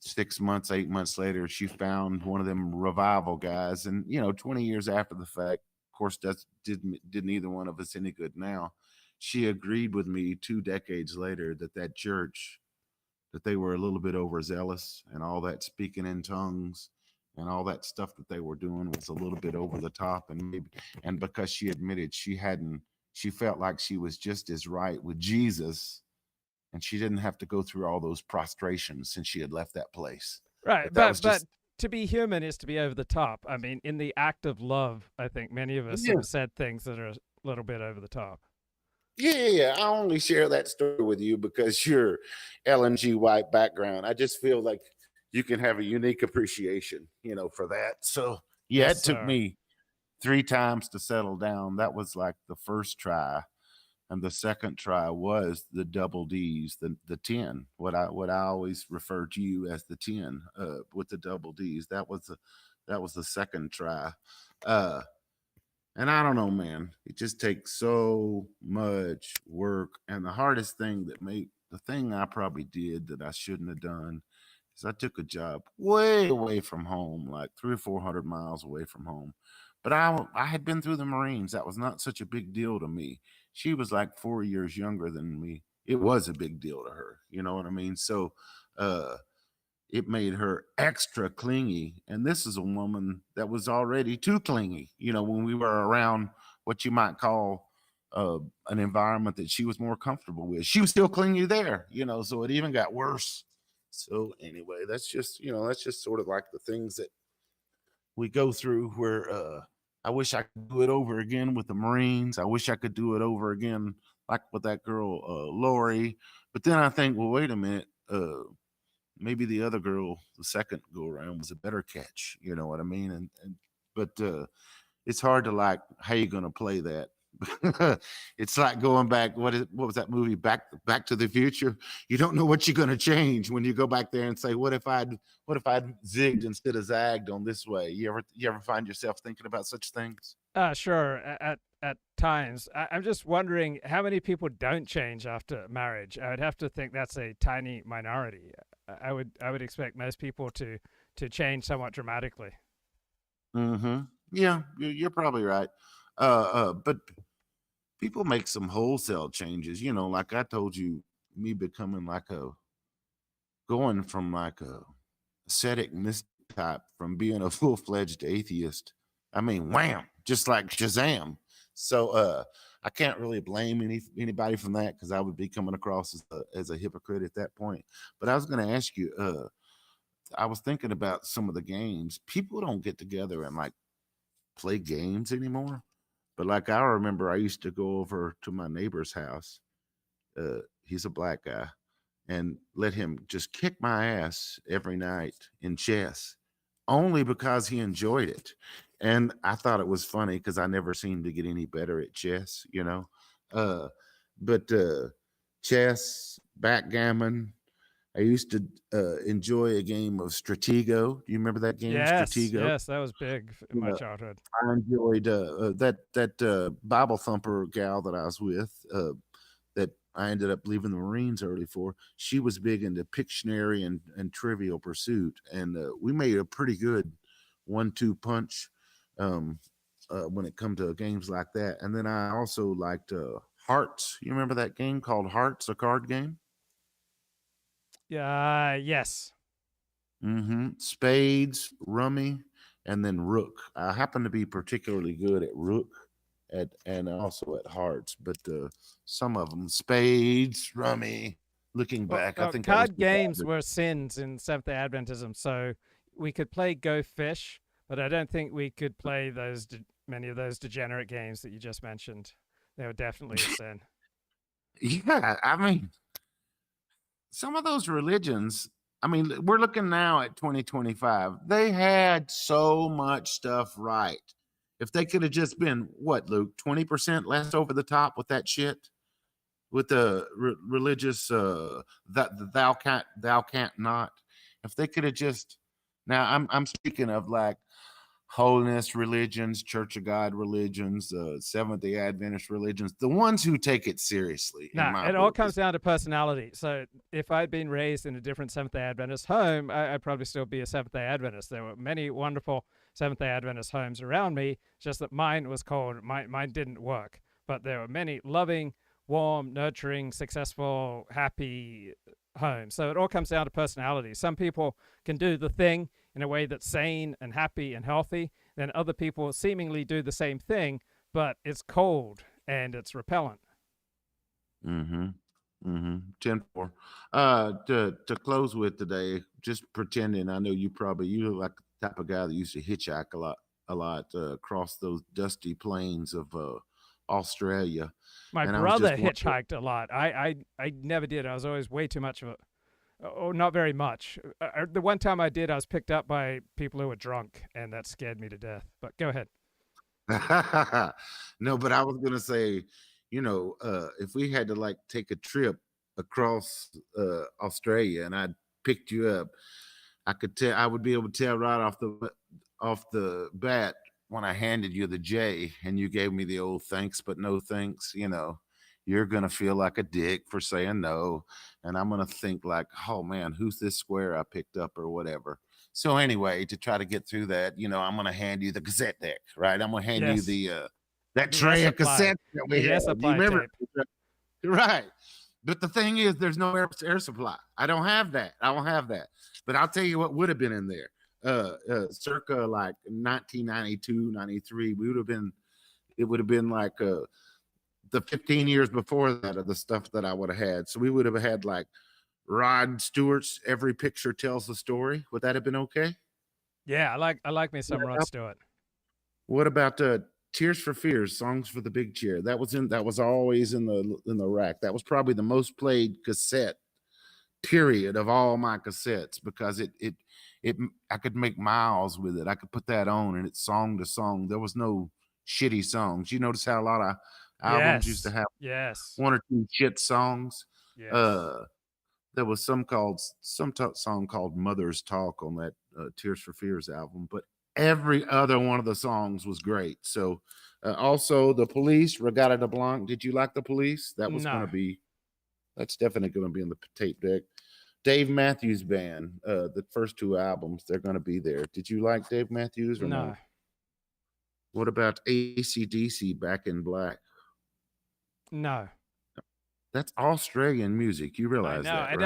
6 months, 8 months later, she found one of them revival guys. And, 20 years after the fact, of course, that didn't either one of us any good now. she agreed with me 2 decades later that church, that they were a little bit overzealous, and all that speaking in tongues and all that stuff that they were doing was a little bit over the top. And because she admitted she felt like she was just as right with Jesus, and she didn't have to go through all those prostrations since she had left that place. Right, but to be human is to be over the top. I mean, in the act of love, I think many of us have said things that are a little bit over the top. Yeah. I only share that story with you because you're Ellen G. White background. I just feel like you can have a unique appreciation, for that. So yeah, it took me 3 times to settle down. That was like the first try. And the second try was the double D's, the 10. What I always refer to you as the 10 with the double D's. That was the second try. And I don't know, man. It just takes so much work. And the hardest thing the thing I probably did that I shouldn't have done is I took a job way away from home, like 300 or 400 miles away from home. But I had been through the Marines. That was not such a big deal to me. She was like 4 years younger than me. It was a big deal to her. You know what I mean? So it made her extra clingy. And this is a woman that was already too clingy, when we were around what you might call an environment that she was more comfortable with. She was still clingy there, so it even got worse. So anyway, that's just sort of like the things that we go through where I wish I could do it over again with the Marines. I wish I could do it over again like with that girl, Lori. But then I think, well, wait a minute. Maybe the other girl, the second go around, was a better catch. You know what I mean? But it's hard to like, how you going to play that? It's like going back. What was that movie? Back to the Future. You don't know what you're going to change when you go back there and say, what if I'd zigged instead of zagged on this way? You ever find yourself thinking about such things? Sure. At times, I'm just wondering how many people don't change after marriage. I would have to think that's a tiny minority. I would expect most people to change somewhat dramatically. Mm-hmm. Yeah, you're probably right. But people make some wholesale changes, like I told you, me becoming going from like a ascetic mystic type from being a full-fledged atheist. I mean, wham, just like Shazam. So I can't really blame anybody from that, because I would be coming across as a hypocrite at that point. But I was going to ask you, I was thinking about some of the games. People don't get together and like play games anymore. But like I remember I used to go over to my neighbor's house. He's a black guy, and let him just kick my ass every night in chess, only because he enjoyed it. And I thought it was funny because I never seemed to get any better at chess, but chess, backgammon. I used to enjoy a game of Stratego. Do you remember that game? Stratego? Yes, that was big in my childhood. I enjoyed that Bible thumper gal that I was with, that I ended up leaving the Marines early for. She was big into Pictionary and Trivial Pursuit, and we made a pretty good 1-2 punch when it come to games like that. And then I also liked Hearts. You remember that game called Hearts, a card game? Yes. Mm-hmm. Spades, rummy, and then rook. I happen to be particularly good at rook and also at hearts, but some of them, spades, rummy. Looking back, I think card games were sins in Seventh-day Adventism, so we could play Go Fish, but I don't think we could play many of those degenerate games that you just mentioned. They were definitely a sin. Yeah, I mean, some of those religions, I mean, we're looking now at 2025. They had so much stuff right. If they could have just been, what, Luke, 20% less over the top with that shit, with the religious, that thou can't not. If they could have just, now I'm speaking of like holiness religions, Church of God religions, Seventh-day Adventist religions, the ones who take it seriously. It all comes down to personality. So if I'd been raised in a different Seventh-day Adventist home, I'd probably still be a Seventh-day Adventist. There were many wonderful Seventh-day Adventist homes around me, just that mine was cold. Mine didn't work. But there were many loving, warm, nurturing, successful, happy home. So it all comes down to personality. Some people can do the thing in a way that's sane and happy and healthy. Then other people seemingly do the same thing, but it's cold and it's repellent. Mm-hmm. Mm-hmm. 10-4. To close with today, just pretending I know you look like the type of guy that used to hitchhike a lot across those dusty plains of Australia. My brother hitchhiked a lot. I never did. I was always way too much of a, oh, not very much. The one time I did, I was picked up by people who were drunk, and that scared me to death. But go ahead. No, but I was gonna say, if we had to like take a trip across Australia and I picked you up, I would be able to tell right off the bat when I handed you the J and you gave me the old thanks but no thanks, you're gonna feel like a dick for saying no, and I'm gonna think like, oh man, who's this square I picked up or whatever. So anyway, to try to get through that, I'm gonna hand you the cassette deck, right? I'm gonna hand you the that tray of cassettes that we have. You remember? Right. But the thing is, there's no air supply. I don't have that. But I'll tell you what would have been in there. Circa like 1992, 93, it would have been like the 15 years before that of the stuff that I would have had. So we would have had like Rod Stewart's Every Picture Tells a Story. Would that have been okay? Yeah, I like me some Rod Stewart. What about Tears for Fears, Songs for the Big Chair? That was always in the rack. That was probably the most played cassette period of all my cassettes, because I could make miles with it. I could put that on and it's song to song. There was no shitty songs. You notice how a lot of albums used to have one or two shit songs. There was some song called Mother's Talk on that Tears for Fears album, but every other one of the songs was great. So also the Police, Regatta de Blanc. Did you like the Police? That was that's definitely going to be in the tape deck. Dave Matthews Band, the first two albums, they're going to be there. Did you like Dave Matthews or no? What about AC/DC, Back in Black? No. That's Australian music. You realize that, right?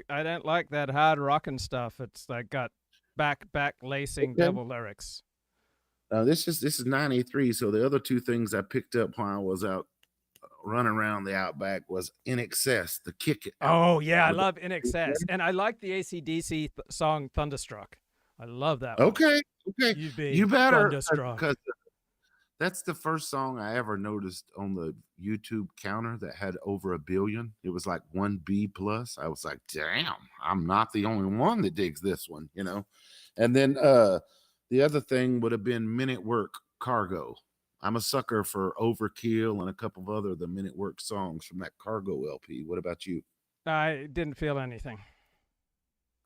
I don't like that hard rockin' stuff. It's like got back lacing double lyrics. This is 93. So the other two things I picked up while I was out running around the Outback was In Excess, the Kick It. Oh yeah, I love In Excess, and I like the AC/DC song Thunderstruck. I love that one. Okay. You better, Thunderstruck. because that's the first song I ever noticed on the YouTube counter that had over 1 billion. It was like 1B plus. I was like, damn, I'm not the only one that digs this one, And then the other thing would have been Men at Work, Cargo. I'm a sucker for Overkill and a couple of other the Men at Work songs from that Cargo LP. What about you? I didn't feel anything.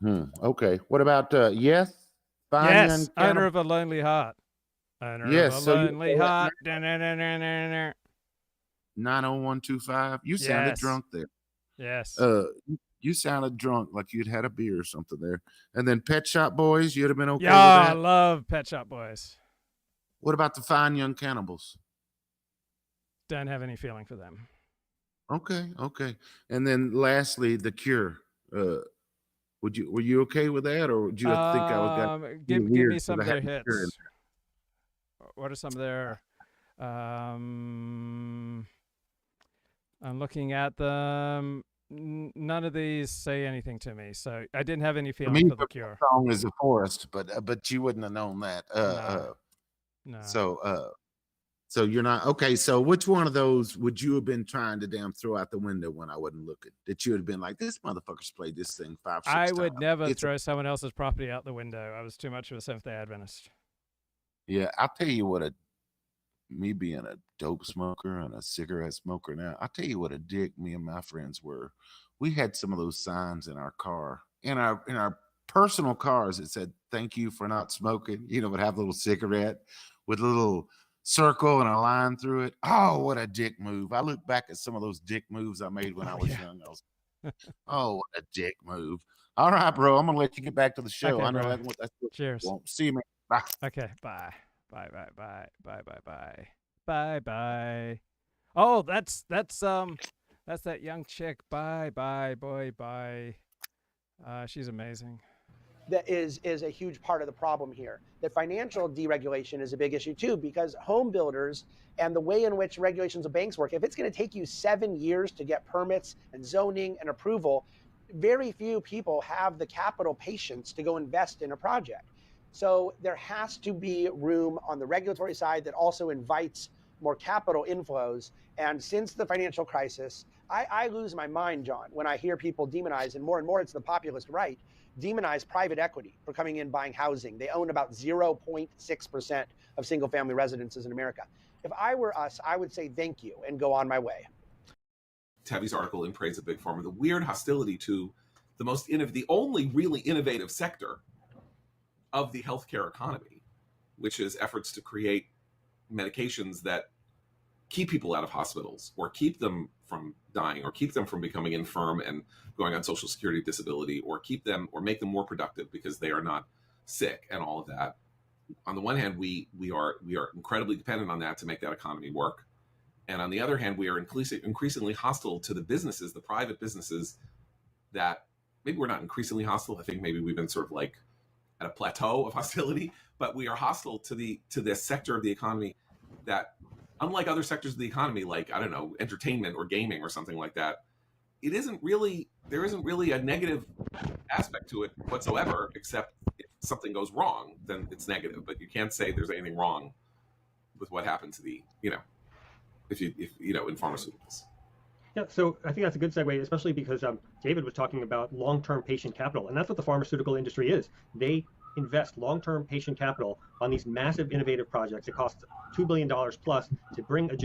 Okay. What about Yes? Yes, Owner of a Lonely Heart. Yes, of a Lonely Heart. 90125. You sounded drunk there. Yes. You sounded drunk, like you'd had a beer or something there. And then Pet Shop Boys, you'd have been okay with that? I love Pet Shop Boys. What about the Fine Young Cannibals? Don't have any feeling for them. Okay. And then lastly, The Cure. Were you okay with that, or would you think I was give me some of their hits? What are some of their? I'm looking at them. None of these say anything to me, so I didn't have any feeling for The Cure. The song is The Forest, but you wouldn't have known that. No. So you're not okay. So which one of those would you have been trying to damn throw out the window when I wasn't looking? That you would have been like, this motherfucker's played this thing 5-6 times. I would never throw someone else's property out the window. I was too much of a Seventh-day Adventist. Yeah, I'll tell you what me being a dope smoker and a cigarette smoker now, I'll tell you what a dick me and my friends were. We had some of those signs in our car, in our personal cars that said, thank you for not smoking, would have a little cigarette with a little circle and a line through it. Oh, what a dick move. I look back at some of those dick moves I made when I was young. Oh, what a dick move. All right, bro, I'm going to let you get back to the show. Okay, I know bro. that's what Cheers. you want. See you, man. Bye. Okay, bye. Bye. Bye. Oh, that's that young chick. Bye, boy, bye. She's amazing. That is a huge part of the problem here. That financial deregulation is a big issue too, because home builders and the way in which regulations of banks work, if it's going to take you 7 years to get permits and zoning and approval, very few people have the capital patience to go invest in a project. So there has to be room on the regulatory side that also invites more capital inflows. And since the financial crisis, I lose my mind, John, when I hear people demonize, and more it's the populist right, demonize private equity for coming in buying housing. They own about 0.6% of single family residences in America. If I were us, I would say thank you and go on my way. Tevi's article in praise of Big Pharma, the weird hostility to the only really innovative sector of the healthcare economy, which is efforts to create medications that keep people out of hospitals or keep them from dying or keep them from becoming infirm and going on Social Security disability, or keep them or make them more productive because they are not sick, and all of that. On the one hand, we are incredibly dependent on that to make that economy work. And on the other hand, we are increasingly hostile to the businesses, the private businesses that maybe we're not increasingly hostile. I think maybe we've been sort of like at a plateau of hostility, but we are hostile to this sector of the economy that, unlike other sectors of the economy, like, I don't know, entertainment or gaming or something like that, there isn't really a negative aspect to it whatsoever, except if something goes wrong, then it's negative. But you can't say there's anything wrong with what happened to if in pharmaceuticals. Yeah, so I think that's a good segue, especially because David was talking about long-term patient capital, and that's what the pharmaceutical industry is. They invest long-term patient capital on these massive innovative projects. It costs $2 billion plus to bring a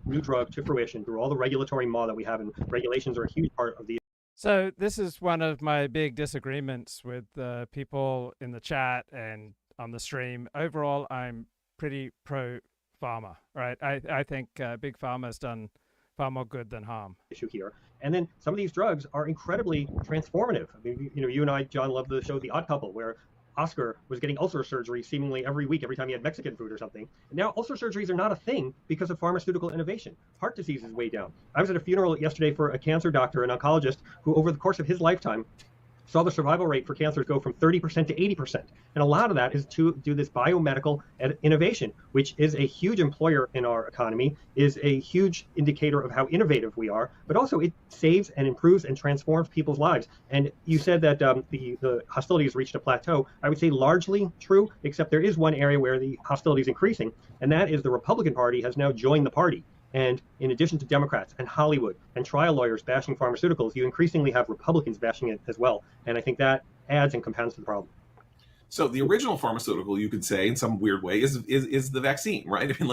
new drug to fruition through all the regulatory law that we have, and regulations are a huge part of the. So this is one of my big disagreements with people in the chat and on the stream. Overall, I'm pretty pro-pharma, right? I think big pharma has done far more good than harm. Issue here. And then some of these drugs are incredibly transformative. I mean, you and I, John, love the show The Odd Couple, where Oscar was getting ulcer surgery seemingly every week, every time he had Mexican food or something. And now ulcer surgeries are not a thing because of pharmaceutical innovation. Heart disease is way down. I was at a funeral yesterday for a cancer doctor, an oncologist, who over the course of his lifetime saw the survival rate for cancers go from 30% to 80%. And a lot of that is to do this biomedical innovation, which is a huge employer in our economy, is a huge indicator of how innovative we are, but also it saves and improves and transforms people's lives. And you said that the hostility has reached a plateau. I would say largely true, except there is one area where the hostility is increasing, and that is the Republican Party has now joined the party. And in addition to Democrats and Hollywood and trial lawyers bashing pharmaceuticals, you increasingly have Republicans bashing it as well. And I think that adds and compounds to the problem. So the original pharmaceutical, you could say, in some weird way, is the vaccine, right? I mean,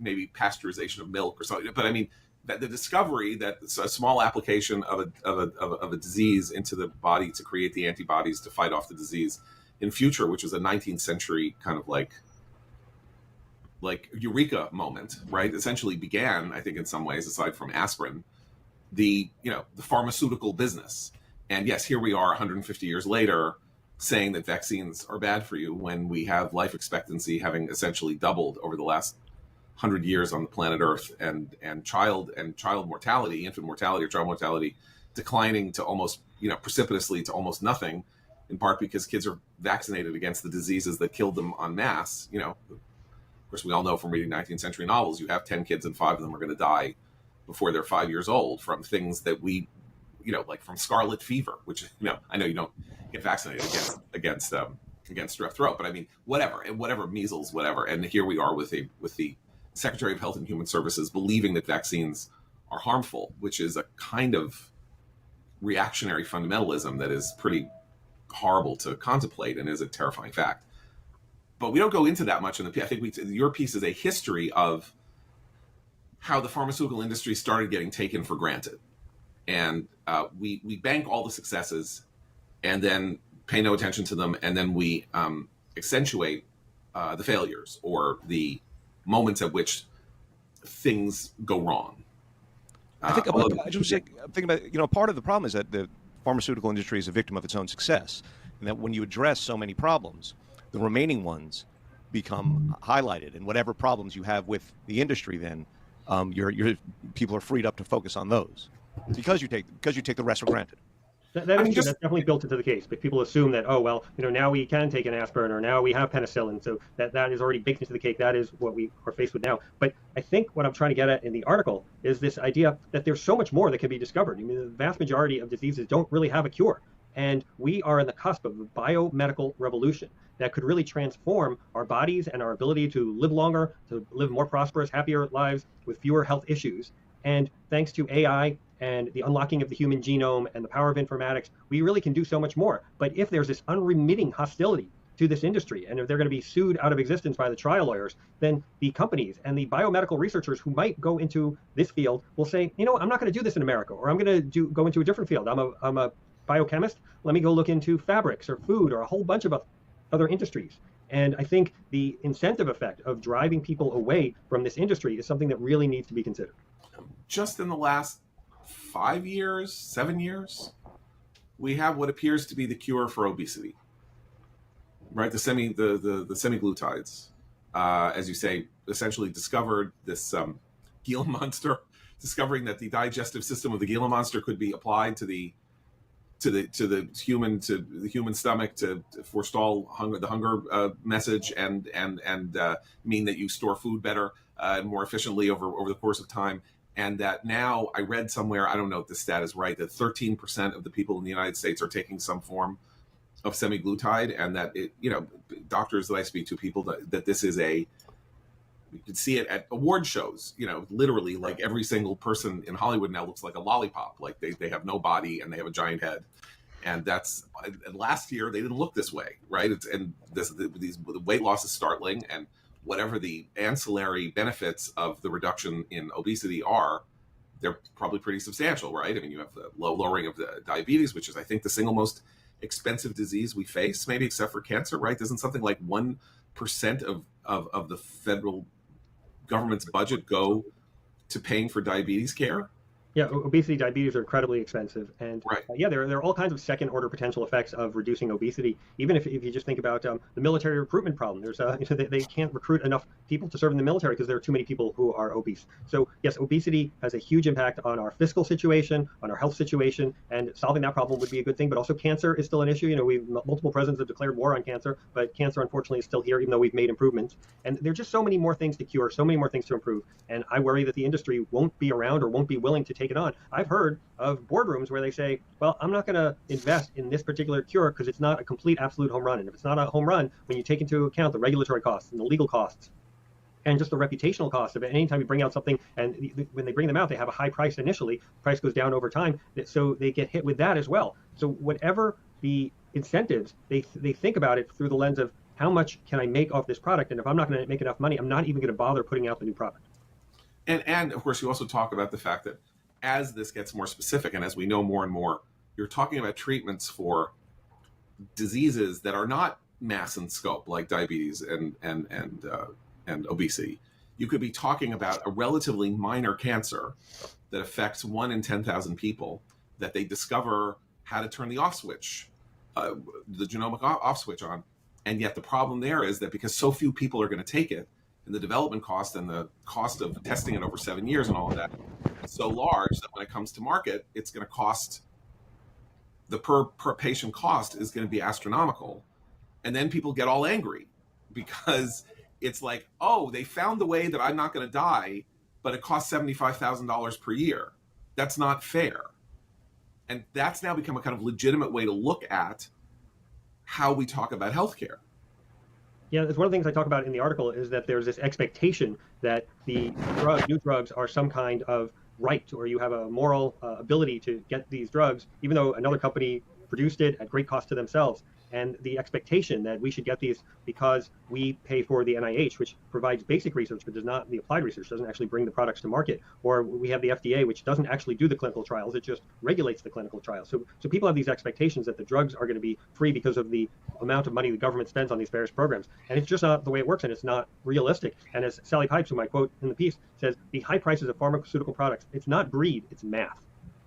maybe pasteurization of milk or something. But I mean, that the discovery that a small application of a disease into the body to create the antibodies to fight off the disease in future, which was a 19th century kind of like eureka moment, right? Essentially began, I think, in some ways, aside from aspirin, the pharmaceutical business. And yes, here we are 150 years later saying that vaccines are bad for you when we have life expectancy having essentially doubled over the last 100 years on the planet Earth, and child mortality, infant mortality or child mortality declining to almost, precipitously to almost nothing, in part because kids are vaccinated against the diseases that killed them en masse. Of course, we all know from reading 19th century novels, you have 10 kids and 5 of them are going to die before they're 5 years old from things that we, like from scarlet fever, which, I know you don't get vaccinated against strep throat, but I mean, whatever, measles, whatever. And here we are with the Secretary of Health and Human Services believing that vaccines are harmful, which is a kind of reactionary fundamentalism that is pretty horrible to contemplate and is a terrifying fact. But we don't go into that much in the. I think your piece is a history of how the pharmaceutical industry started getting taken for granted, and we bank all the successes, and then pay no attention to them, and then we accentuate the failures or the moments at which things go wrong. I think I'm thinking about part of the problem is that the pharmaceutical industry is a victim of its own success, and that when you address so many problems, the remaining ones become highlighted, and whatever problems you have with the industry, then your people are freed up to focus on those because you take the rest for granted. That is true. That's definitely built into the case. But people assume that, oh, well, now we can take an aspirin, or now we have penicillin. So that is already baked into the cake. That is what we are faced with now. But I think what I'm trying to get at in the article is this idea that there's so much more that can be discovered. I mean, the vast majority of diseases don't really have a cure. And we are on the cusp of a biomedical revolution that could really transform our bodies and our ability to live longer, to live more prosperous, happier lives with fewer health issues. And thanks to AI and the unlocking of the human genome and the power of informatics, we really can do so much more. But if there's this unremitting hostility to this industry, and if they're going to be sued out of existence by the trial lawyers, then the companies and the biomedical researchers who might go into this field will say, I'm not going to do this in America, or I'm going to go into a different field. I'm a biochemist. Let me go look into fabrics or food or a whole bunch of other industries. And I think the incentive effect of driving people away from this industry is something that really needs to be considered. Just in the last 5 years, 7 years, we have what appears to be the cure for obesity, right? The semaglutides, as you say, essentially discovered this Gila monster, discovering that the digestive system of the Gila monster could be applied to the human stomach to forestall the hunger message and mean that you store food better and more efficiently over the course of time. And that now, I read somewhere, I don't know if the stat is right, that 13% of the people in the United States are taking some form of semaglutide, and that doctors that I speak to, people that this is you can see it at award shows, literally like every single person in Hollywood now looks like a lollipop, like they have no body and they have a giant head. And last year they didn't look this way, right? The weight loss is startling, and whatever the ancillary benefits of the reduction in obesity are, they're probably pretty substantial, right? I mean, you have the lowering of the diabetes, which is, I think, the single most expensive disease we face, maybe except for cancer, right? Doesn't something like 1% of the federal government's budget go to paying for diabetes care? Yeah, obesity, diabetes are incredibly expensive. And there are all kinds of second order potential effects of reducing obesity. Even if you just think about the military recruitment problem, there's they can't recruit enough people to serve in the military because there are too many people who are obese. So yes, obesity has a huge impact on our fiscal situation, on our health situation, and solving that problem would be a good thing. But also cancer is still an issue. Multiple presidents have declared war on cancer, but cancer unfortunately is still here, even though we've made improvements. And there are just so many more things to cure, so many more things to improve. And I worry that the industry won't be around or won't be willing to take it on. I've heard of boardrooms where they say, well, I'm not going to invest in this particular cure because it's not a complete absolute home run. And if it's not a home run, when you take into account the regulatory costs and the legal costs and just the reputational cost of it, anytime you bring out something and when they bring them out, they have a high price initially, price goes down over time, so they get hit with that as well. So whatever the incentives, they think about it through the lens of how much can I make off this product? And if I'm not going to make enough money, I'm not even going to bother putting out the new product. And of course, you also talk about the fact that as this gets more specific and as we know more and more, you're talking about treatments for diseases that are not mass in scope, like diabetes and obesity. You could be talking about a relatively minor cancer that affects 1 in 10,000 people, that they discover how to turn the off switch, the genomic off switch on. And yet the problem there is that because so few people are going to take it, and the development cost and the cost of testing it over 7 years and all of that is so large that when it comes to market, it's going to cost, the per patient cost is going to be astronomical. And then people get all angry because it's like, oh, they found the way that I'm not going to die, but it costs $75,000 per year. That's not fair. And that's now become a kind of legitimate way to look at how we talk about healthcare. Yeah, it's one of the things I talk about in the article is that there's this expectation that the new drugs are some kind of right, or you have a moral ability to get these drugs, even though another company produced it at great cost to themselves. And the expectation that we should get these because we pay for the NIH, which provides basic research, but does not, the applied research doesn't actually bring the products to market. Or we have the FDA, which doesn't actually do the clinical trials, it just regulates the clinical trials. So people have these expectations that the drugs are going to be free because of the amount of money the government spends on these various programs. And it's just not the way it works, and it's not realistic. And as Sally Pipes, whom I quote in the piece, says, the high prices of pharmaceutical products, it's not greed, it's math.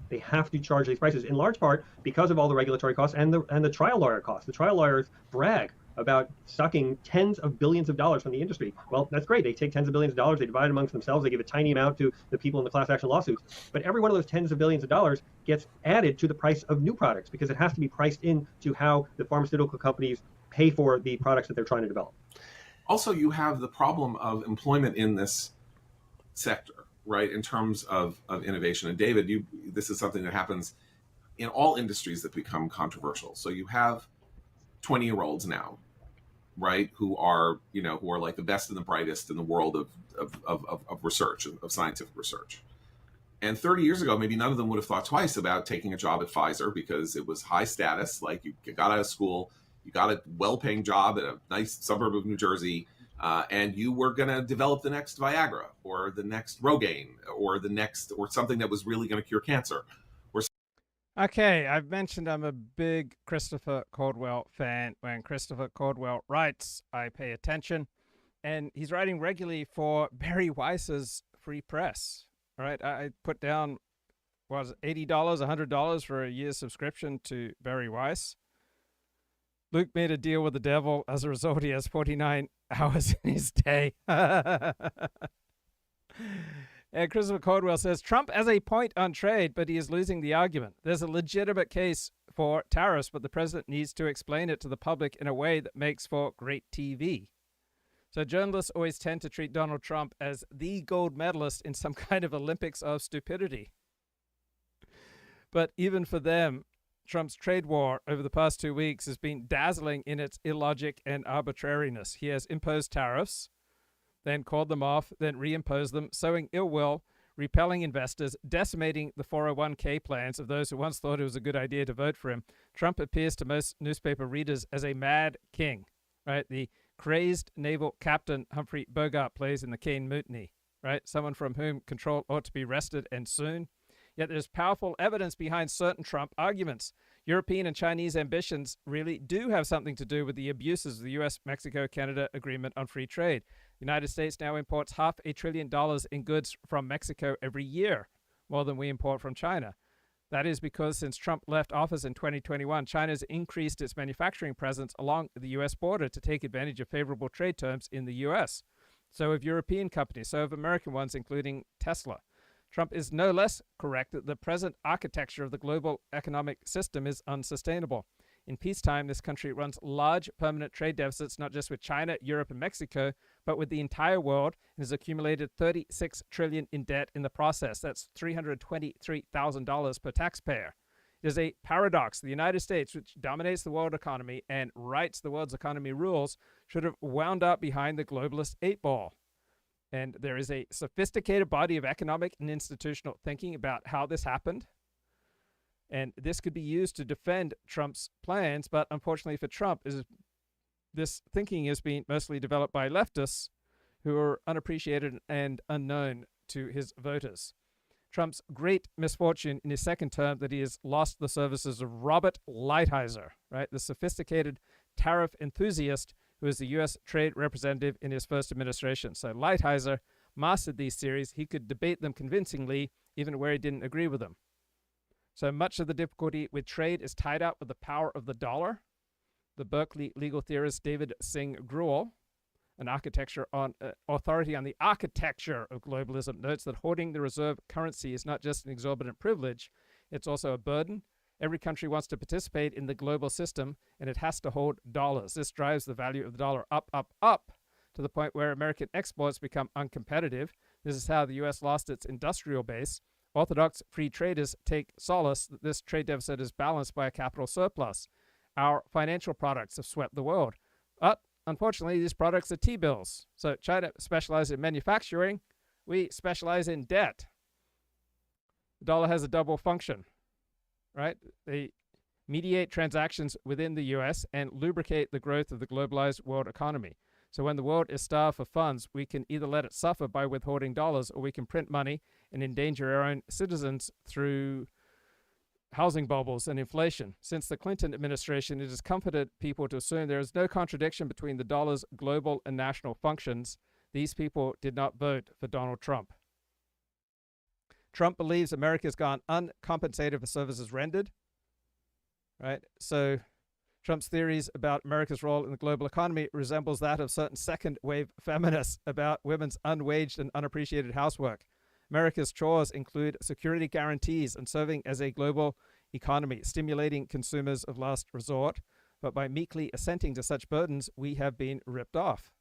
They have to charge these prices in large part because of all the regulatory costs and the trial lawyer costs. The trial lawyers brag about sucking tens of billions of dollars from the industry. Well, that's great. They take tens of billions of dollars, they divide it amongst themselves, they give a tiny amount to the people in the class action lawsuits. But every one of those tens of billions of dollars gets added to the price of new products because it has to be priced into how the pharmaceutical companies pay for the products that they're trying to develop. Also, you have the problem of employment in this sector, right, in terms of innovation. And David, this is something that happens in all industries that become controversial. So you have 20-year-olds now, right, who are like the best and the brightest in the world of research, of scientific research. And 30 years ago, maybe none of them would have thought twice about taking a job at Pfizer because it was high status. Like, you got out of school, you got a well-paying job at a nice suburb of New Jersey, and you were going to develop the next Viagra or the next Rogaine or something that was really going to cure cancer. Okay, I've mentioned I'm a big Christopher Caldwell fan. When Christopher Caldwell writes, I pay attention. And he's writing regularly for Barry Weiss's Free Press. All right, I put down, $80, $100 for a year's subscription to Barry Weiss. Luke made a deal with the devil. As a result, he has 49 hours in his day. And Christopher Caldwell says, Trump has a point on trade, but he is losing the argument. There's a legitimate case for tariffs, but the president needs to explain it to the public in a way that makes for great TV. So journalists always tend to treat Donald Trump as the gold medalist in some kind of Olympics of stupidity. But even for them, Trump's trade war over the past 2 weeks has been dazzling in its illogic and arbitrariness. He has imposed tariffs, then called them off, then reimposed them, sowing ill will, repelling investors, decimating the 401k plans of those who once thought it was a good idea to vote for him. Trump appears to most newspaper readers as a mad king, right? The crazed naval captain Humphrey Bogart plays in the Caine Mutiny, right? Someone from whom control ought to be wrested, and soon. Yet there's powerful evidence behind certain Trump arguments. European and Chinese ambitions really do have something to do with the abuses of the U.S.-Mexico-Canada Agreement on Free Trade. The United States now imports $500 billion in goods from Mexico every year, more than we import from China. That is because since Trump left office in 2021, China has increased its manufacturing presence along the U.S. border to take advantage of favorable trade terms in the U.S. So have European companies, so have American ones, including Tesla. Trump is no less correct that the present architecture of the global economic system is unsustainable. In peacetime, this country runs large permanent trade deficits, not just with China, Europe, and Mexico, but with the entire world, and has accumulated $36 trillion in debt in the process. That's $323,000 per taxpayer. It is a paradox. The United States, which dominates the world economy and writes the world's economy rules, should have wound up behind the globalist 8-ball. And there is a sophisticated body of economic and institutional thinking about how this happened. And this could be used to defend Trump's plans, but unfortunately for Trump, this thinking is being mostly developed by leftists who are unappreciated and unknown to his voters. Trump's great misfortune in his second term that he has lost the services of Robert Lighthizer, right, the sophisticated tariff enthusiast who was the U.S. trade representative in his first administration. So Lighthizer mastered these theories. He could debate them convincingly, even where he didn't agree with them. So much of the difficulty with trade is tied up with the power of the dollar. The Berkeley legal theorist David Singh Gruel, an authority on the architecture of globalism, notes that hoarding the reserve currency is not just an exorbitant privilege, it's also a burden. Every country wants to participate in the global system, and it has to hold dollars. This drives the value of the dollar up, up, up, to the point where American exports become uncompetitive. This is how the U.S. lost its industrial base. Orthodox free traders take solace that this trade deficit is balanced by a capital surplus. Our financial products have swept the world. But unfortunately, these products are T-bills. So China specializes in manufacturing. We specialize in debt. The dollar has a double function, right? They mediate transactions within the U.S. and lubricate the growth of the globalized world economy. So when the world is starved for funds, we can either let it suffer by withholding dollars, or we can print money and endanger our own citizens through housing bubbles and inflation. Since the Clinton administration, it has comforted people to assume there is no contradiction between the dollar's global and national functions. These people did not vote for Donald Trump. Trump believes America has gone uncompensated for services rendered, right? So Trump's theories about America's role in the global economy resembles that of certain second-wave feminists about women's unwaged and unappreciated housework. America's chores include security guarantees and serving as a global economy, stimulating consumers of last resort. But by meekly assenting to such burdens, we have been ripped off.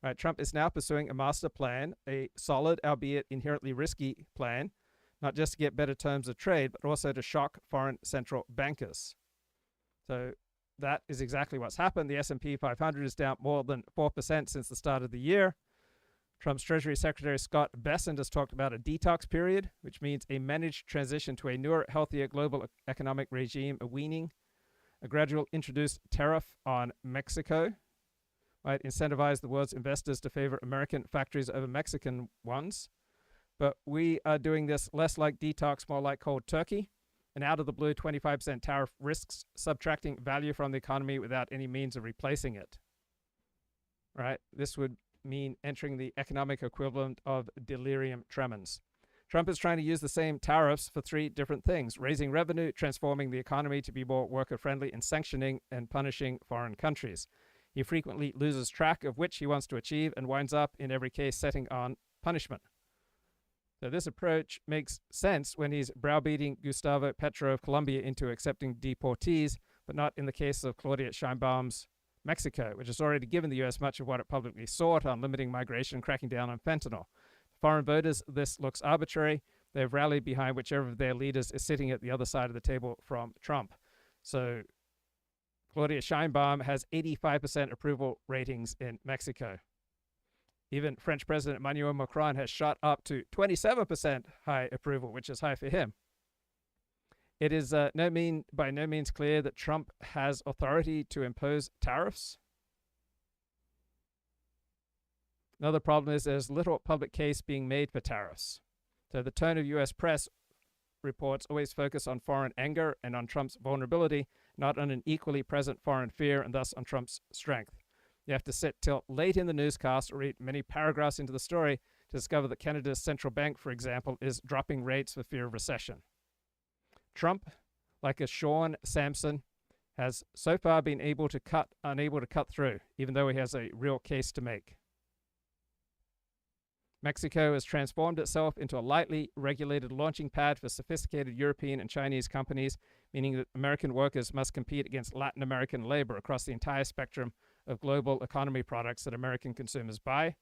Right, Trump is now pursuing a master plan, a solid, albeit inherently risky plan, not just to get better terms of trade, but also to shock foreign central bankers. So that is exactly what's happened. The S&P 500 is down more than 4% since the start of the year. Trump's Treasury Secretary Scott Bessent has talked about a detox period, which means a managed transition to a newer, healthier global economic regime, a weaning, a gradual introduced tariff on Mexico, might incentivize the world's investors to favor American factories over Mexican ones. But we are doing this less like detox, more like cold turkey. An out-of-the-blue 25% tariff risks subtracting value from the economy without any means of replacing it. Right? This would mean entering the economic equivalent of delirium tremens. Trump is trying to use the same tariffs for three different things: raising revenue, transforming the economy to be more worker-friendly, and sanctioning and punishing foreign countries. He frequently loses track of which he wants to achieve and winds up, in every case, setting on punishment. So this approach makes sense when he's browbeating Gustavo Petro of Colombia into accepting deportees, but not in the case of Claudia Sheinbaum's Mexico, which has already given the U.S. much of what it publicly sought on limiting migration and cracking down on fentanyl. Foreign voters, this looks arbitrary. They've rallied behind whichever of their leaders is sitting at the other side of the table from Trump. So Claudia Sheinbaum has 85% approval ratings in Mexico. Even French President Emmanuel Macron has shot up to 27% high approval, which is high for him. It is by no means clear that Trump has authority to impose tariffs. Another problem is there's little public case being made for tariffs. So the tone of U.S. press reports always focus on foreign anger and on Trump's vulnerability, not on an equally present foreign fear and thus on Trump's strength. You have to sit till late in the newscast or read many paragraphs into the story to discover that Canada's central bank, for example, is dropping rates for fear of recession. Trump, like a Sean Sampson, has so far been unable to cut through, even though he has a real case to make. Mexico has transformed itself into a lightly regulated launching pad for sophisticated European and Chinese companies, meaning that American workers must compete against Latin American labor across the entire spectrum of global economy products that American consumers buy.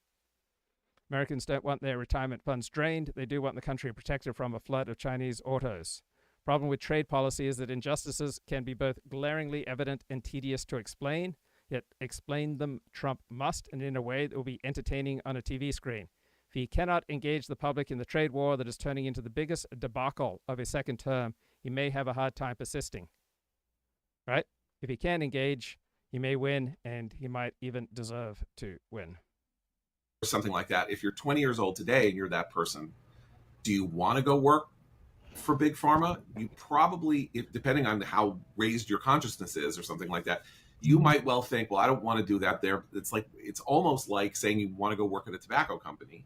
Americans don't want their retirement funds drained. They do want the country protected from a flood of Chinese autos. Problem with trade policy is that injustices can be both glaringly evident and tedious to explain, yet explain them Trump must, and in a way that will be entertaining on a TV screen. If he cannot engage the public in the trade war that is turning into the biggest debacle of his second term, he may have a hard time persisting. Right? If he can engage, he may win, and he might even deserve to win. Or something like that. If you're 20 years old today and you're that person, do you want to go work for Big Pharma? You probably, depending on how raised your consciousness is or something like that, you might well think, well, I don't want to do that there. It's almost like saying you want to go work at a tobacco company.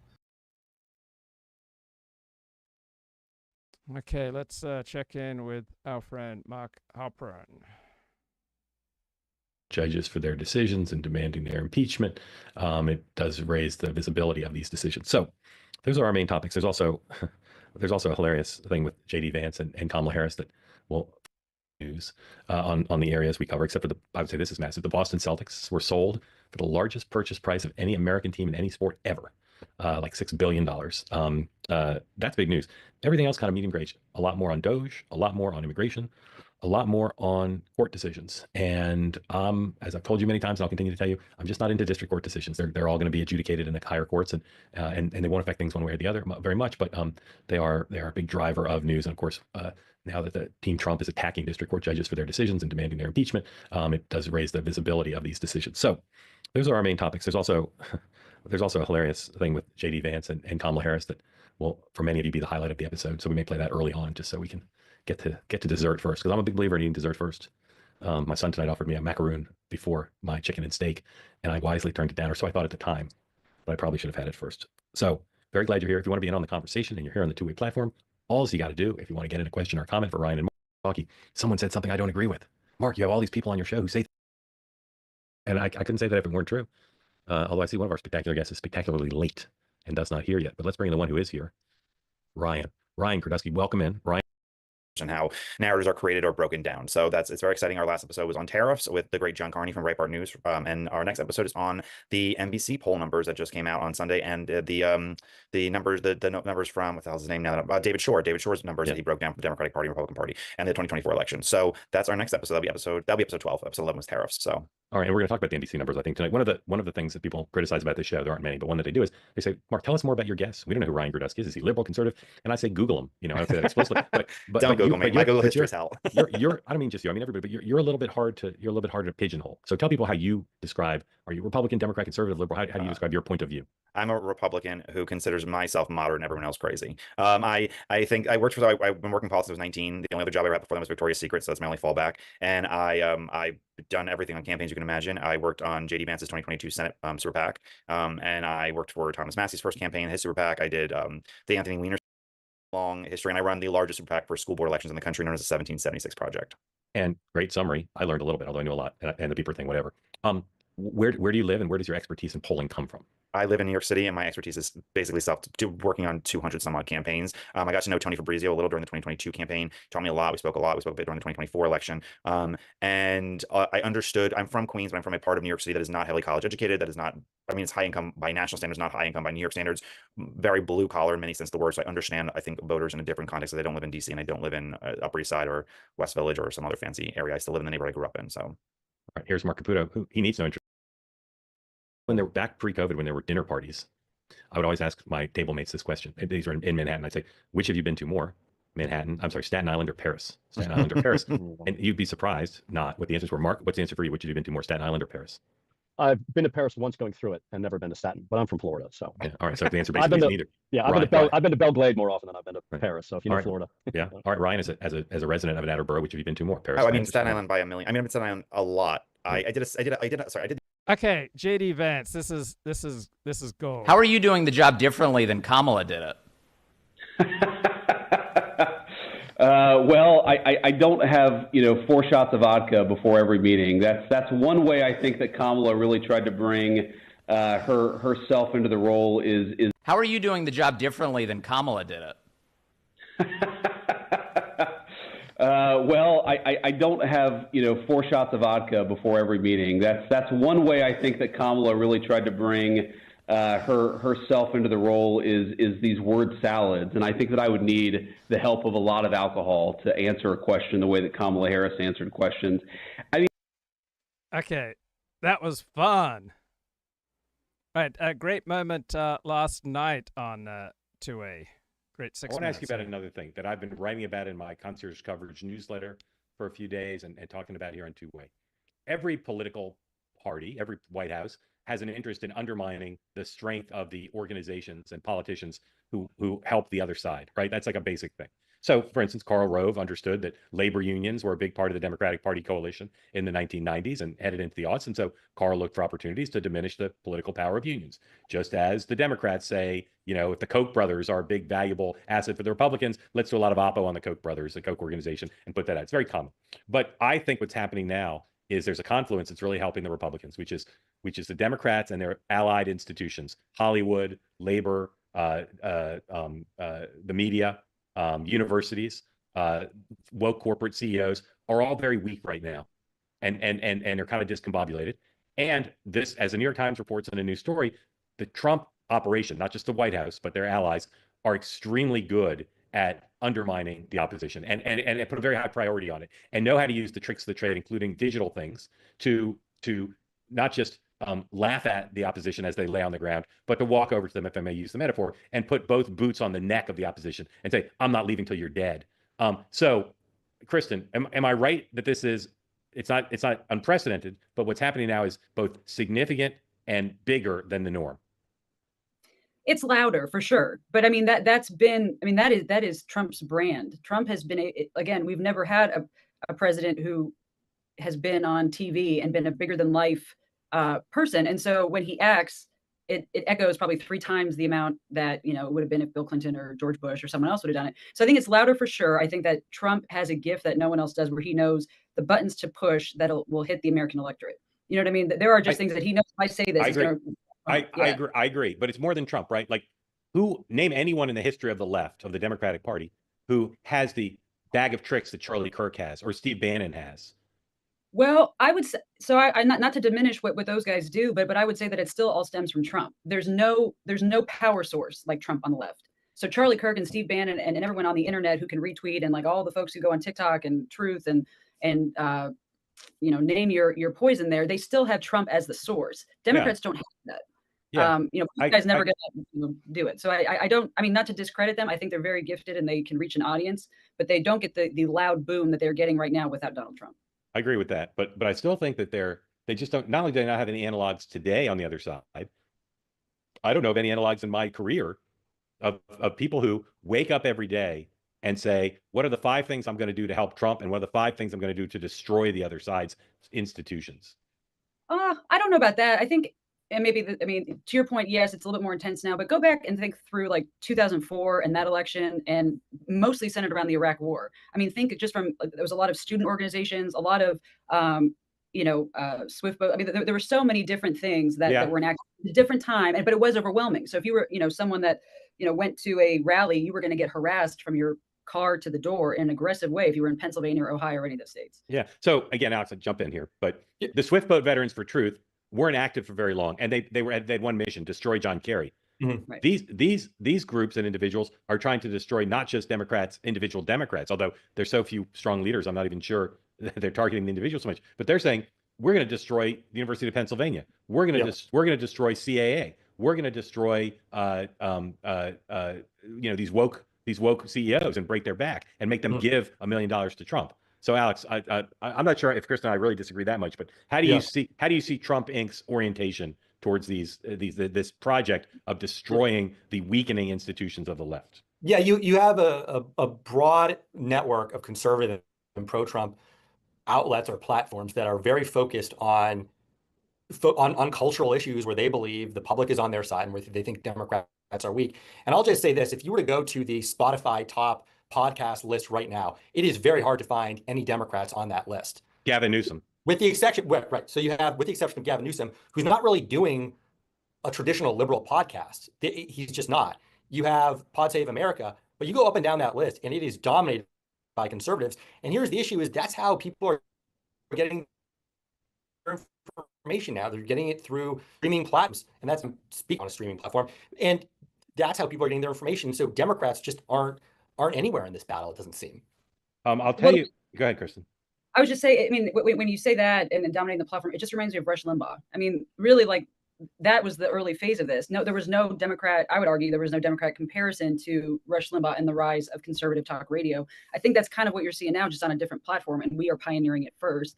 Okay, let's check in with our friend Mark Halperin. Judges for their decisions and demanding their impeachment. It does raise the visibility of these decisions. So those are our main topics. There's also a hilarious thing with JD Vance and Kamala Harris that will news on the areas we cover, except for I would say this is massive. The Boston Celtics were sold for the largest purchase price of any American team in any sport ever, like $6 billion. That's big news. Everything else kind of medium grade. A lot more on Doge, a lot more on immigration, a lot more on court decisions. And as I've told you many times, and I'll continue to tell you, I'm just not into district court decisions. They're all going to be adjudicated in the higher courts, and they won't affect things one way or the other very much. But they are a big driver of news. And of course, now that the Team Trump is attacking district court judges for their decisions and demanding their impeachment, it does raise the visibility of these decisions. So those are our main topics. There's also a hilarious thing with JD Vance and Kamala Harris that will, for many of you, be the highlight of the episode. So we may play that early on, just so we can get to dessert first, because I'm a big believer in eating dessert first. My son tonight offered me a macaroon before my chicken and steak, and I wisely turned it down, or so I thought at the time, but I probably should have had it first. So very glad you're here. If you want to be in on the conversation and you're here on the two-way platform, all you got to do, if you want to get in a question or comment for Ryan and Marky, someone said something I don't agree with. Mark, you have all these people on your show who say, and I couldn't say that if it weren't true. Although I see one of our spectacular guests is spectacularly late and does not hear yet. But let's bring in the one who is here, Ryan. Ryan Kardusky, welcome in. Ryan. And how narratives are created or broken down. So it's very exciting. Our last episode was on tariffs with the great John Carney from Breitbart News, and our next episode is on the NBC poll numbers that just came out on Sunday, and the numbers from, what the hell's his name now? David Shore's numbers that he broke down for the Democratic Party and Republican Party and the 2024 election. So that's our next episode. That'll be episode 12. Episode 11 was tariffs. So. All right, and we're going to talk about the NBC numbers, I think, tonight. One of the things that people criticize about this show, there aren't many, but one that they do is they say, Mark, tell us more about your guests. We don't know who Ryan Kardusky is. Is he liberal, conservative? And I say, Google him. I don't say that explicitly. But don't Google me. My Google history is hell. you're I don't mean just you. I mean everybody. But you're a little bit hard to pigeonhole. So tell people how you describe. Are you Republican, Democrat, conservative, liberal? How do you describe your point of view? I'm a Republican who considers myself moderate and everyone else crazy. I think I've been working politics since I was 19. The only other job I had before that was Victoria's Secret, so that's my only fallback. And I've done everything on campaigns you can imagine. I worked on JD Vance's 2022 Senate super PAC, and I worked for Thomas Massey's first campaign, his super PAC. I did the Anthony Weiner's long history, and I run the largest super PAC for school board elections in the country, known as the 1776 Project. And great summary. I learned a little bit, although I knew a lot, and the beeper thing, whatever. Where do you live, and where does your expertise in polling come from? I live in New York City, and my expertise is basically working on 200 some odd campaigns. I got to know Tony Fabrizio a little during the 2022 campaign. He taught me a lot. We spoke a lot. We spoke a bit during the 2024 election. And I understood. I'm from Queens, but I'm from a part of New York City that is not heavily college educated. That is not. I mean, it's high income by national standards, not high income by New York standards. Very blue collar in many sense of the word. So I understand. I think voters in a different context. They don't live in DC, and I don't live in Upper East Side or West Village or some other fancy area. I still live in the neighborhood I grew up in. So, all right, here's Mark Caputo, who he needs no introduction. When they were back pre-COVID, when there were dinner parties, I would always ask my table mates this question. These are in Manhattan. I'd say, which have you been to more? Staten Island or Paris? Staten Island or Paris? And you'd be surprised not what the answers were. Mark, what's the answer for you? Which have you been to more, Staten Island or Paris? I've been to Paris once going through it and never been to Staten, but I'm from Florida, so. Yeah, all right, so the answer basically is neither. Yeah, I've been to Belgrade more often than I've been to Paris, so if you know Florida. Yeah, all right, Ryan, as a resident of an outer borough, which have you been to more? Paris? Oh, I mean, Staten Island by a million. I mean, I've been to Staten Island a lot. I did. Okay, JD Vance, this is gold. How are you doing the job differently than Kamala did it? Well, I don't have 4 shots of vodka before every meeting. That's one way I think that Kamala really tried to bring herself into the role. Is how are you doing the job differently than Kamala did it? Well, I don't have 4 shots of vodka before every meeting. That's one way I think that Kamala really tried to bring herself into the role is these word salads, and I think that I would need the help of a lot of alcohol to answer a question the way that Kamala Harris answered questions. Okay, that was fun. Right, a great moment last night on 2A. Great 6 minutes. I want to ask you about another thing that I've been writing about in my concierge coverage newsletter for a few days and talking about here on 2A. Every political party, every White House has an interest in undermining the strength of the organizations and politicians who help the other side, right? That's like a basic thing. So, for instance, Karl Rove understood that labor unions were a big part of the Democratic Party coalition in the 1990s and headed into the aughts. And so Karl looked for opportunities to diminish the political power of unions, just as the Democrats say, if the Koch brothers are a big, valuable asset for the Republicans, let's do a lot of oppo on the Koch brothers, the Koch organization, and put that out. It's very common. But I think what's happening now is there's a confluence that's really helping the Republicans, which is the Democrats and their allied institutions, Hollywood, labor, the media, universities, woke corporate CEOs are all very weak right now, and they're kind of discombobulated. And this, as the New York Times reports in a new story, the Trump operation, not just the White House, but their allies, are extremely good at undermining the opposition and put a very high priority on it and know how to use the tricks of the trade, including digital things, to not just laugh at the opposition as they lay on the ground, but to walk over to them, if I may use the metaphor, and put both boots on the neck of the opposition and say, I'm not leaving till you're dead. So, Kristen, am I right that it's not unprecedented, but what's happening now is both significant and bigger than the norm? It's louder for sure, but I mean that is Trump's brand. Trump has been again. We've never had a president who has been on TV and been a bigger than life person, and so when he acts, it echoes probably 3 times the amount that, it would have been if Bill Clinton or George Bush or someone else would have done it. So I think it's louder for sure. I think that Trump has a gift that no one else does, where he knows the buttons to push that will hit the American electorate. You know what I mean? There are just things that he knows. If I say this, I it's agree. gonna, I agree. But it's more than Trump, right? Like, name anyone in the history of the left, of the Democratic Party, who has the bag of tricks that Charlie Kirk has or Steve Bannon has. Well, I would say, so I not to diminish what those guys do, but I would say that it still all stems from Trump. There's no power source like Trump on the left. So Charlie Kirk and Steve Bannon and everyone on the internet who can retweet, and like all the folks who go on TikTok and Truth and name your poison there, they still have Trump as the source. Democrats don't have that. Yeah. You guys never get to do it. So I don't, not to discredit them. I think they're very gifted and they can reach an audience, but they don't get the loud boom that they're getting right now without Donald Trump. I agree with that, but I still think that they just don't. Not only do they not have any analogs today on the other side, I don't know of any analogs in my career of people who wake up every day and say, what are the 5 things I'm going to do to help Trump, and what are the 5 things I'm going to do to destroy the other side's institutions? I don't know about that. I think, and maybe, to your point, yes, it's a little bit more intense now, but go back and think through like 2004 and that election, and mostly centered around the Iraq War. Think just from, there was a lot of student organizations, a lot of, Swift boat. There were so many different things that were enacted at a different time, but it was overwhelming. So if you were, someone that, went to a rally, you were going to get harassed from your car to the door in an aggressive way if you were in Pennsylvania or Ohio or any of those states. Yeah. So again, Alex, I'll jump in here, but the Swift boat Veterans for Truth weren't active for very long, and they had one mission: destroy John Kerry. Mm-hmm. Right. These groups and individuals are trying to destroy not just Democrats, individual Democrats, although there's so few strong leaders, I'm not even sure they're targeting the individuals so much. But they're saying, we're going to destroy the University of Pennsylvania. We're going to we're going to destroy CAA. We're going to destroy these woke CEOs and break their back and make them give $1 million to Trump. So Alex, I'm not sure if Kristen and I really disagree that much, but how do you see Trump Inc.'s orientation towards this project of destroying the weakening institutions of the left? Yeah, you have a broad network of conservative and pro-Trump outlets or platforms that are very focused on cultural issues where they believe the public is on their side and where they think Democrats are weak. And I'll just say this: if you were to go to the Spotify top podcast list right now, it is very hard to find any Democrats on that list. Gavin Newsom. With the exception, right. So you have, with the exception of Gavin Newsom, who's not really doing a traditional liberal podcast. He's just not. You have Pod Save America, but you go up and down that list and it is dominated by conservatives. And here's the issue: is that's how people are getting their information now. They're getting it through streaming platforms, and that's speaking on a streaming platform. And that's how people are getting their information. So Democrats just aren't anywhere in this battle, it doesn't seem. I'll tell you. Go ahead, Kristen. I was just saying, when you say that and dominating the platform, it just reminds me of Rush Limbaugh. Really, like, that was the early phase of this. No, there was no Democrat. I would argue there was no Democrat comparison to Rush Limbaugh and the rise of conservative talk radio. I think that's kind of what you're seeing now, just on a different platform, and we are pioneering it first.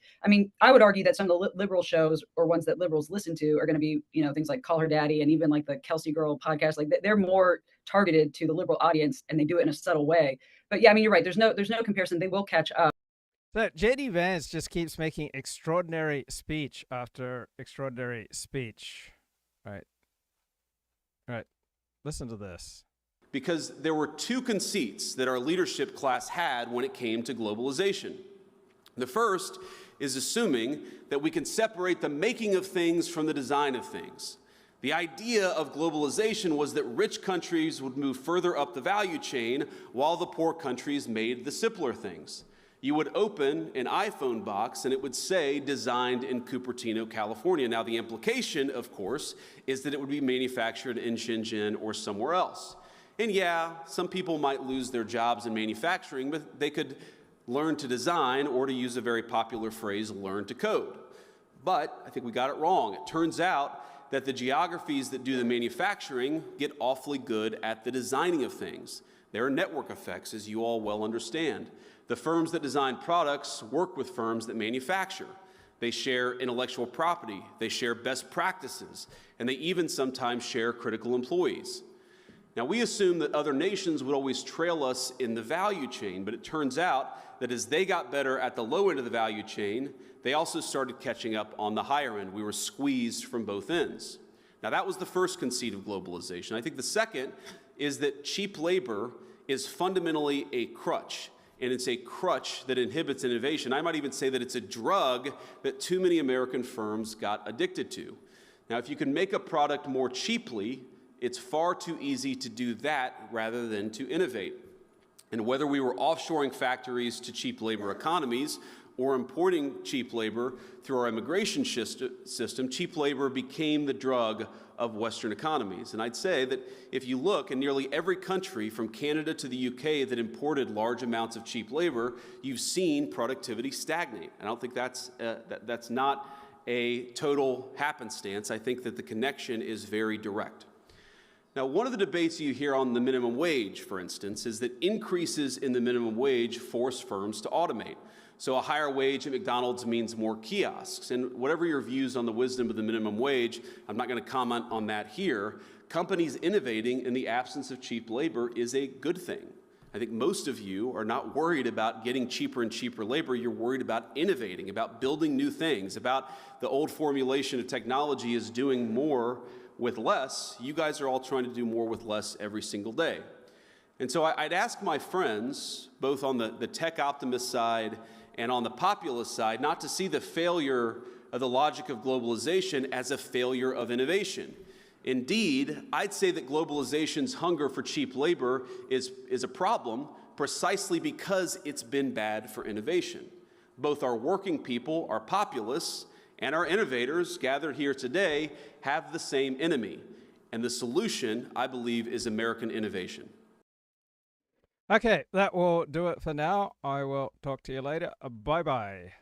I would argue that some of the liberal shows, or ones that liberals listen to, are going to be, things like Call Her Daddy and even like the Kelsey Girl podcast. Like, they're more targeted to the liberal audience, and they do it in a subtle way. But yeah, you're right. There's no comparison. They will catch up. So JD Vance just keeps making extraordinary speech after extraordinary speech. Right. Listen to this. Because there were 2 conceits that our leadership class had when it came to globalization. The first is assuming that we can separate the making of things from the design of things. The idea of globalization was that rich countries would move further up the value chain while the poor countries made the simpler things. You would open an iPhone box and it would say designed in Cupertino, California. Now, the implication, of course, is that it would be manufactured in Shenzhen or somewhere else. And yeah, some people might lose their jobs in manufacturing, but they could learn to design, or, to use a very popular phrase, learn to code. But I think we got it wrong. It turns out that the geographies that do the manufacturing get awfully good at the designing of things. There are network effects, as you all well understand. The firms that design products work with firms that manufacture. They share intellectual property, they share best practices, and they even sometimes share critical employees. Now, we assume that other nations would always trail us in the value chain, but it turns out that as they got better at the low end of the value chain, they also started catching up on the higher end. We were squeezed from both ends. Now, that was the first conceit of globalization. I think the second is that cheap labor is fundamentally a crutch, and it's a crutch that inhibits innovation. I might even say that it's a drug that too many American firms got addicted to. Now, if you can make a product more cheaply, it's far too easy to do that rather than to innovate. And whether we were offshoring factories to cheap labor economies or importing cheap labor through our immigration system, cheap labor became the drug of Western economies. And I'd say that if you look in nearly every country from Canada to the UK that imported large amounts of cheap labor, you've seen productivity stagnate. I don't think that's not a total happenstance. I think that the connection is very direct. Now, one of the debates you hear on the minimum wage, for instance, is that increases in the minimum wage force firms to automate. So a higher wage at McDonald's means more kiosks. And whatever your views on the wisdom of the minimum wage, I'm not going to comment on that here. Companies innovating in the absence of cheap labor is a good thing. I think most of you are not worried about getting cheaper and cheaper labor. You're worried about innovating, about building new things, about the old formulation of technology is doing more with less. You guys are all trying to do more with less every single day. And so I'd ask my friends, both on the tech optimist side and on the populist side, not to see the failure of the logic of globalization as a failure of innovation. Indeed, I'd say that globalization's hunger for cheap labor is a problem precisely because it's been bad for innovation. Both our working people, our populists, and our innovators gathered here today have the same enemy. And the solution, I believe, is American innovation. Okay, that will do it for now. I will talk to you later. Bye-bye.